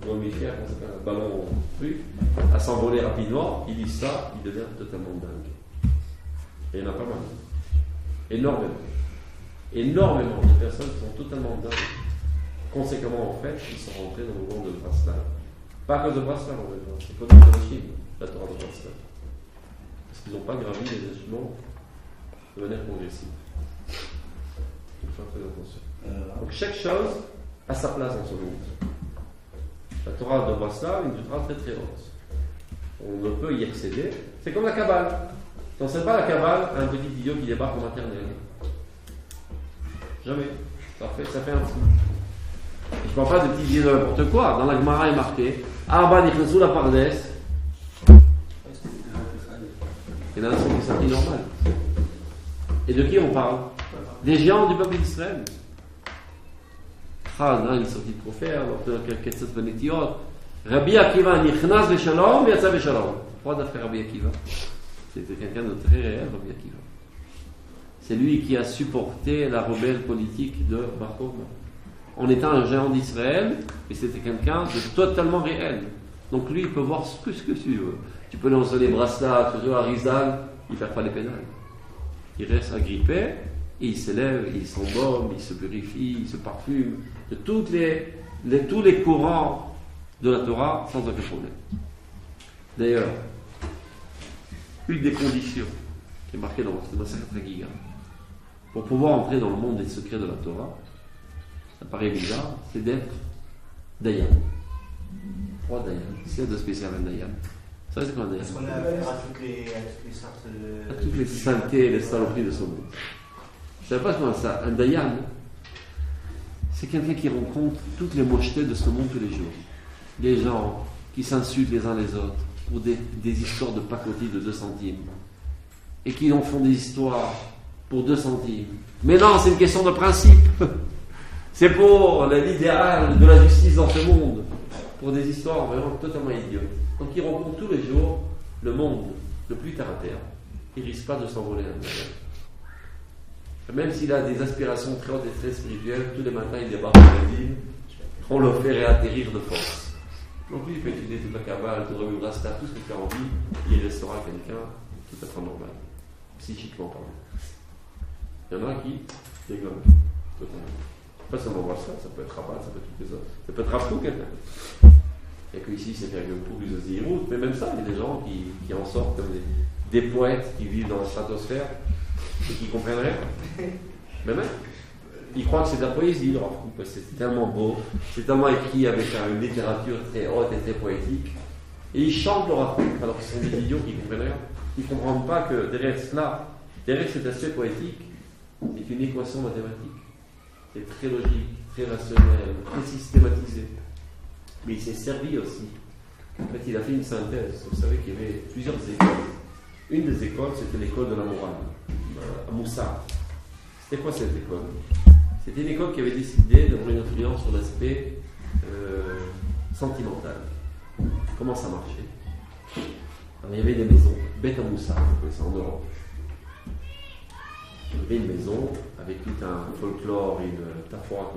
bromifère, un ballon truc, à s'envoler rapidement, ils disent ça, ils deviennent totalement dingues. Et il y en a pas mal. Énormément. Énormément de personnes qui sont totalement dingues. Conséquemment, en fait, ils sont rentrés dans le monde de Braslav. Pas à cause de Braslav, en fait, c'est à cause de la Chine, la Torah de Braslav. Parce qu'ils n'ont pas gravi les échelons de manière progressive. Il faut faire très attention. Donc chaque chose a sa place dans ce monde. La Torah de Braslav est une Torah très très haute. On ne peut y accéder. C'est comme la Kabbale. Tu n'enseignes pas la Kabbale à un petit idiot qui débarque au maternel. Jamais. Parfait, ça fait un trou. Je ne parle pas de petits idiots de n'importe quoi. Dans la Gemara est marqué Arba nichnasu la pardes. Il y en a un qui est sorti normal. Et de qui on parle? Des géants du peuple d'Israël. Il est sorti de Prophète, Ketzat Benetiot. Rabbi Akiva nichnas v'shalom v'yatsa v'shalom. Pourquoi d'après Rabbi Akiva? C'était quelqu'un de très réel, Rabbi Akiva. C'est lui qui a supporté la rebelle politique de Bar Kokhba. En étant un géant d'Israël, et c'était quelqu'un de totalement réel. Donc lui, il peut voir ce que tu veux. Tu peux lancer les bracelets, tu veux à Rizal, il ne perd pas les pédales. Il reste agrippé, et il s'élève, il s'embaume, il se purifie, il se parfume de tous les courants de la Torah sans aucun problème. D'ailleurs, une des conditions qui est marquée dans le Sefer Chagiga, pour pouvoir entrer dans le monde des secrets de la Torah, ça paraît bizarre, c'est d'être Dayan. Roi Dayan. Qu'est-ce qu'il y a de spécial à Dayan? Ça, c'est quoi un Dayan? Parce qu'on a affaire à toutes les sortes de... À toutes les saletés et les saloperies de ce monde. Je ne savais pas comment ça. Un Dayan, c'est quelqu'un qui rencontre toutes les mochetés de ce monde tous les jours. Les gens qui s'insultent les uns les autres pour des histoires de pacotille de 2 centimes. Et qui en font des histoires pour 2 centimes. Mais non, c'est une question de principe. C'est pour l'idéal de la justice dans ce monde. Pour des histoires vraiment totalement idiotes. Donc il rencontre tous les jours le monde le plus terre à terre. Il ne risque pas de s'envoler l'intérieur. Même s'il a des aspirations très hautes et très spirituelles, tous les matins il débarque dans la ville, on le fait réatterrir de force. Donc lui il peut étudier toute la Kabbale, tout le Rasta, tout ce qu'il a envie, il restera quelqu'un tout à fait normal, psychiquement parlant. Il y en a qui dégomment totalement. Pas seulement Rasta, ça peut être Rabat, ça peut être toutes les autres. Ça peut être Rafou quelqu'un. Et que ici c'est bien pour plus de Zéhirout, mais même ça, il y a des gens qui en sortent comme des poètes qui vivent dans la stratosphère et qui comprennent rien. Mais même, ils croient que c'est de la poésie, leur Rav Kook, parce que c'est tellement beau, c'est tellement écrit avec une littérature très haute et très poétique. Et ils chantent leur Rav Kook, alors qu'ils sont des idiots qui ne comprennent rien. Ils ne comprennent pas que derrière cela, derrière cet aspect poétique, c'est une équation mathématique. C'est très logique, très rationnel, très systématisé. Mais il s'est servi aussi. En fait, il a fait une synthèse. Vous savez qu'il y avait plusieurs écoles. Une des écoles, c'était l'école de la morale, à Moussa. C'était quoi cette école? C'était une école qui avait décidé d'avoir une influence sur l'aspect sentimental. Comment ça marchait? Alors, il y avait des maisons, Beth à Moussa, en Europe. Il y avait une maison avec tout un folklore, une taphora,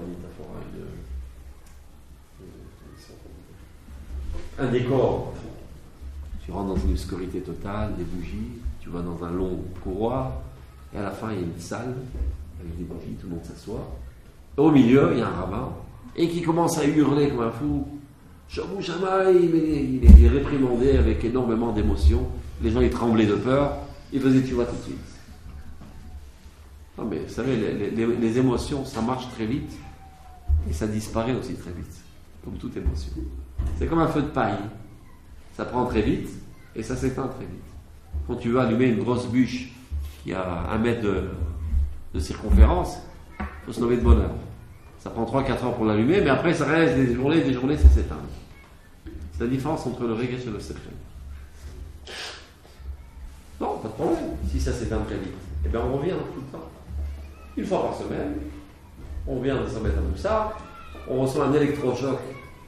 un décor. Tu rentres dans une obscurité totale, des bougies, tu vas dans un long couloir, et à la fin il y a une salle avec des bougies, tout le monde s'assoit. Au milieu, il y a un rabbin, et qui commence à hurler comme un fou. Shabou Shamaï, il est réprimandé avec énormément d'émotion. Les gens ils tremblaient de peur, ils faisaient tu vois tout de suite. Non mais vous savez, les émotions, ça marche très vite, et ça disparaît aussi très vite, comme toute émotion. C'est comme un feu de paille. Ça prend très vite et ça s'éteint très vite. Quand tu veux allumer une grosse bûche qui a 1 mètre de circonférence, il faut se lever de bonne heure. Ça prend 3-4 heures pour l'allumer, mais après ça reste des journées, ça s'éteint. C'est la différence entre le réglage et le secret. Non, pas de problème. Si ça s'éteint très vite, eh bien on revient tout le temps. Une fois par semaine, on vient de s'en mettre à Moussa, on reçoit un électrochoc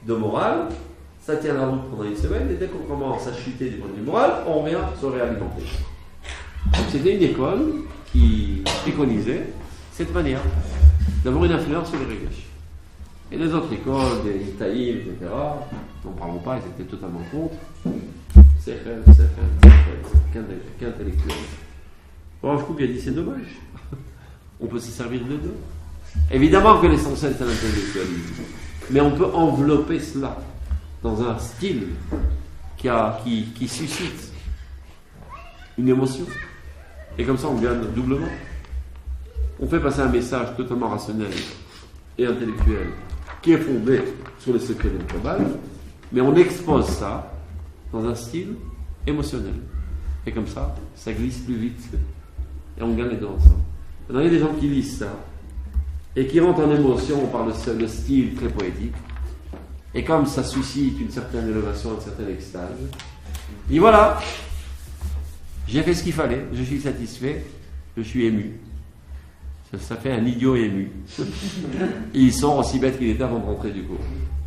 de morale, ça tient la route pendant une semaine, et dès qu'on commence à chuter du point de vue moral, on vient se réalimenter. Donc c'était une école qui préconisait cette manière d'avoir une influence sur le réglage. Et les autres écoles, des Itaïm, etc., n'en parlons pas, ils étaient totalement contre. C'est qu'intellectuel. Bon, je trouve qu'il a dit c'est dommage. On peut se servir de deux. Évidemment que l'essentiel c'est l'intellectualisme, mais on peut envelopper cela dans un style qui suscite une émotion, et comme ça on gagne doublement. On fait passer un message totalement rationnel et intellectuel qui est fondé sur les secrets de Kabbalah, mais on expose ça dans un style émotionnel, et comme ça glisse plus vite et on gagne les deux ensemble. Maintenant, il y a des gens qui lisent ça et qui rentrent en émotion par le style très poétique, et comme ça suscite une certaine élévation, une certaine extase, il dit voilà, j'ai fait ce qu'il fallait, je suis satisfait, je suis ému. Ça fait un idiot ému. Il sort aussi bête qu'il était avant de rentrer du cours.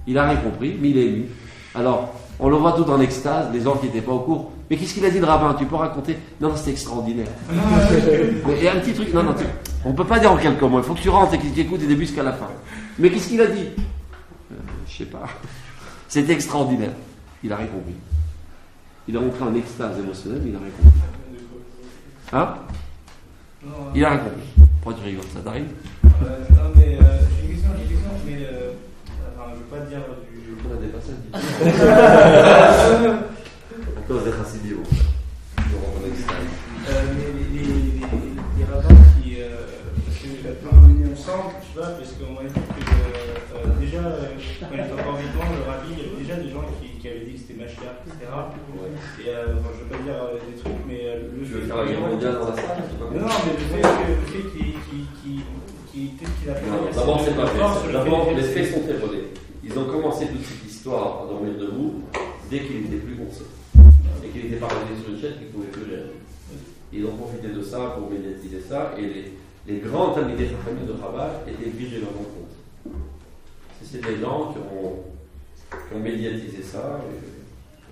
Il a rien compris, mais il est ému. Alors, on le voit tout en extase, les gens qui n'étaient pas au cours. Mais qu'est-ce qu'il a dit le rabbin? Tu peux raconter? Non, c'était extraordinaire. Et un petit truc, non, on ne peut pas dire en quelques mots. Il faut que tu rentres et que tu écoutes du début jusqu'à la fin. Mais qu'est-ce qu'il a dit? Je sais pas. C'était extraordinaire. Il a rien compris. Il est rentré en extase émotionnelle, mais il a rien compris. Hein? Il a rien compris. Pourquoi tu rigoles? Ça t'arrive? Non, mais j'ai une question, mais enfin, je ne veux pas dire du. On a dépassé un petit peu. Encore des chassidim. Les rabbins qui. Parce que on sent, je sais pas, parce qu'on m'a dit que déjà, quand il était encore vivant, le rabbi, il y avait déjà des gens qui avaient dit que c'était Mashiach, etc. Et enfin, je ne veux pas dire des trucs, mais le Je vais faire la guerre mondiale dans la salle. Non, mais le fait qu'il a fait. D'abord, c'est pas fait. D'abord, les faits sont erronés. Ils ont commencé toute cette histoire à dormir debout dès qu'il n'était plus conscient. Et qu'il était paralysé sur une chaise qu'il ne pouvait plus gérer. Ils ont profité de ça pour médiatiser ça, et les grands talmidei chachamim de Chabad étaient virés leur rencontre. C'est des gens qui ont médiatisé ça,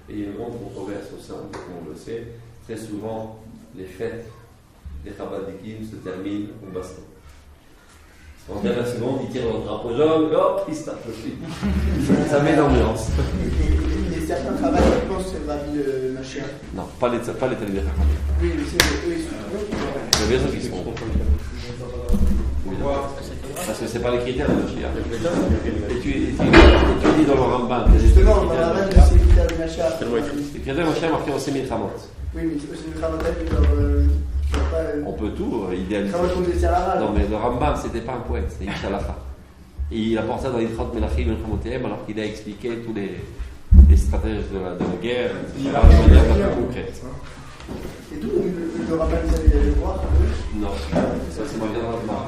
et il y a une grande controverse au sein, comme on le sait. Très souvent, les fêtes des Chabadikim se terminent au baston. En dernière seconde, ils tirent leur drapeau jaune, hop, ils se tapent aussi. Ça met l'ambiance. Et certains travaillent qui pensent que c'est le rabbi Mashiach. Non, pas les talmidei chachamim. Oui, mais c'est eux, ils sont. C'est bien sûr qu'ils sont. Parce que c'est pas les critères de Mashiach. Et tu dis dans le Rambam. Justement, dans le Rambam, c'est les critères de Mashiach. Les critères de Mashiach marqués en Sémit Ramot. Oui, mais c'est le Rambam On peut tout idéaliser. Non, mais le Rambam, c'était pas un poète, c'était une shalacha. Et il apporte ça dans les 30 Melachim et Chamotéem, alors qu'il a expliqué tous les stratèges de la guerre, de manière très concrète. Et d'où le Rambam, vous allez le voir? Non, ça c'est ma vie dans le Rambam.